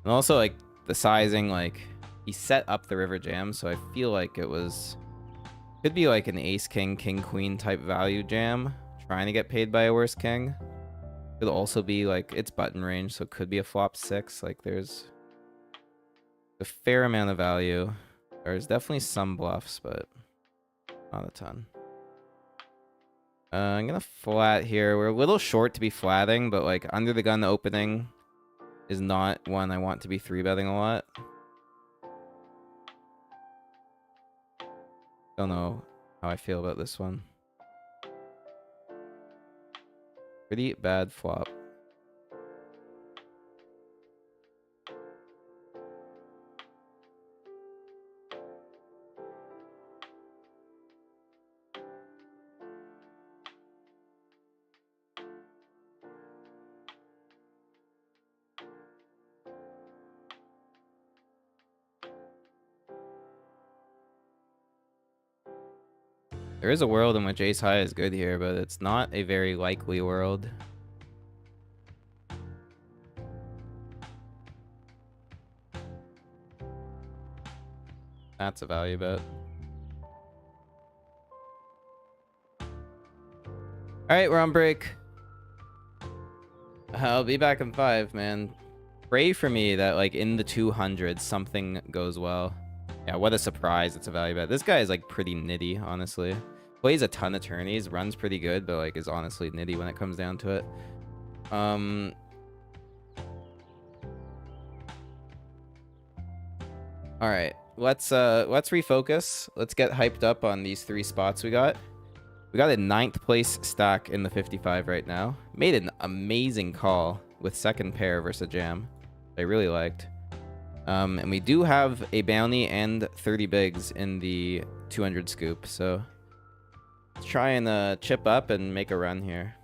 And also, like, the sizing, like, he set up the river jam, so I feel like it was... Could be like an ace-king, king-queen type value jam, trying to get paid by a worse king. Could also be, like, it's button range, so it could be a flop 6. Like, there's a fair amount of value. There's definitely some bluffs, but not a ton. I'm gonna flat here. We're a little short to be flatting, but like under the gun opening is not one I want to be 3-betting a lot. Don't know how I feel about this one. Pretty bad flop. There is a world in which ace high is good here, but it's not a very likely world. That's a value bet. Alright, we're on break. I'll be back in 5, man. Pray for me that, like, in the 200s, something goes well. Yeah, what a surprise. It's a value bet. This guy is, like, pretty nitty, honestly. Plays a ton of tourneys, runs pretty good, but, like, is honestly nitty when it comes down to it. Alright, let's refocus. Let's get hyped up on these 3 spots we got. We got a 9th place stack in the 55 right now. Made an amazing call with second pair versus jam. I really liked. And we do have a bounty and 30 bigs in the 200 scoop. So let's try and chip up and make a run here.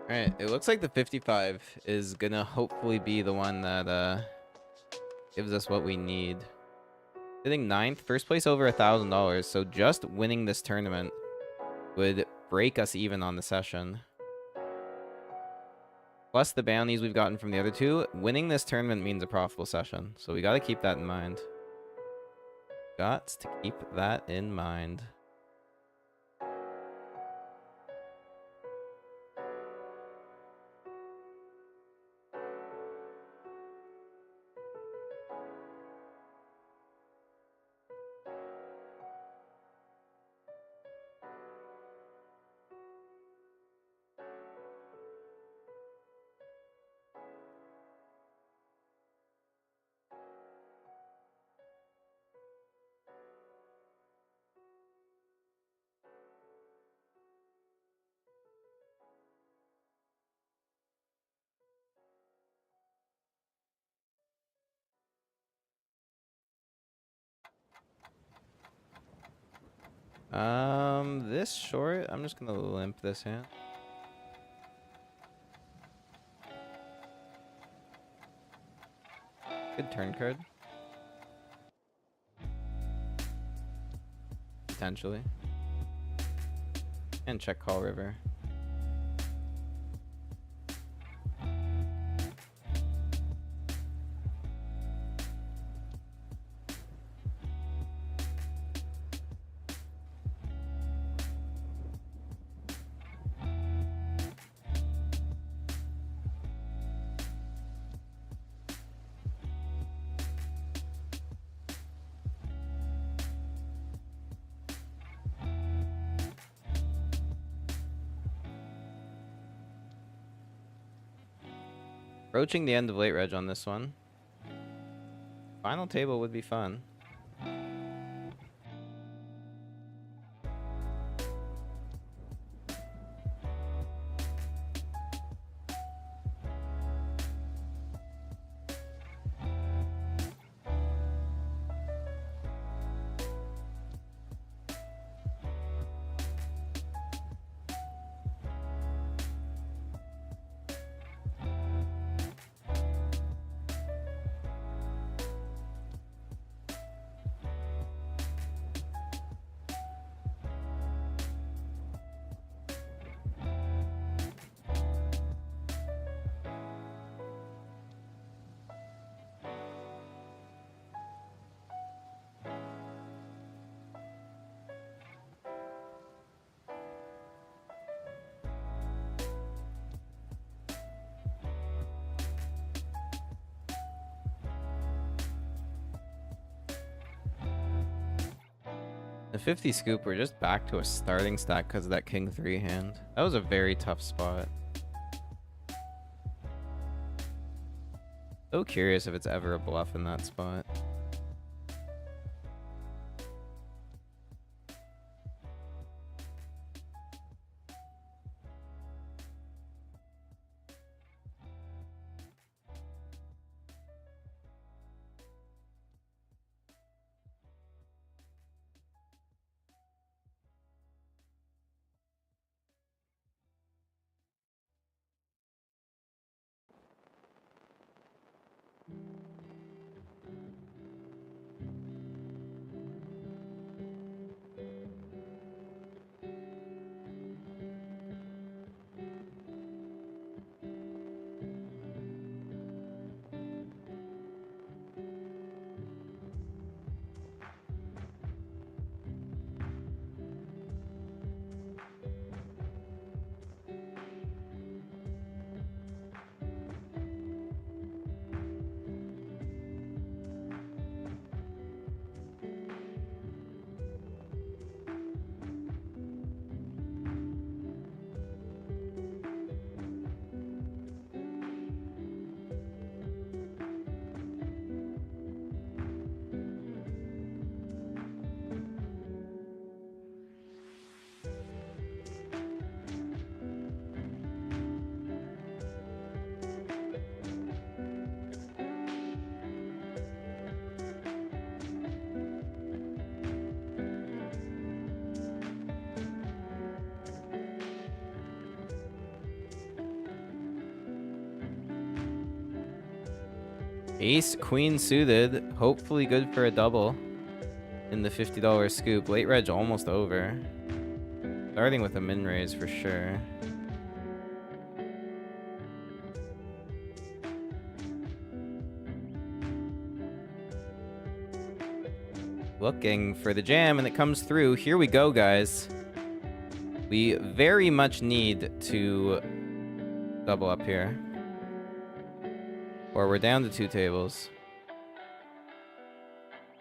Alright, it looks like the 55 is gonna hopefully be the one that gives us what we need. Sitting ninth, first place over $1,000. So just winning this tournament would break us even on the session. Plus the bounties we've gotten from the other two. Winning this tournament means a profitable session. So we gotta keep that in mind. Got to keep that in mind. This short, I'm just gonna limp this hand. Good turn card. Potentially. And check call river. Approaching the end of late reg on this one. Final table would be fun. The 50 scoop, we're just back to a starting stack because of that king 3 hand. That was a very tough spot. So curious if it's ever a bluff in that spot. Ace queen suited. Hopefully good for a double in the $50 scoop. Late reg almost over. Starting with a min raise for sure. Looking for the jam, and it comes through. Here we go, guys. We very much need to double up here, or we're down to 2 tables.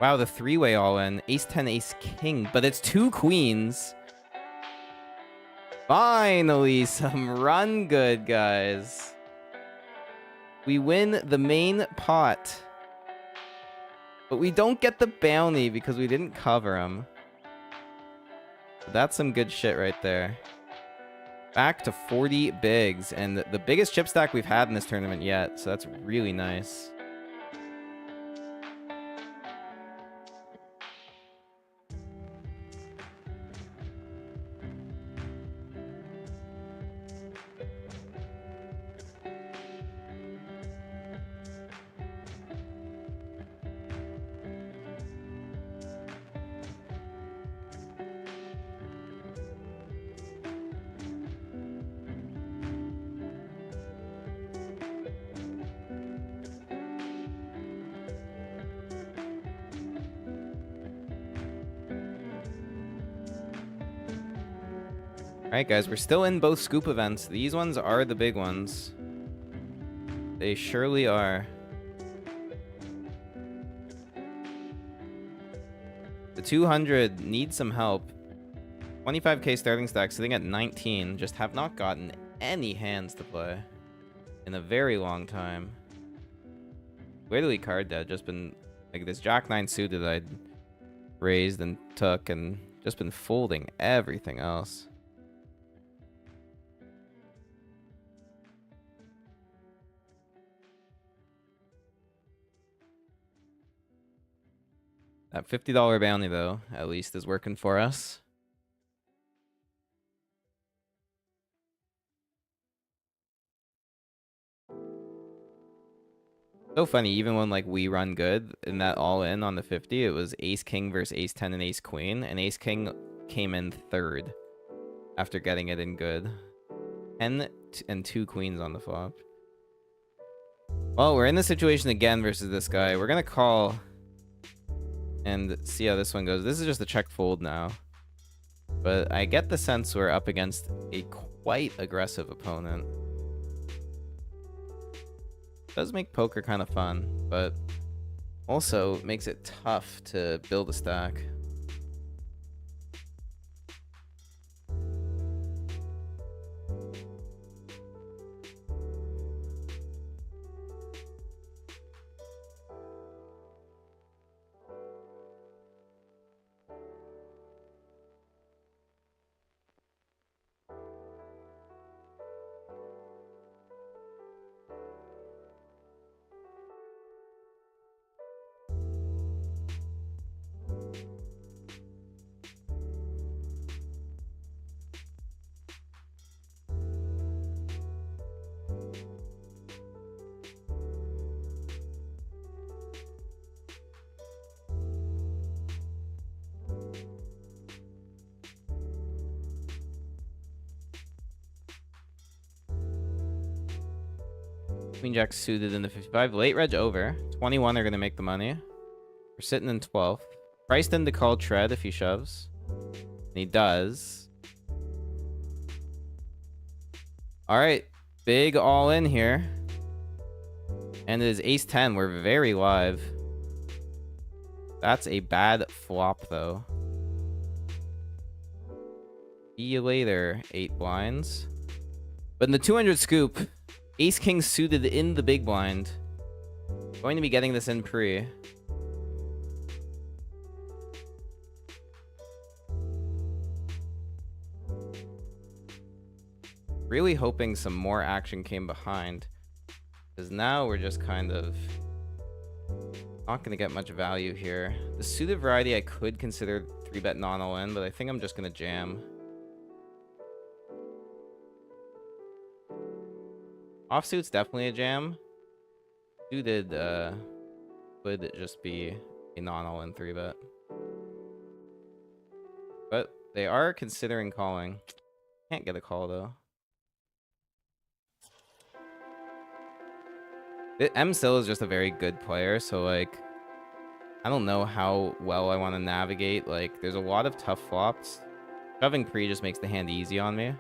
Wow, the 3-way all in. Ace 10, ace king, but it's 2 queens. Finally, some run good, guys. We win the main pot. But we don't get the bounty because we didn't cover him. That's some good shit right there. Back to 40 bigs, and the biggest chip stack we've had in this tournament yet, so that's really nice. Alright guys, we're still in both scoop events. These ones are the big ones. They surely are. The 200 needs some help. 25k starting stack sitting at 19. Just have not gotten any hands to play in a very long time. Literally card dead. Just been like this Jack 9 suited I'd raised and took and just been folding everything else. That $50 bounty, though, at least is working for us. So funny, even when like we run good in that all in on the 50, it was ace king versus ace 10 and ace queen, and ace king came in third after getting it in good. 10 and 2 queens on the flop. Well, we're in this situation again versus this guy. We're gonna call and see how this one goes. This is just a check fold now. But I get the sense we're up against a quite aggressive opponent. Does make poker kind of fun, but also makes it tough to build a stack. Queen jack suited in the 55. Late reg over. 21 are going to make the money. We're sitting in 12th. Priced in to call tread if he shoves. And he does. Alright. Big all in here. And it is ace 10. We're very live. That's a bad flop, though. See you later, 8 blinds. But in the 200 scoop, ace king suited in the big blind. Going to be getting this in pre. Really hoping some more action came behind. Because now we're just kind of not going to get much value here. The suited variety I could consider 3-bet non-all-in, but I think I'm just going to jam. Offsuit's definitely a jam. Suited Could just be a non-all-in 3-bet. But they are considering calling. Can't get a call, though. M-Still is just a very good player, so, like, I don't know how well I want to navigate. Like, there's a lot of tough flops. Shoving pre just makes the hand easy on me.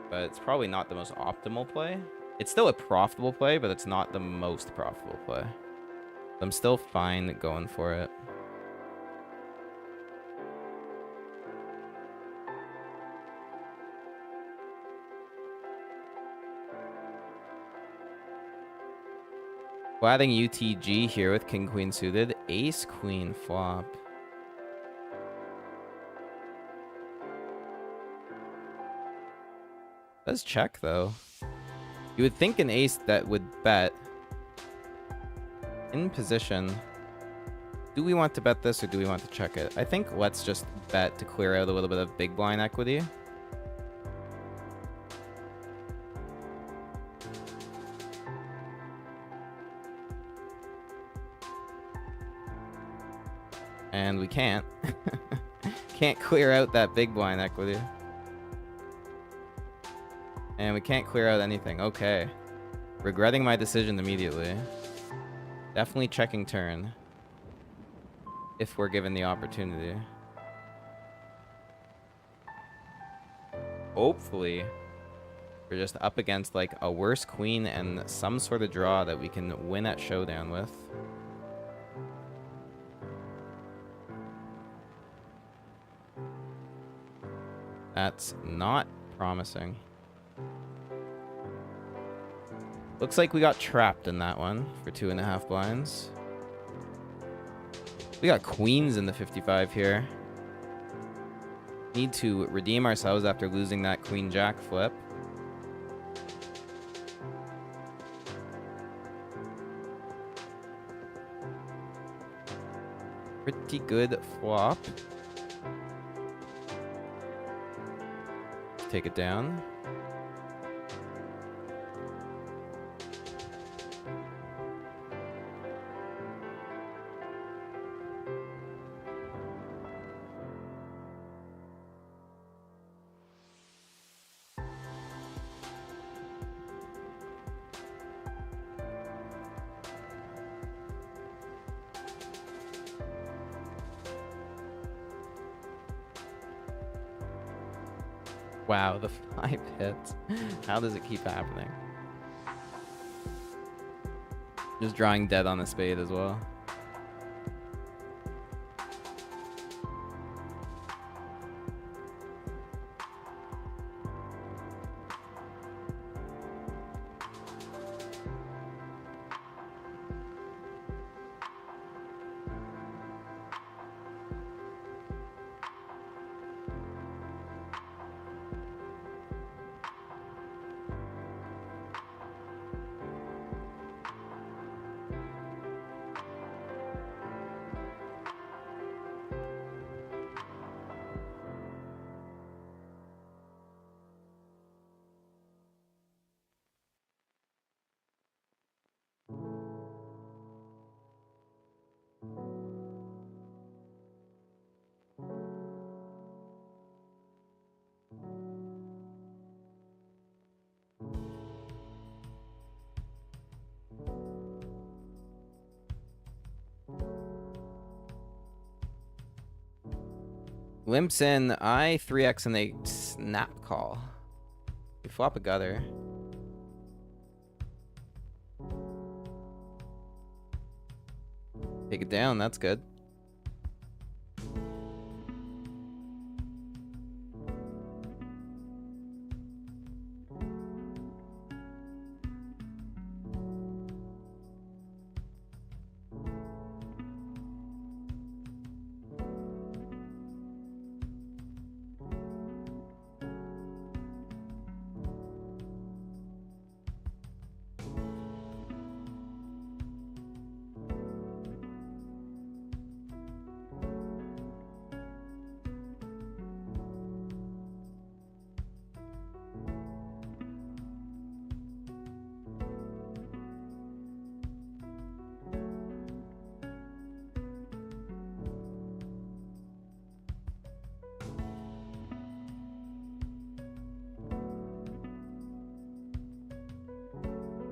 But it's probably not the most optimal play. It's still a profitable play, but it's not the most profitable play. I'm still fine going for it. Adding UTG here with King Queen suited. Ace Queen flop. Does check though. You would think an ace that would bet. In position. Do we want to bet this or do we want to check it? I think let's just bet to clear out a little bit of big blind equity. And we can't. Can't clear out that big blind equity. And we can't clear out anything. Okay. Regretting my decision immediately. Definitely checking turn. If we're given the opportunity. Hopefully, we're just up against like a worse queen and some sort of draw that we can win at showdown with. That's not promising. Looks like we got trapped in that one for 2.5 blinds. We got queens in the 55 here. Need to redeem ourselves after losing that queen jack flip. Pretty good flop. Take it down. Wow, the 5 hits. How does it keep happening? Just drawing dead on a spade as well. Limps in, I 3x and a snap call. We flop a gutter. Take it down, that's good.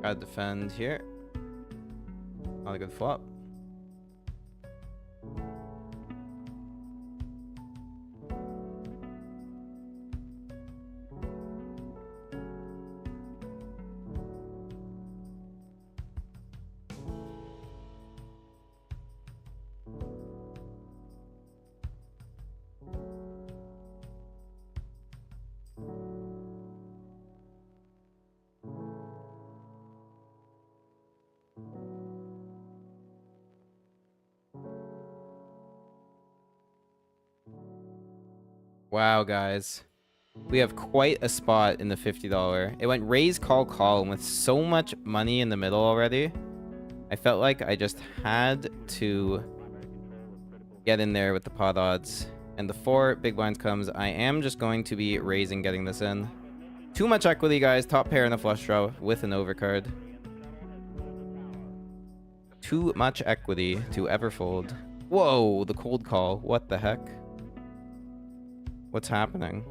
Gotta defend here. Not a good flop. Wow, guys. We have quite a spot in the $50. It went raise, call, call, and with so much money in the middle already, I felt like I just had to get in there with the pot odds. And the 4 big blinds comes. I am just going to be raising, getting this in. Too much equity, guys. Top pair and a flush draw with an overcard. Too much equity to ever fold. Whoa, the cold call. What the heck? What's happening?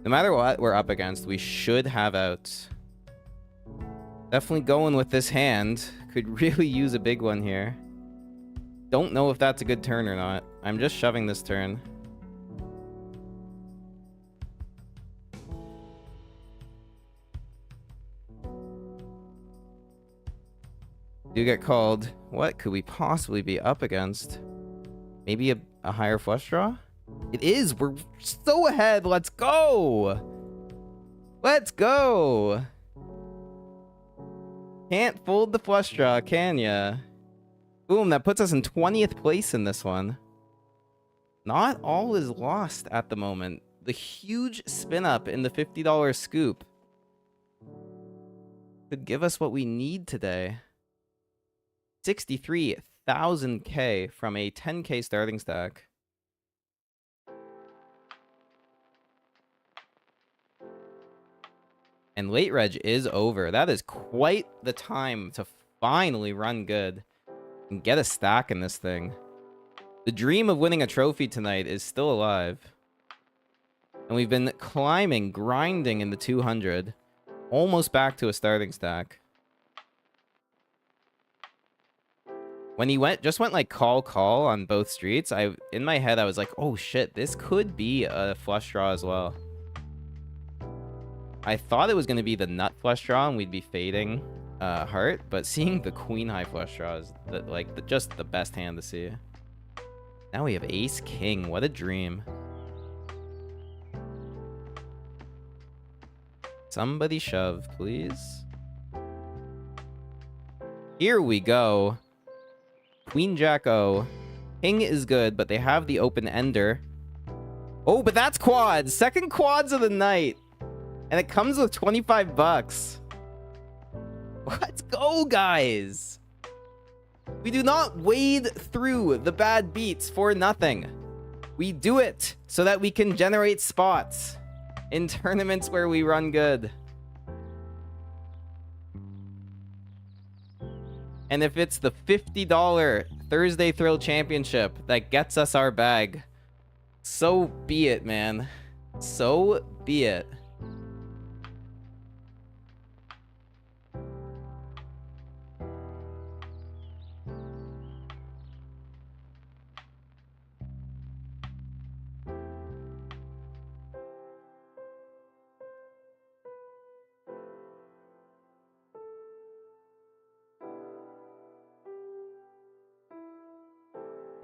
No matter what we're up against, we should have outs. Definitely going with this hand. Could really use a big one here. Don't know if that's a good turn or not. I'm just shoving this turn. Do get called. What could we possibly be up against? Maybe a higher flush draw? It is. We're so ahead. Let's go. Let's go. Can't fold the flush draw, can ya? Boom, that puts us in 20th place in this one. Not all is lost at the moment. The huge spin up in the $50 scoop could give us what we need today. 63,000K from a 10K starting stack. And late reg is over. That is quite the time to finally run good and get a stack in this thing. The dream of winning a trophy tonight is still alive. And we've been climbing, grinding in the 200. Almost back to a starting stack. When he just went like call on both streets, in my head I was like, oh shit, this could be a flush draw as well. I thought it was going to be the nut flush draw and we'd be fading heart, but seeing the queen high flush draw is just the best hand to see. Now we have ace king. What a dream. Somebody shove, please. Here we go. Queen jack O. King is good, but they have the open ender. Oh, but that's quads. Second quads of the night. And it comes with 25 bucks. Let's go, guys. We do not wade through the bad beats for nothing. We do it so that we can generate spots in tournaments where we run good. And if it's the $50 Thursday Thrill Championship that gets us our bag, so be it, man. So be it.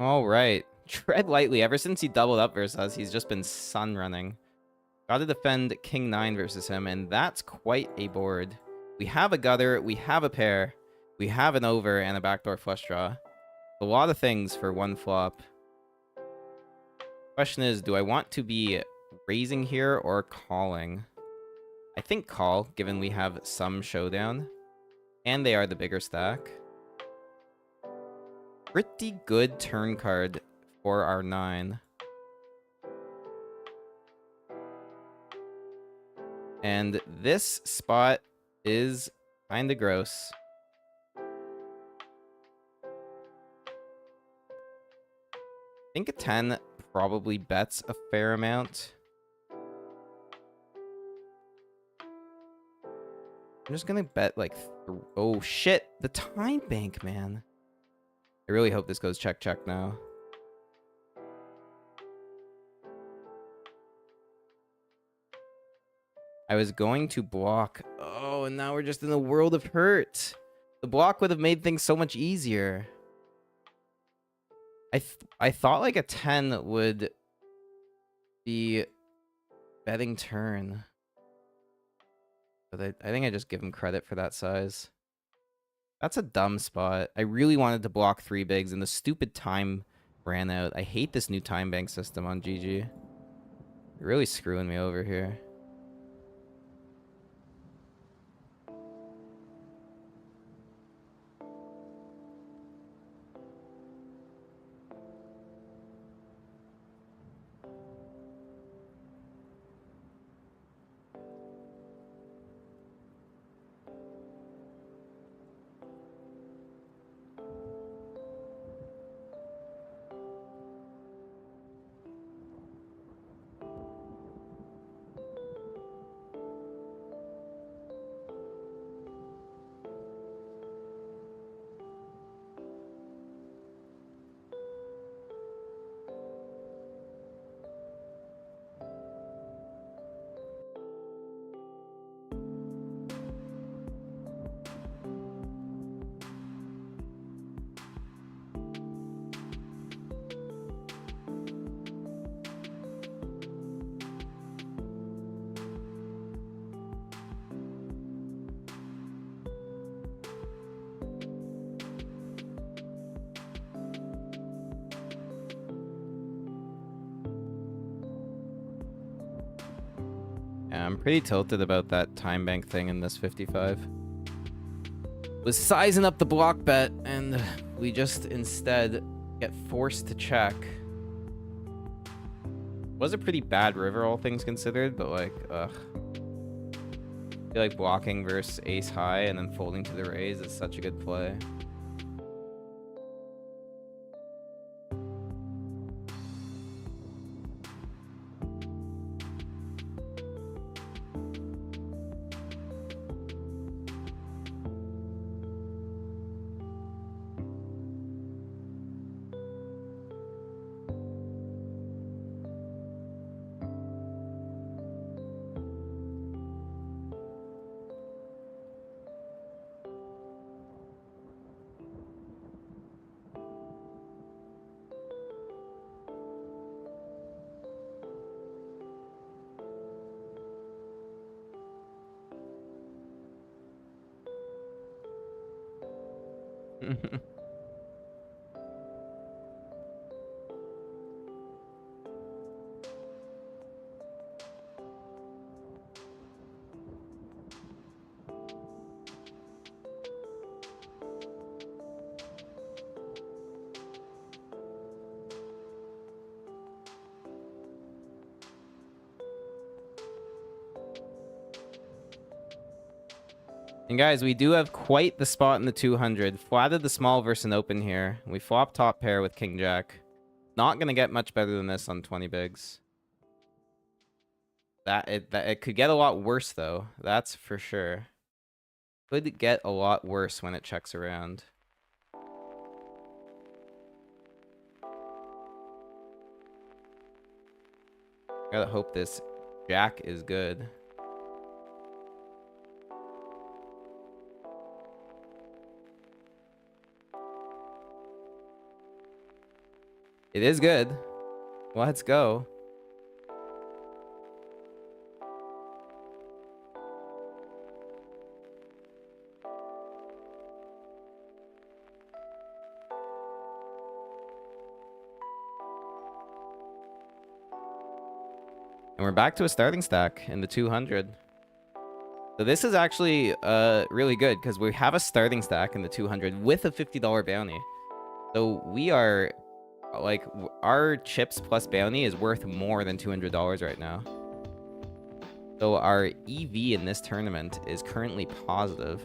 All right. Tread lightly. Ever since he doubled up versus us, he's just been sun running. Gotta defend King 9 versus him, and that's quite a board. We have a gutter, we have a pair, we have an over, and a backdoor flush draw. A lot of things for one flop. Question is, do I want to be raising here or calling? I think call, given we have some showdown. And they are the bigger stack. Pretty good turn card for our 9. And this spot is kind of gross. I think a 10 probably bets a fair amount. I'm just gonna bet like, oh shit, the time bank, man. I really hope this goes check check now. I was going to block. Oh, and now we're just in a world of hurt. The block would have made things so much easier. I thought like a 10 would be betting turn. But I think I just give him credit for that size. That's a dumb spot. I really wanted to block 3 bigs, and the stupid time ran out. I hate this new time bank system on GG. You're really screwing me over here. Yeah, I'm pretty tilted about that time bank thing in this 55. Was sizing up the block bet, and we just instead get forced to check. Was a pretty bad river, all things considered, but like, ugh. I feel like blocking versus ace high and then folding to the raise is such a good play. And guys, we do have quite the spot in the 200. Flatted the small versus an open here. We flop top pair with king jack. Not gonna get much better than this on 20 bigs. That it could get a lot worse though. That's for sure. Could get a lot worse when it checks around. Gotta hope this jack is good. It is good. Let's go. And we're back to a starting stack in the 200. So this is actually really good because we have a starting stack in the 200 with a $50 bounty. So we are like, our chips plus bounty is worth more than $200 right now. So our EV in this tournament is currently positive.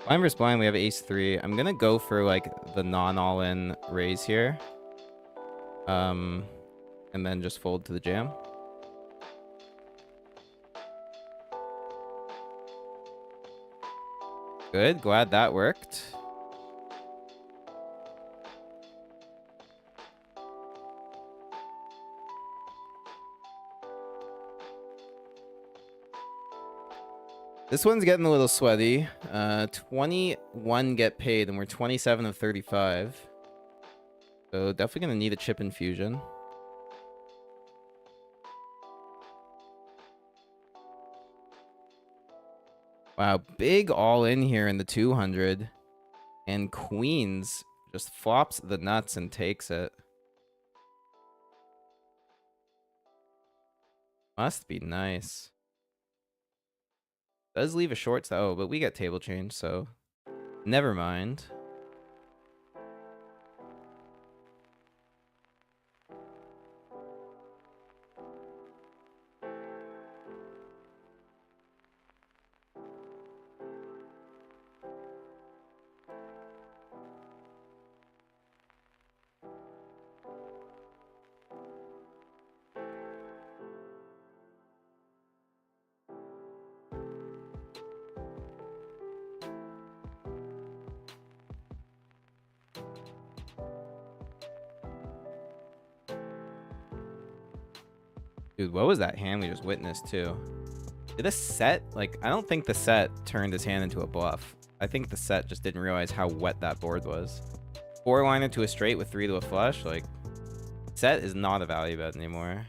Blind versus blind, we have ace 3. I'm gonna go for like the non-all-in raise here. And then just fold to the jam. Good, glad that worked. This one's getting a little sweaty. 21 get paid, and we're 27 of 35. So definitely gonna need a chip infusion. Wow, big all in here in the 200. And queens just flops the nuts and takes it. Must be nice. Does leave a short side. Oh, but we get table change, so never mind. Dude, what was that hand we just witnessed, too? Did a set... Like, I don't think the set turned his hand into a bluff. I think the set just didn't realize how wet that board was. 4-liner to a straight with 3 to a flush. Like, set is not a value bet anymore.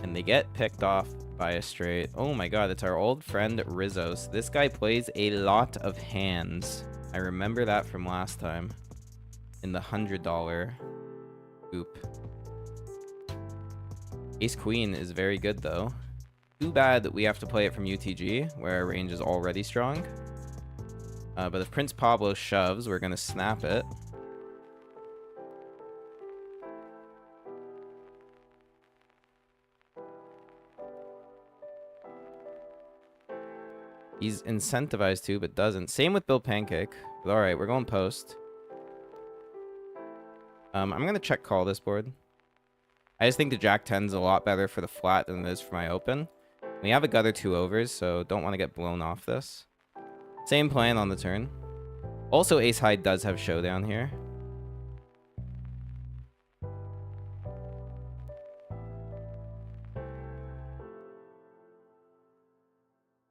And they get picked off by a straight. Oh my god, it's our old friend Rizos. This guy plays a lot of hands. I remember that from last time. In the $100 hoop. Ace Queen is very good, though. Too bad that we have to play it from UTG, where our range is already strong. But if Prince Pablo shoves, we're going to snap it. He's incentivized to, but doesn't. Same with Bill Pancake. But alright, we're going post. I'm going to check call this board. I just think the Jack 10's a lot better for the flat than it is for my open. We have a gutter 2 overs, so don't want to get blown off this. Same plan on the turn. Also, Ace High does have showdown here.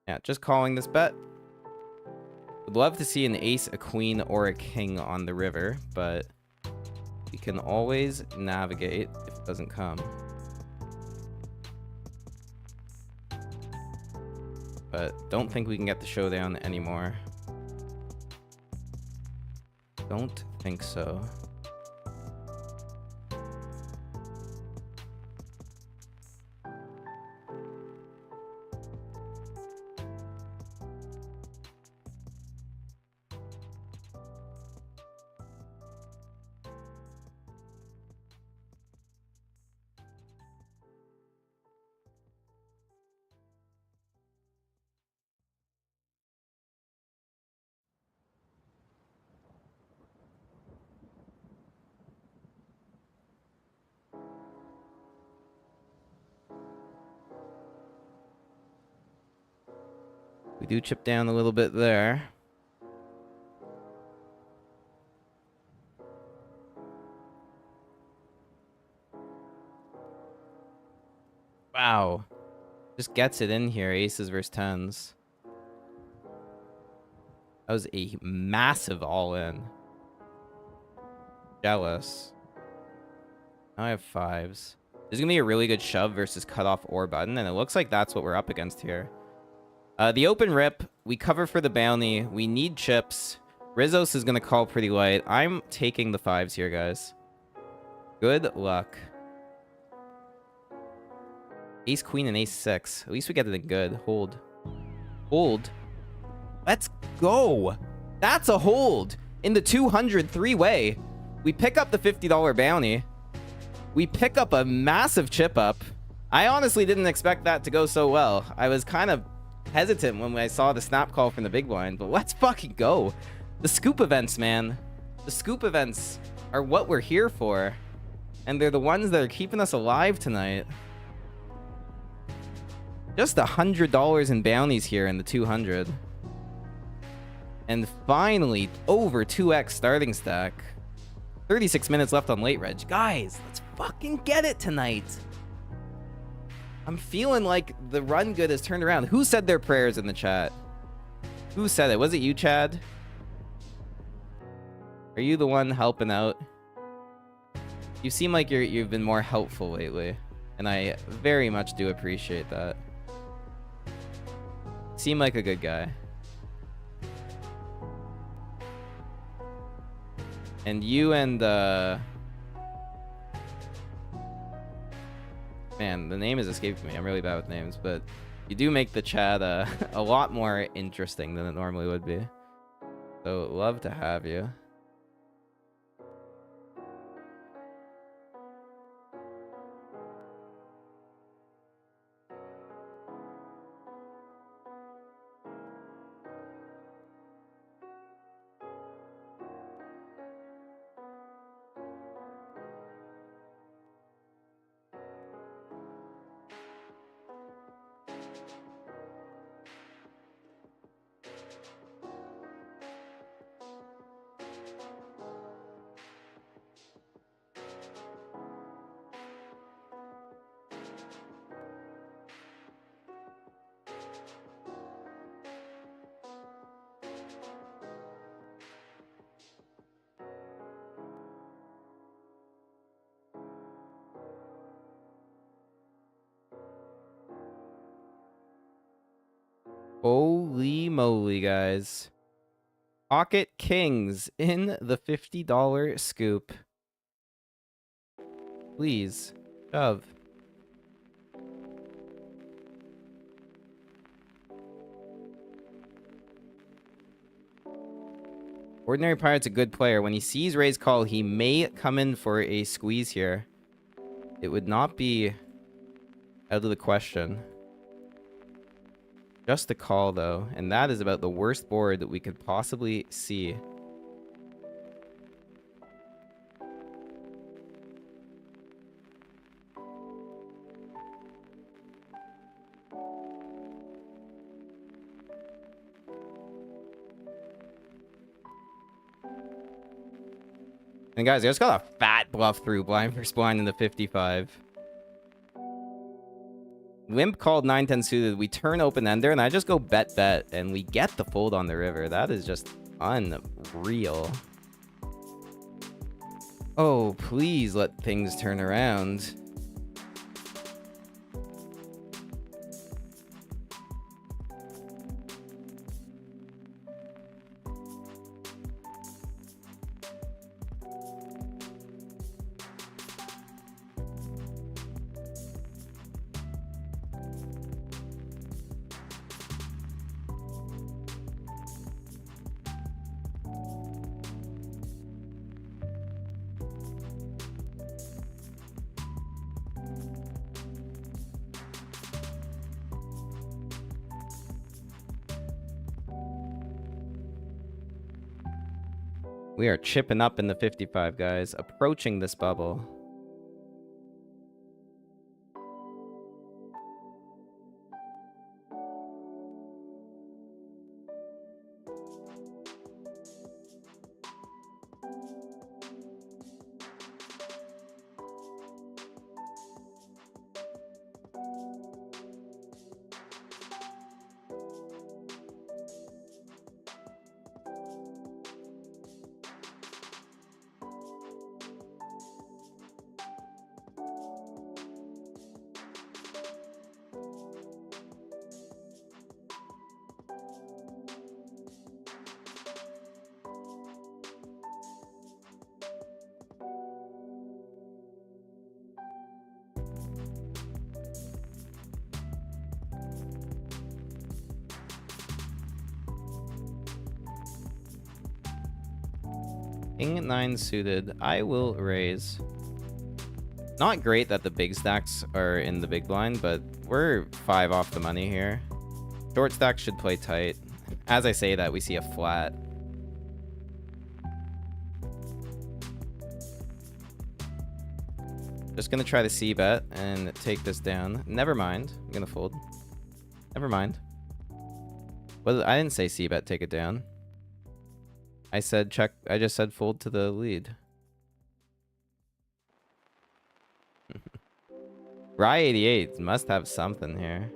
Yeah, just calling this bet. Would love to see an ace, a queen, or a king on the river, but we can always navigate if it doesn't come. But don't think we can get the showdown anymore. Don't think so. We do chip down a little bit there. Wow. Just gets it in here. Aces versus 10s. That was a massive all-in. Jealous. Now I have 5s. This is going to be a really good shove versus cutoff or button, and it looks like that's what we're up against here. The open rip, we cover for the bounty. We need chips. Rizos is going to call pretty light. I'm taking the 5s here, guys. Good luck. Ace, queen, and ace 6. At least we get it in good. Hold. Hold. Let's go. That's a hold. In the 200 three-way. We pick up the $50 bounty. We pick up a massive chip up. I honestly didn't expect that to go so well. I was kind of hesitant when I saw the snap call from the big blind, but let's fucking go. The scoop events, man. The scoop events are what we're here for. And they're the ones that are keeping us alive tonight. Just $100 in bounties here in the 200. And finally, over 2x starting stack. 36 minutes left on late reg. Guys, let's fucking get it tonight. I'm feeling like the run good has turned around. Who said their prayers in the chat? Who said it? Was it you, Chad? Are you the one helping out? You seem like you've been more helpful lately, and I very much do appreciate that. Seem like a good guy. And you and man, the name has escaped me. I'm really bad with names, but you do make the chat a lot more interesting than it normally would be. So love to have you. Holy moly, guys. Pocket Kings in the $50 scoop. Please, shove. Ordinary Pirate's a good player. When he sees Ray's call, he may come in for a squeeze here. It would not be out of the question. Just a call, though, and that is about the worst board that we could possibly see. And guys, I just got a fat bluff through blind versus blind in the 55. Limp called 9-10 suited. We turn open ender, and I just go bet, and we get the fold on the river. That is just unreal. Oh, please let things turn around. We are chipping up in the 55, guys. Approaching this bubble. King 9 suited. I will raise. Not great that the big stacks are in the big blind, but we're 5 off the money here. Short stack should play tight. As I say that, we see a flat. Just gonna try to c-bet and take this down. Never mind. I'm gonna fold. Never mind. Well, I didn't say c-bet, take it down. I said check. I just said fold to the lead. Rye 88 must have something here.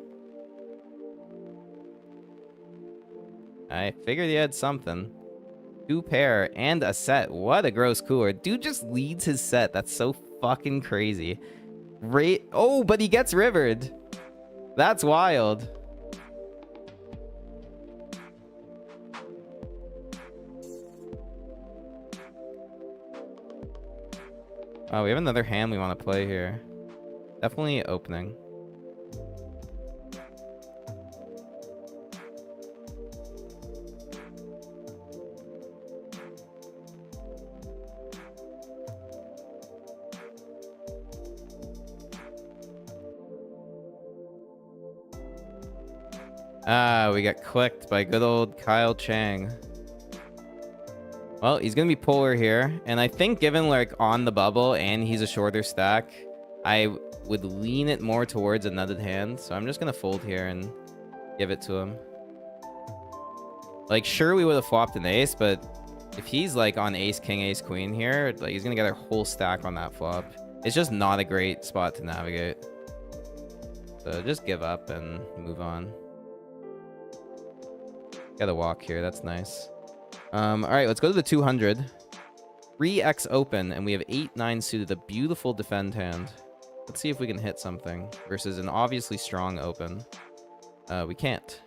I figured he had something. 2 pair and a set. What a gross cooler. Dude just leads his set. That's so fucking crazy. Oh, but he gets rivered. That's wild. Oh, we have another hand we want to play here. Definitely opening. Ah, we got clicked by good old Kyle Chang. Well, he's going to be polar here. And I think given like on the bubble and he's a shorter stack, I would lean it more towards a nutted hand. So I'm just going to fold here and give it to him. Like, sure, we would have flopped an ace, but if he's like on ace, king, ace, queen here, like he's going to get our whole stack on that flop. It's just not a great spot to navigate. So just give up and move on. Got a walk here. That's nice. All right, let's go to the 200. 3x open, and we have 8-9 suited. A beautiful defend hand. Let's see if we can hit something versus an obviously strong open. We can't.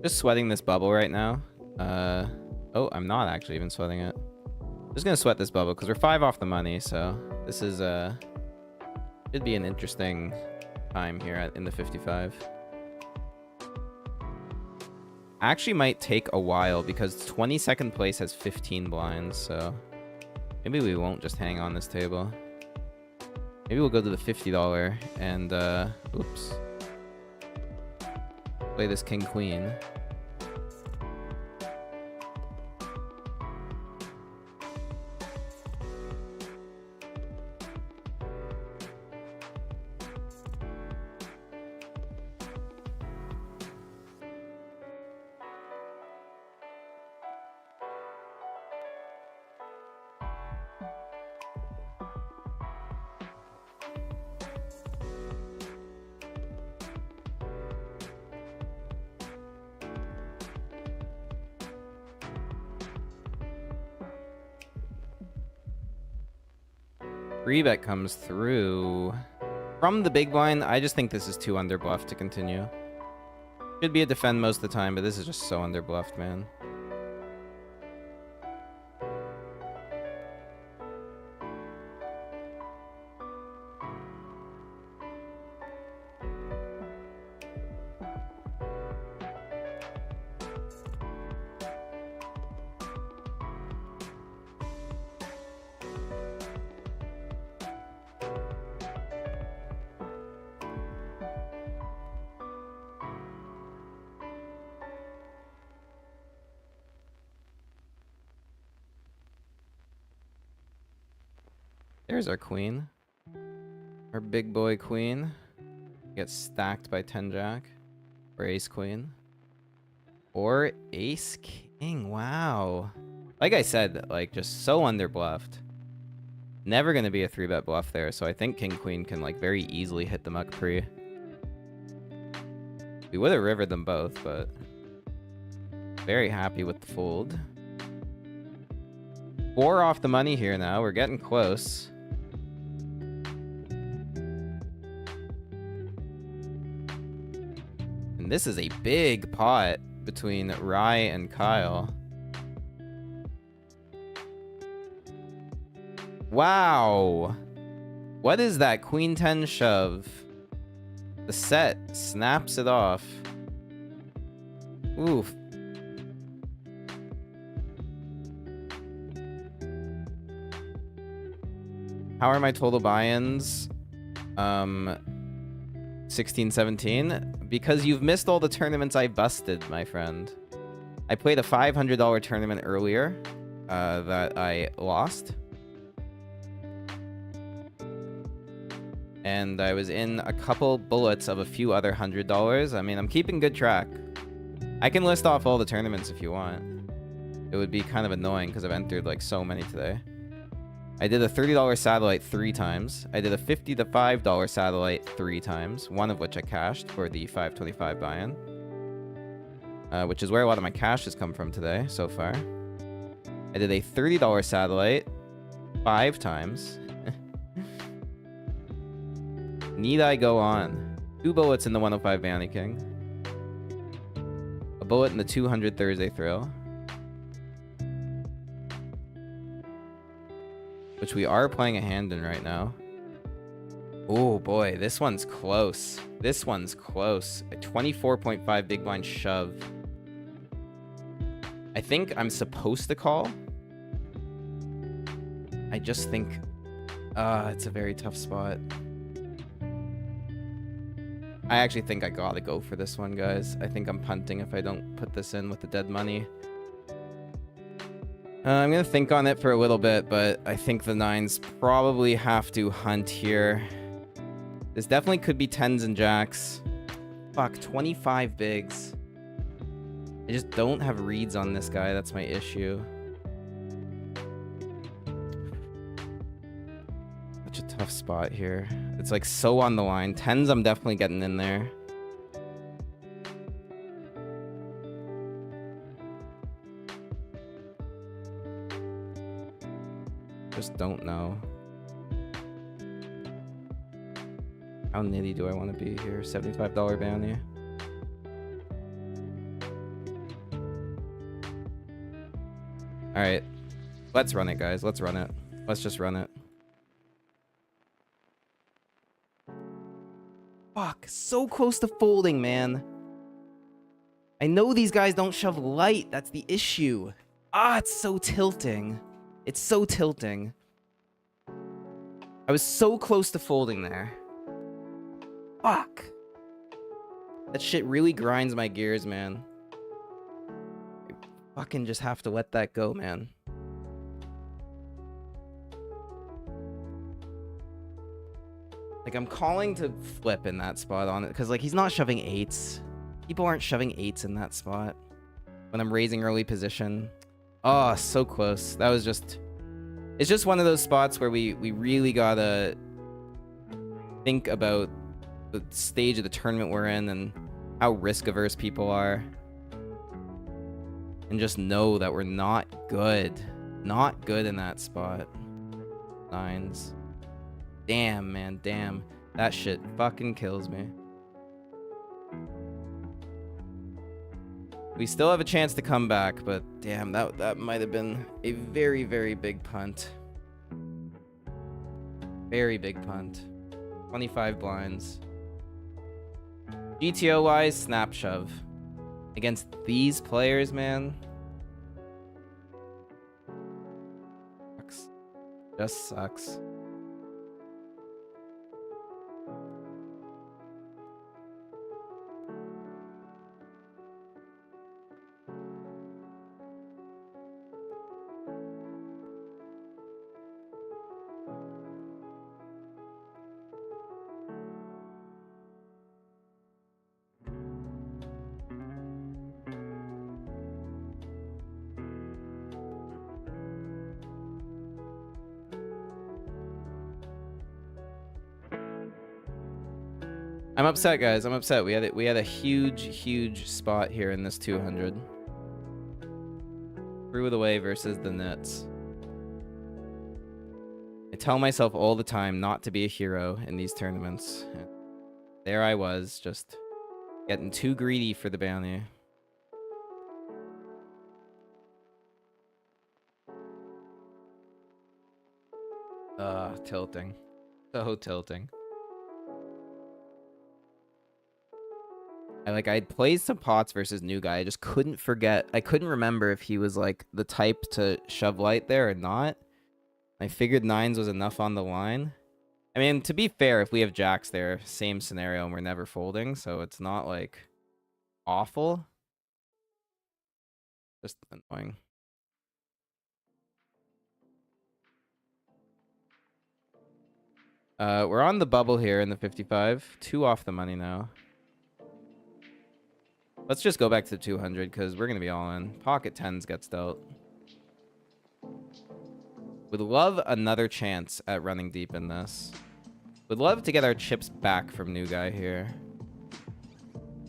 Just sweating this bubble right now. Oh, I'm not actually even sweating it. Just gonna sweat this bubble because we're 5 off the money, so this is should be an interesting time here in the 55. Actually might take a while because 22nd place has 15 blinds, so maybe we won't just hang on this table. Maybe we'll go to the $50 and oops. Play this king queen. Rebet comes through. From the big blind, I just think this is too underbluffed to continue. Should be a defend most of the time, but this is just so underbluffed, man. There's our queen. Our big boy queen. Gets stacked by 10 jack. Or ace queen. Or ace king. Wow. Like I said, like just so underbluffed. Never gonna be a 3-bet bluff there, so I think king queen can like very easily hit the muck pre. We would have rivered them both, but very happy with the fold. 4 off the money here now. We're getting close. And this is a big pot between Rye and Kyle. Wow. What is that queen 10 shove? The set snaps it off. Oof. How are my total buy-ins? 16, 17? Because you've missed all the tournaments I busted, my friend. I played a $500 tournament earlier that I lost. And I was in a couple bullets of a few other $100. I mean, I'm keeping good track. I can list off all the tournaments if you want. It would be kind of annoying because I've entered like so many today. I did a $30 satellite 3 times. I did a $55 satellite 3 times, one of which I cashed for the 525 buy-in. Which is where a lot of my cash has come from today so far. I did a $30 satellite 5 times. Need I go on? 2 bullets in the 105 Bounty King. A bullet in the 200 Thursday Thrill. Which we are playing a hand in right now. Oh boy, this one's close. This one's close. A 24.5 big blind shove. I think I'm supposed to call. I just think... it's a very tough spot. I actually think I gotta go for this one, guys. I think I'm punting if I don't put this in with the dead money. I'm gonna think on it for a little bit, but I think the 9s probably have to hunt here. This definitely could be 10s and jacks. Fuck, 25 bigs. I just don't have reads on this guy. That's my issue. Such a tough spot here. It's like so on the line. 10s, I'm definitely getting in there. Just don't know. How nitty do I want to be here? $75 bounty. Alright. Let's run it, guys. Let's run it. Let's just run it. Fuck. So close to folding, man. I know these guys don't shove light. That's the issue. Ah, it's so tilting. It's so tilting. I was so close to folding there. Fuck. That shit really grinds my gears, man. I fucking just have to let that go, man. Like, I'm calling to flip in that spot on it, because, like, he's not shoving 8s. People aren't shoving 8s in that spot. When I'm raising early position. Oh, so close. That was just... It's just one of those spots where we really gotta think about the stage of the tournament we're in and how risk-averse people are. And just know that we're not good. Not good in that spot. 9s. Damn, man, damn. That shit fucking kills me. We still have a chance to come back, but damn, that might have been a very, very big punt. Very big punt. 25 blinds. GTO-wise, snap shove. Against these players, man. Sucks. Just sucks. I'm upset, guys. I'm upset. We had a huge spot here in this 200. Threw it away versus the Nets. I tell myself all the time not to be a hero in these tournaments. There I was, just getting too greedy for the bounty. Tilting. So tilting. I'd played some pots versus new guy. I just couldn't forget. I couldn't remember if he was like the type to shove light there or not. I figured nines was enough on the line. I mean, to be fair, if we have jacks there, same scenario and we're never folding, so it's not like awful. Just annoying. We're on the bubble here in the 55. 2 off the money now. Let's just go back to the 200 because we're going to be all in. Pocket 10s gets dealt. Would love another chance at running deep in this. Would love to get our chips back from new guy here.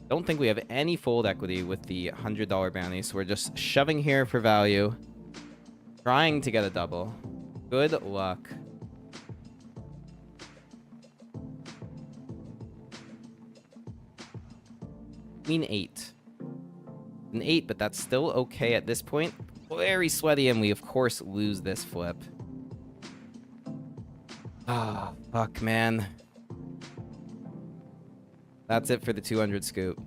Don't think we have any fold equity with the $100 bounty, so we're just shoving here for value. Trying to get a double. Good luck. Queen 8. An 8, but that's still okay at this point. Very sweaty, and we, of course, lose this flip. Ah, oh, fuck, man. That's it for the 200 scoop.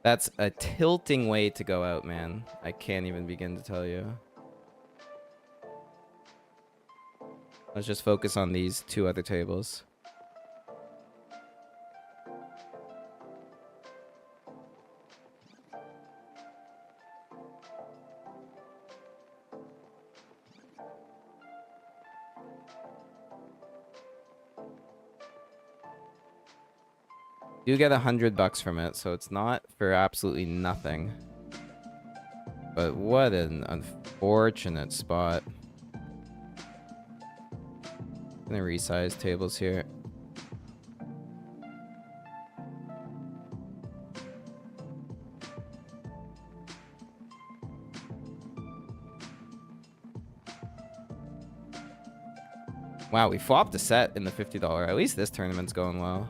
That's a tilting way to go out, man. I can't even begin to tell you. Let's just focus on these 2 other tables. Do get $100 from it, so it's not for absolutely nothing. But what an unfortunate spot. I'm gonna resize tables here. Wow, we flopped a set in the $50. At least this tournament's going well.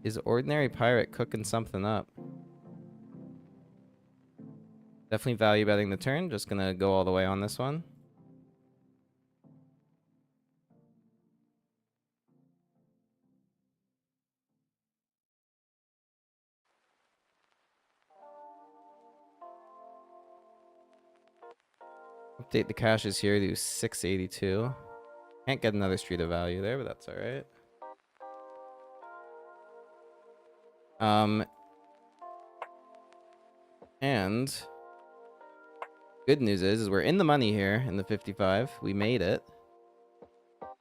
Is Ordinary Pirate cooking something up? Definitely value betting the turn. Just gonna go all the way on this one. Update the cashes here to 682. Can't get another street of value there, but that's all right. And good news is we're in the money here in the 55. We made it.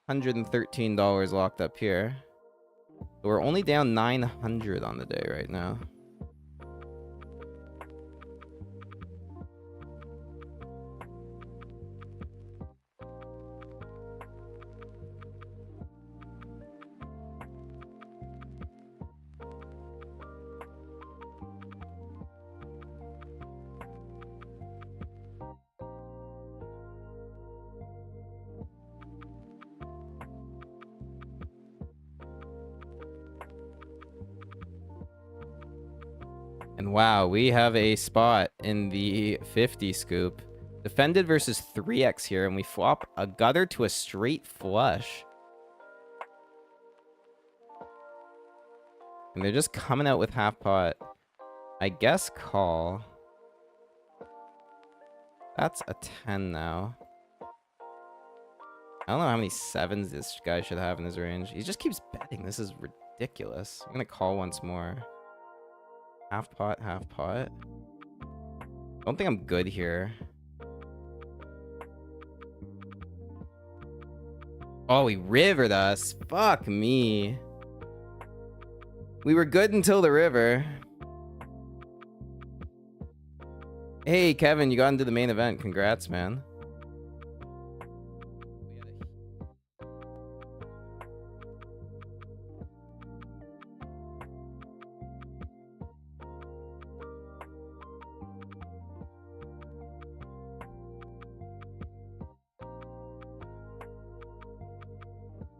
$113 locked up here. So we're only down 900 on the day right now. And wow, we have a spot in the 50 scoop. Defended versus 3x here, and we flop a gutter to a straight flush. And they're just coming out with half pot. I guess call. That's a 10 now. I don't know how many sevens this guy should have in his range. He just keeps betting. This is ridiculous. I'm gonna call once more. Half pot, half pot. I don't think I'm good here. Oh, he rivered us. Fuck me. We were good until the river. Hey, Kevin, you got into the main event. Congrats, man.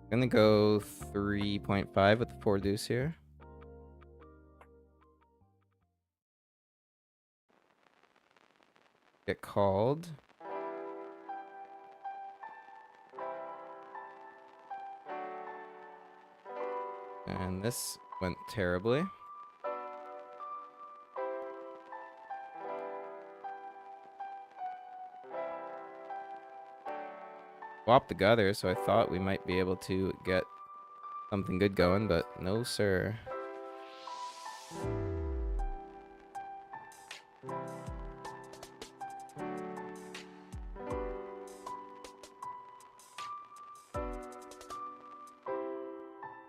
Gonna go 3.5 with the 4 deuce here. Get called. And this went terribly. Swap the gutter, so I thought we might be able to get something good going, but no, sir.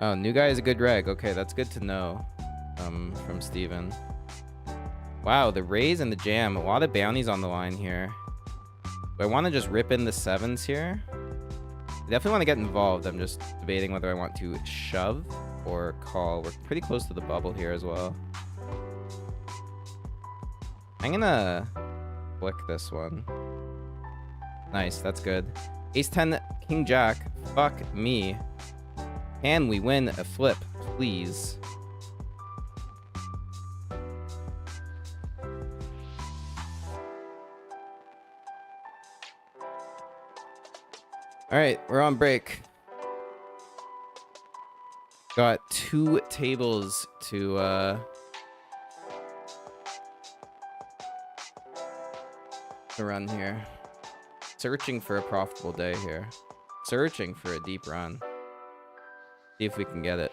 Oh, new guy is a good reg. Okay, that's good to know. From Steven. Wow, the raise and the jam. A lot of bounties on the line here. Do I want to just rip in the sevens here? I definitely want to get involved. I'm just debating whether I want to shove or call. We're pretty close to the bubble here as well. I'm gonna flick this one. Nice, that's good. Ace 10, King Jack. Fuck me. Can we win a flip, please? All right, we're on break. Got 2 tables to run here. Searching for a profitable day here. Searching for a deep run. See if we can get it.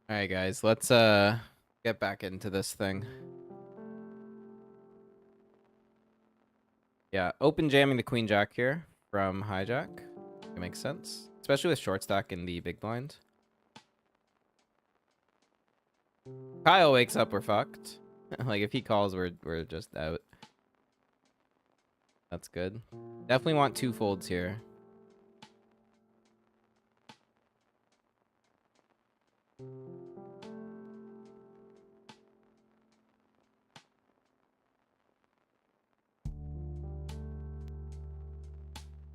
All right, guys, let's get back into this thing. Yeah, open jamming the queen jack here from hijack. It makes sense, especially with short stack in the big blind. Kyle wakes up, we're fucked. Like if he calls, we're just out. That's good. Definitely want 2 folds here.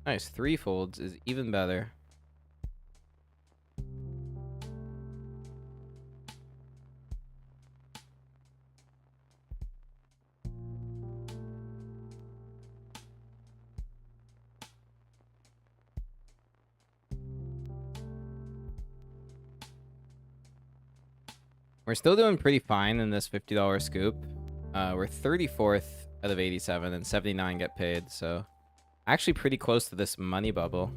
Nice, 3 folds is even better. We're still doing pretty fine in this $50 scoop. We're 34th out of 87 and 79 get paid, so actually pretty close to this money bubble.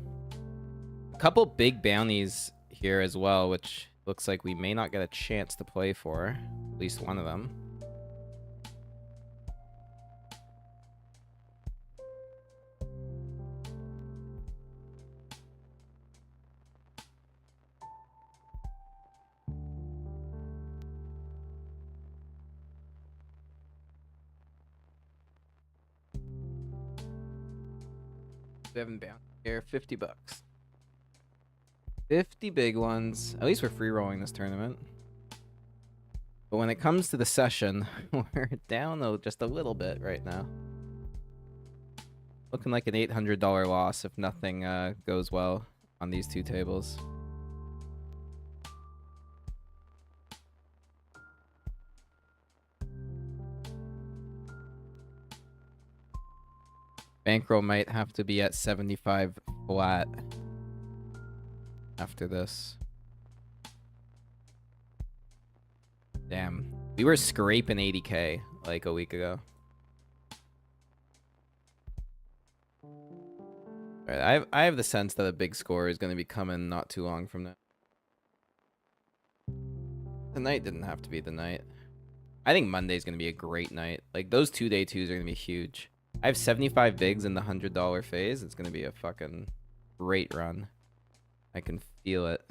A couple big bounties here as well, which looks like we may not get a chance to play for, at least one of them. We haven't bound here, 50 bucks. 50 big ones. At least we're free rolling this tournament. But when it comes to the session, we're down just a little bit right now. Looking like an $800 loss if nothing goes well on these 2 tables. Bankroll might have to be at 75 flat after this. Damn. We were scraping 80K like a week ago. Alright, I have the sense that a big score is going to be coming not too long from now. Tonight didn't have to be the night. I think Monday's going to be a great night. Like, those 2-day 2s are going to be huge. I have 75 bigs in the $100 phase. It's going to be a fucking great run. I can feel it.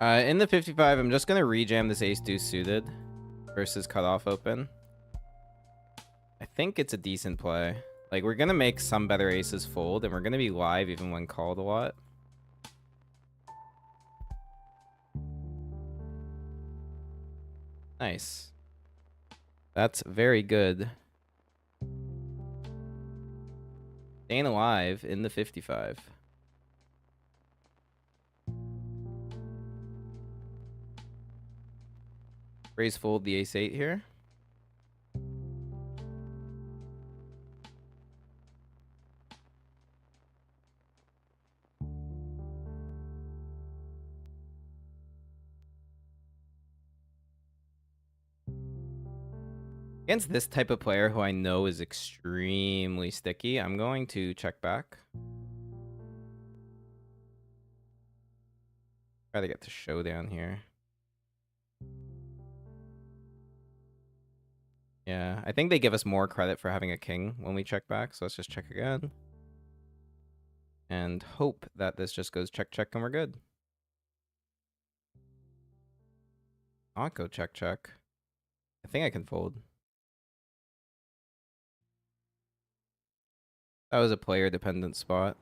In the 55, I'm just going to rejam this ace-deuce suited versus cutoff open. I think it's a decent play. Like, we're going to make some better aces fold, and we're going to be live even when called a lot. Nice. That's very good. Staying alive in the 55. Raise fold the ace-8 here. Against this type of player who I know is extremely sticky, I'm going to check back. Try to get to showdown here. Yeah, I think they give us more credit for having a king when we check back, so let's just check again. And hope that this just goes check, check, and we're good. Not go check, check. I think I can fold. That was a player-dependent spot.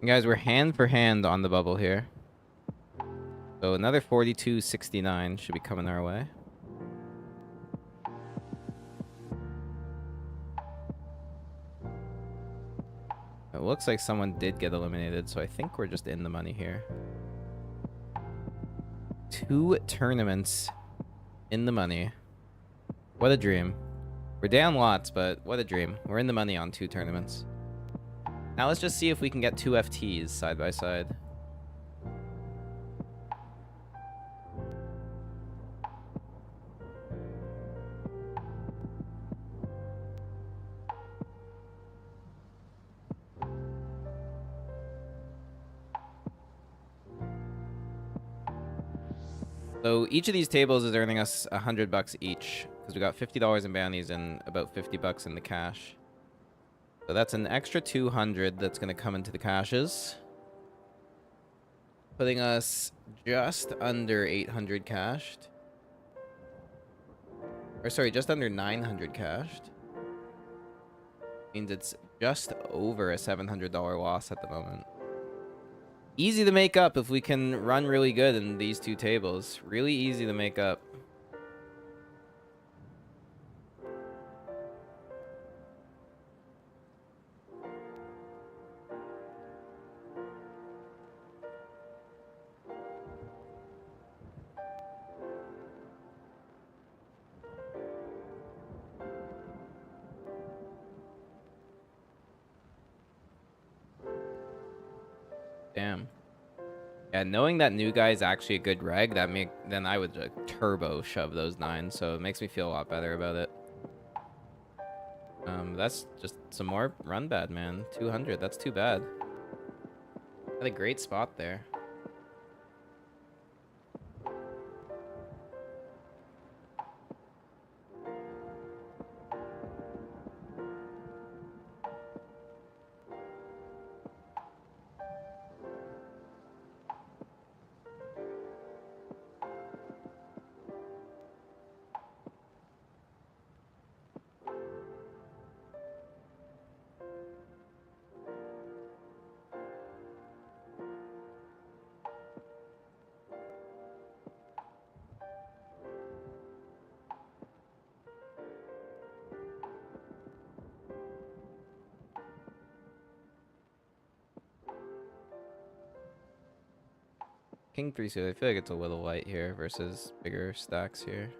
Guys, we're hand for hand on the bubble here. So another 42.69 should be coming our way. It looks like someone did get eliminated, so I think we're just in the money here. 2 tournaments in the money. What a dream. We're down lots, but what a dream. We're in the money on 2 tournaments. Now let's just see if we can get 2 FTs side by side. So each of these tables is earning us $100 each, because we got $50 in bounties and about $50 in the cash. So that's an extra 200 that's going to come into the cashes, putting us just under 800 cashed. Or sorry, just under 900 cashed. Means it's just over a $700 loss at the moment. Easy to make up if we can run really good in these 2 tables. Really easy to make up. Damn. Yeah, knowing that new guy is actually a good reg, then I would turbo shove those 9, so it makes me feel a lot better about it. That's just some more run bad, man. 200, that's too bad. Had a great spot there. King 3 suit, I feel like it's a little light here versus bigger stacks here.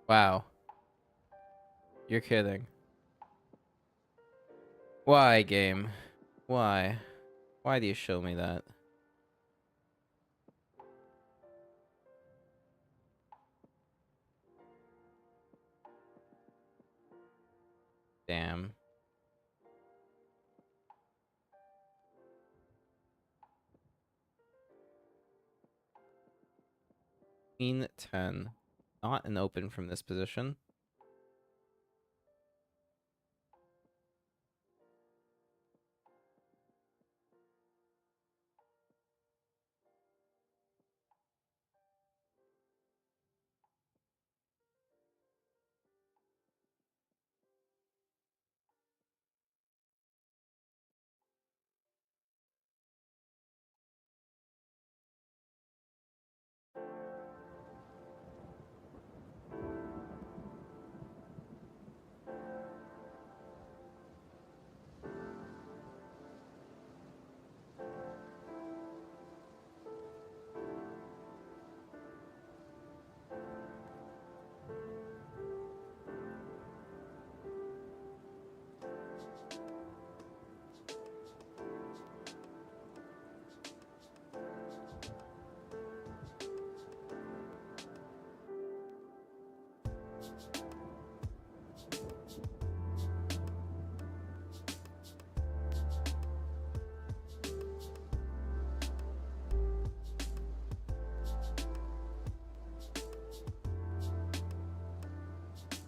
Wow. You're kidding. Why, game? Why? Why do you show me that? Queen 10. Not an open from this position.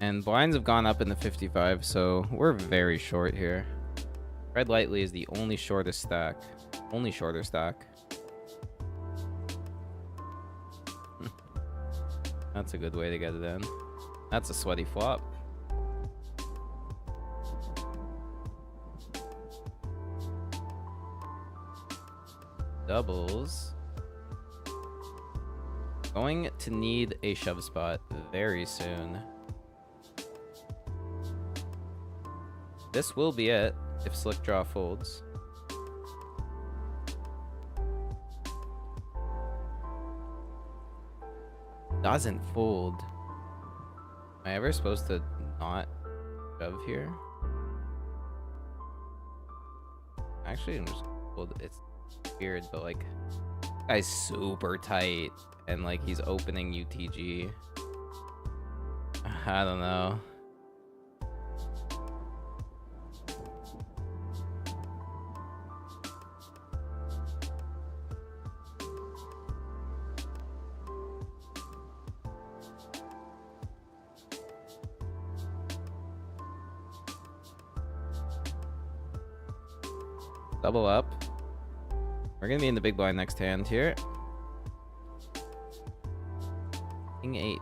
And blinds have gone up in the 55, so we're very short here. Red lightly is the only shortest stack. Only shorter stack. That's a good way to get it in. That's a sweaty flop. Doubles. Going to need a shove spot very soon. This will be it if slick draw folds. Doesn't fold. Am I ever supposed to not shove here? Actually, I'm just fold. It's weird, but like, guy's super tight and like he's opening UTG. I don't know. Double up. We're gonna be in the big blind next hand here. King 8.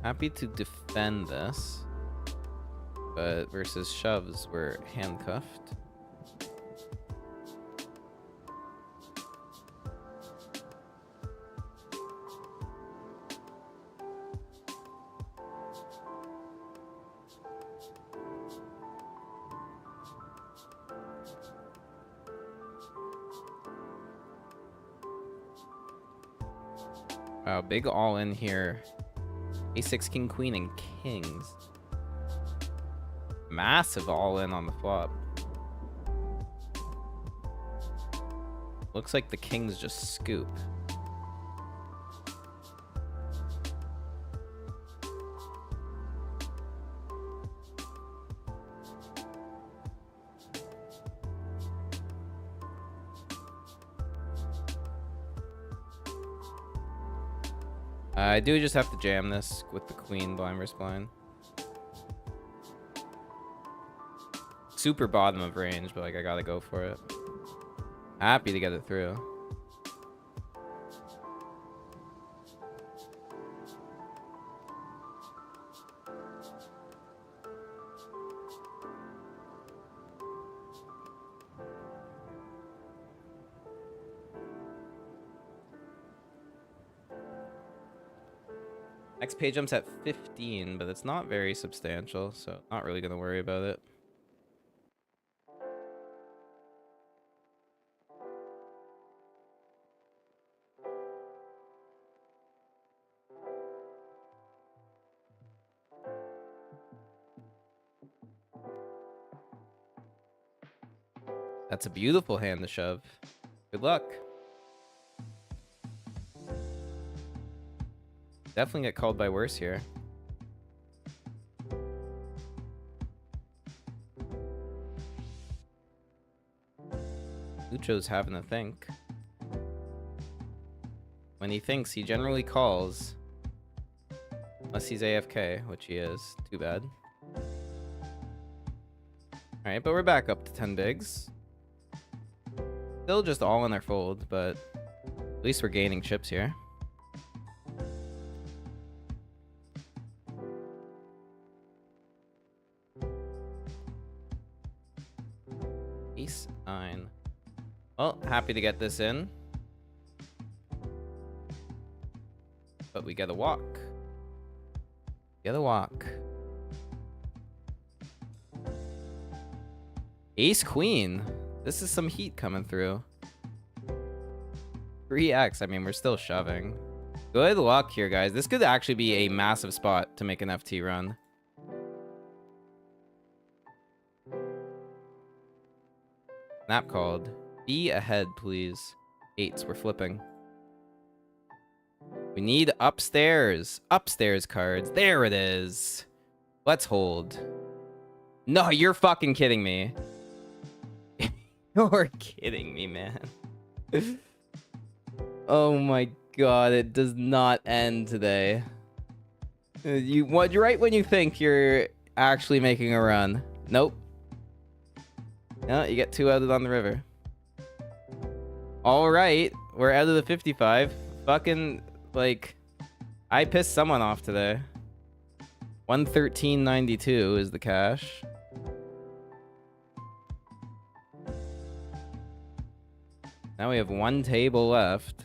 Happy to defend this, but versus shoves, we're handcuffed. Wow, big all in here. A6, king, queen, and kings. Massive all in on the flop. Looks like the kings just scoop. I do just have to jam this with the queen blind versus blind. Super bottom of range, but like I gotta go for it. Happy to get it through. Next page jump's at 15, but it's not very substantial, so not really gonna worry about it. That's a beautiful hand to shove. Good luck. Definitely get called by worse here. Lucho's having a think. When he thinks, he generally calls. Unless he's AFK, which he is. Too bad. Alright, but we're back up to 10 bigs. Still just all in our fold, but at least we're gaining chips here. Ace 9. Well, happy to get this in. But we get a walk. Get a walk. Ace Queen. This is some heat coming through. 3x. I mean, we're still shoving. Good luck here, guys. This could actually be a massive spot to make an FT run. Snap called. Be ahead, please. 8s. We're flipping. We need upstairs. Upstairs cards. There it is. Let's hold. No, you're fucking kidding me. You're kidding me, man. Oh my god, it does not end today. You're right when you think you're actually making a run. Nope. No, you get 2 outed on the river. Alright, we're out of the 55. Fucking, like, I pissed someone off today. 113.92 is the cash. Now we have 1 table left.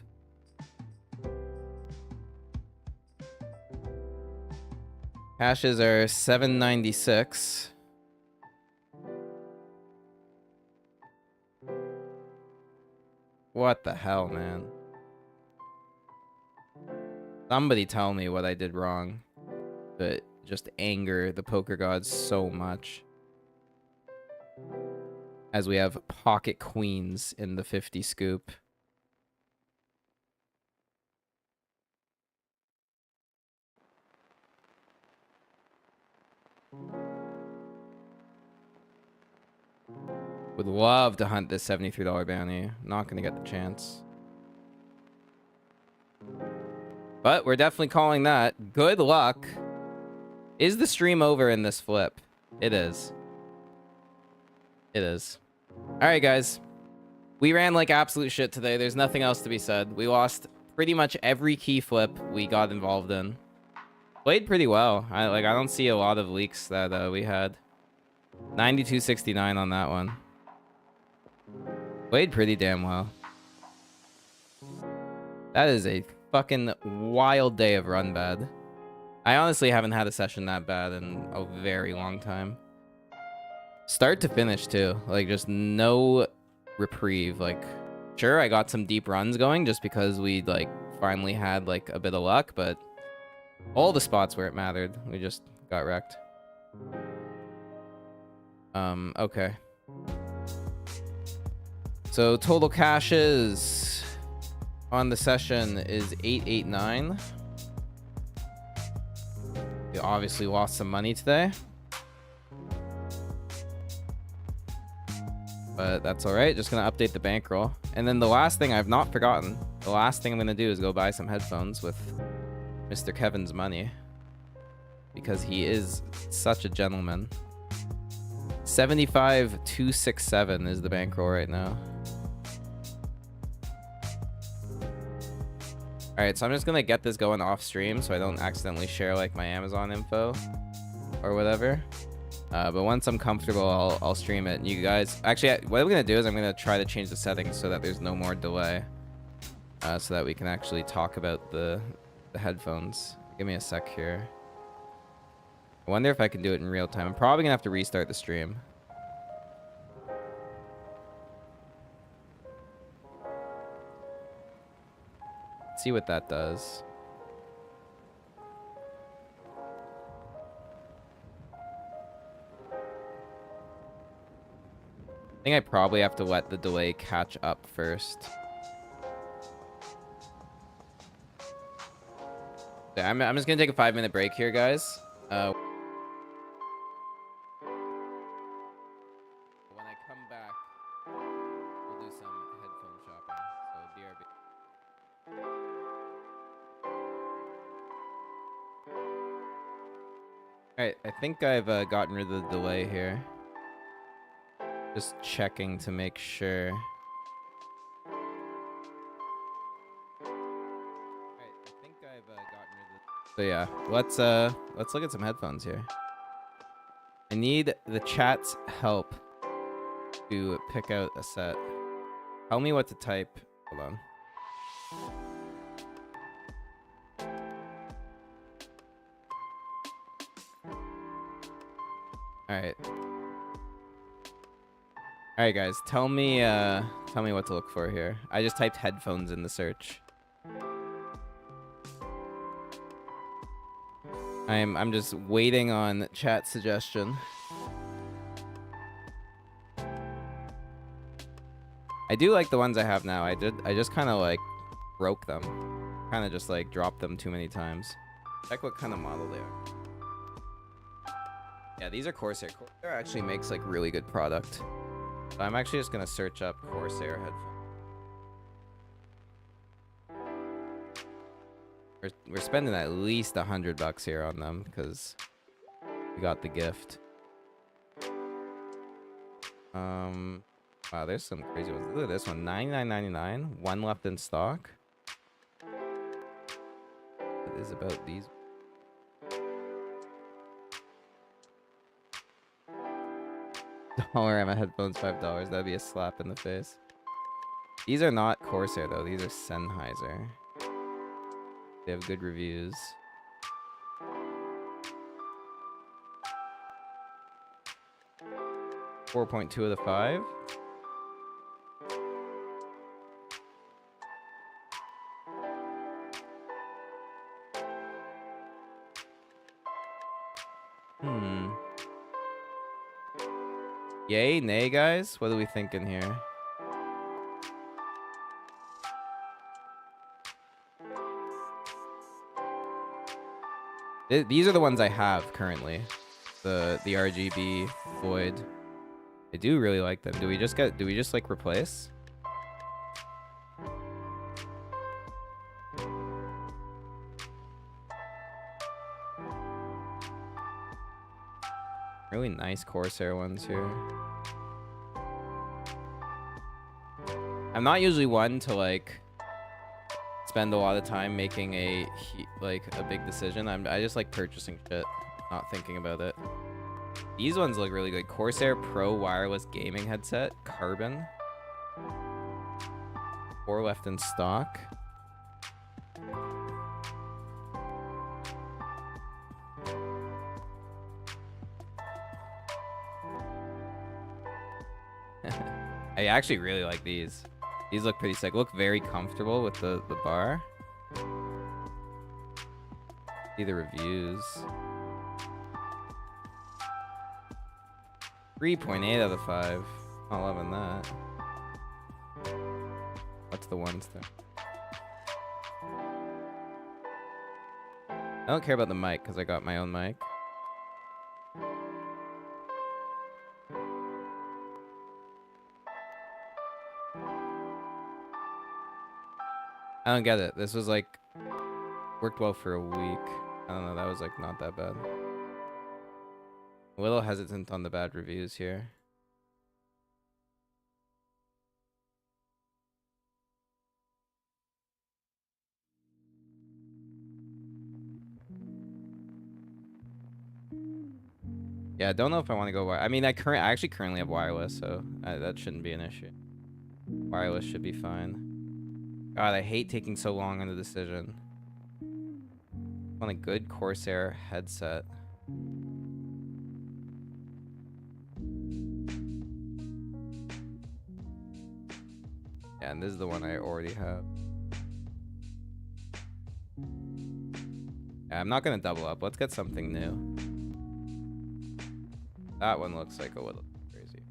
Cashes are 796. What the hell, man? Somebody tell me what I did wrong. But just anger the poker gods so much. As we have pocket queens in the 50 scoop. Would love to hunt this $73 bounty. Not gonna get the chance. But we're definitely calling that. Good luck. Is the stream over in this flip? It is. It is. Alright, guys. We ran like absolute shit today. There's nothing else to be said. We lost pretty much every key flip we got involved in. Played pretty well. I don't see a lot of leaks that we had. 92.69 on that one. Played pretty damn well. That is a fucking wild day of run bad. I honestly haven't had a session that bad in a very long time. Start to finish too. Like, just no reprieve. Like, sure, I got some deep runs going just because we like finally had like a bit of luck, but all the spots where it mattered, we just got wrecked. Okay. So total cashes on the session is 889. We obviously lost some money today. But that's alright. Just gonna update the bankroll. And then the last thing I've not forgotten, the last thing I'm gonna do is go buy some headphones with Mr. Kevin's money. Because he is such a gentleman. 75,267 is the bankroll right now. Alright, so I'm just gonna get this going off stream so I don't accidentally share like my Amazon info or whatever. But once I'm comfortable, I'll stream it. You guys, actually, what I'm gonna do is I'm gonna try to change the settings so that there's no more delay, so that we can actually talk about the headphones. Give me a sec here. I wonder if I can do it in real time. I'm probably gonna have to restart the stream. See what that does. I think I probably have to let the delay catch up first. Yeah, I'm just gonna take a 5-minute break here, guys. When I come back, we'll do some headphone shopping. So BRB. Alright, I think I've gotten rid of the delay here. Just checking to make sure. Alright, I think I've gotten rid of. So yeah, let's look at some headphones here. I need the chat's help to pick out a set. Tell me what to type. Hold on. Alright. Alright guys, tell me what to look for here. I just typed headphones in the search. I'm just waiting on chat suggestion. I do like the ones I have now. I just kind of like broke them. Kind of just like dropped them too many times. Check what kind of model they are. Yeah, these are Corsair. Corsair actually makes like really good product. So I'm actually just gonna search up Corsair headphones. We're spending at least $100 here on them because we got the gift. Wow, there's some crazy ones. Look at this one, $99.99. One left in stock. It is about these. $1 headphones, $5. That'd be a slap in the face. These are not Corsair though. These are Sennheiser. They have good reviews. $4.2 out of 5. Yay, nay, guys? What are we thinking here? These are the ones I have currently. The RGB Void. I do really like them. Do we just like replace? Really nice Corsair ones here. I'm not usually one to like spend a lot of time making a big decision. I just like purchasing shit, not thinking about it. These ones look really good. Corsair Pro wireless gaming headset, carbon. 4 left in stock. I actually really like these. These look pretty sick. Look very comfortable with the bar. See the reviews. 3.8 out of 5. Not loving that. What's the ones there? I don't care about the mic because I got my own mic. I don't get it. This was like worked well for a week. I don't know. That was like not that bad. A little hesitant on the bad reviews here. Yeah, I don't know if I want to go I mean, I actually currently have wireless, so that shouldn't be an issue. Wireless should be fine. God, I hate taking so long on the decision. I want a good Corsair headset. Yeah, and this is the one I already have. Yeah, I'm not gonna double up. Let's get something new. That one looks like a little crazy.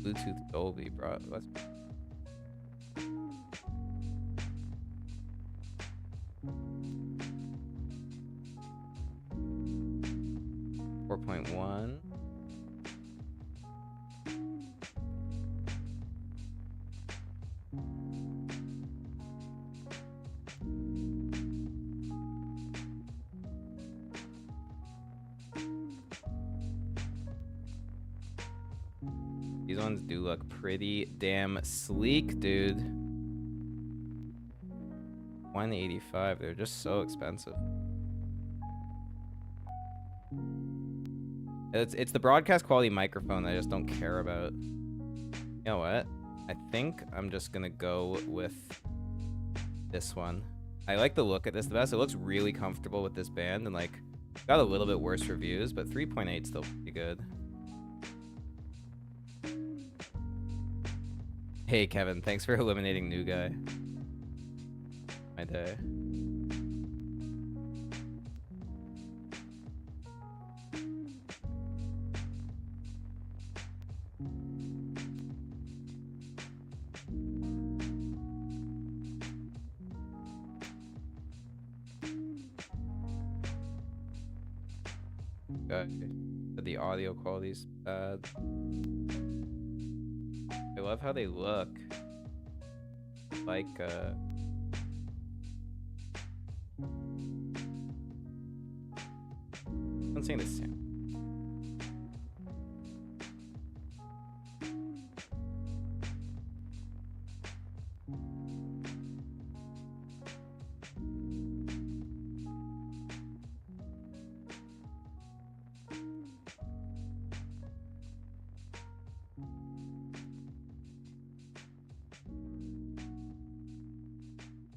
Bluetooth Dolby, bro. Let's. $4.1. These ones do look pretty damn sleek, dude. 185. They're just so expensive. It's the broadcast quality microphone that I just don't care about. You know what? I think I'm just gonna go with this one. I like the look at this the best. It looks really comfortable with this band, and like got a little bit worse reviews, but 3.8 still pretty good. Hey Kevin, thanks for eliminating new guy. My day. The audio quality's bad. I love how they look. Like I'm saying this soon.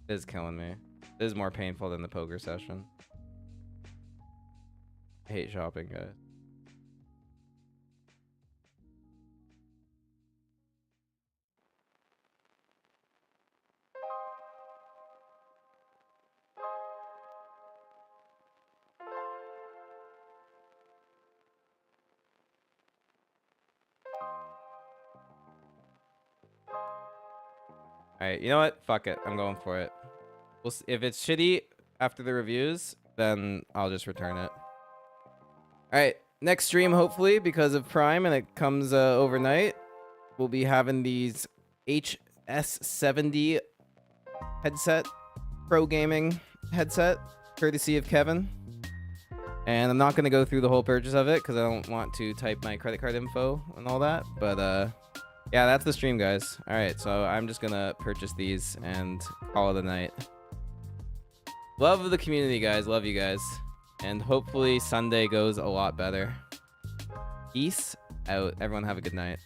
It is killing me. It is more painful than the poker session. I hate shopping, guys. Alright, you know what? Fuck it. I'm going for it. We'll see. If it's shitty after the reviews, then I'll just return it. Alright, next stream, hopefully, because of Prime and it comes overnight, we'll be having these HS70 headset, pro gaming headset, courtesy of Kevin. And I'm not going to go through the whole purchase of it because I don't want to type my credit card info and all that, but yeah, that's the stream, guys. All right, so I'm just gonna purchase these and call it a night. Love the community, guys. Love you guys. And hopefully Sunday goes a lot better. Peace out. Everyone have a good night.